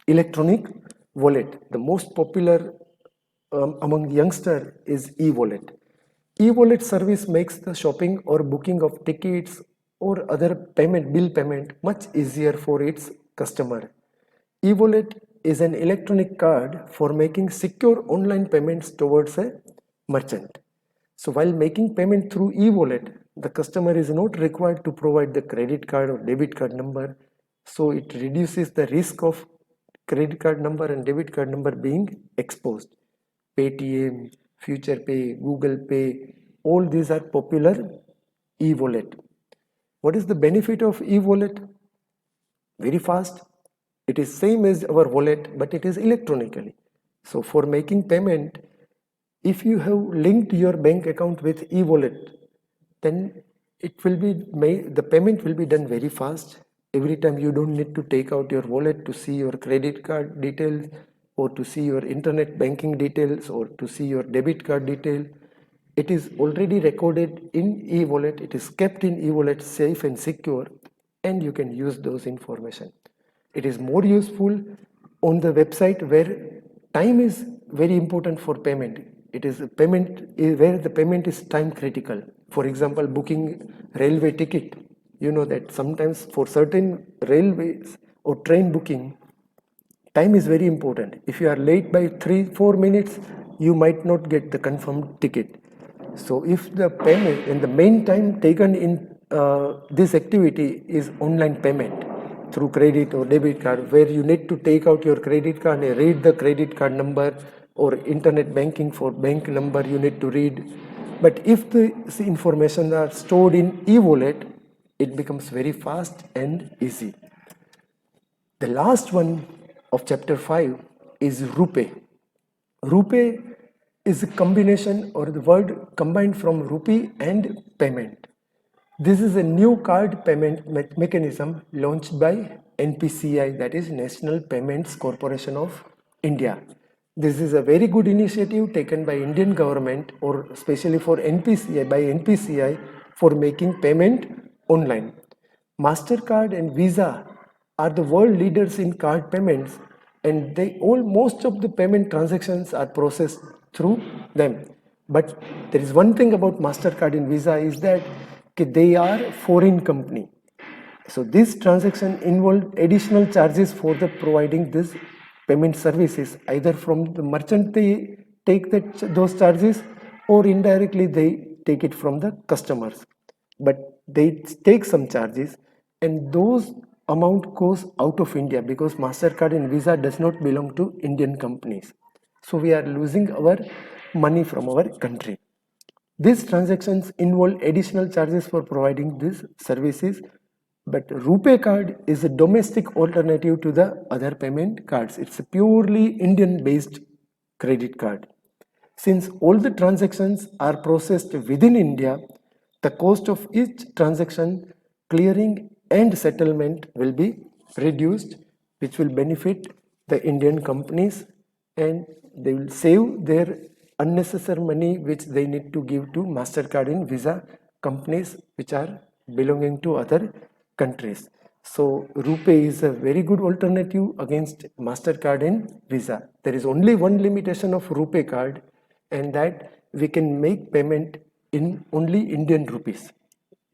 electronic wallet, the most popular among youngsters is e-wallet. E-wallet service makes the shopping or booking of tickets or other bill payment much easier for its customer. E-wallet is an electronic card for making secure online payments towards a merchant. So while making payment through e-wallet, the customer is not required to provide the credit card or debit card number. So it reduces the risk of credit card number and debit card number being exposed. Paytm, Future Pay, Google Pay, all these are popular e-wallet. What is the benefit of e-wallet? Very fast. It is same as our wallet, but it is electronically. So for making payment, if you have linked your bank account with e-wallet, then it will be made, the payment will be done very fast. Every time you don't need to take out your wallet to see your credit card details or to see your internet banking details or to see your debit card detail. It is already recorded in e-wallet. It is kept in e-wallet, safe and secure, and you can use those information. It is more useful on the website where time is very important for payment. It is a payment where the payment is time critical. For example, booking railway ticket. You know that sometimes for certain railways or train booking, time is very important. If you are late by 3-4 minutes, you might not get the confirmed ticket. So if the payment and the main time taken in this activity is online payment through credit or debit card, where you need to take out your credit card and read the credit card number, or internet banking for bank number you need to read. But if the information are stored in Evolet, it becomes very fast and easy. The last one of chapter 5 is rupee. Rupee is a combination, or the word combined from rupee and payment. This is a new card payment mechanism launched by NPCI, that is National Payments Corporation of India. This is a very good initiative taken by Indian government, or especially for NPCI for making payment online. MasterCard and Visa are the world leaders in card payments, and most of the payment transactions are processed through them. But there is one thing about MasterCard and Visa is that they are foreign company. So this transaction involved additional charges for the providing this payment services, either from the merchant they take those charges, or indirectly they take it from the customers. But they take some charges, and those amount goes out of India, because MasterCard and Visa does not belong to Indian companies. So we are losing our money from our country. These transactions involve additional charges for providing these services, but RuPay card is a domestic alternative to the other payment cards. It's a purely Indian based credit card. Since all the transactions are processed within India, the cost of each transaction, clearing and settlement will be reduced, which will benefit the Indian companies, and they will save their unnecessary money which they need to give to MasterCard and Visa companies which are belonging to other countries. So RuPay is a very good alternative against MasterCard and Visa. There is only one limitation of RuPay card, and that we can make payment in only Indian rupees.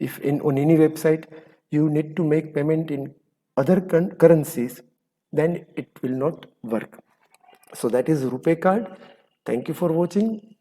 If on any website you need to make payment in other currencies, then it will not work. So that is RuPay card. Thank you for watching.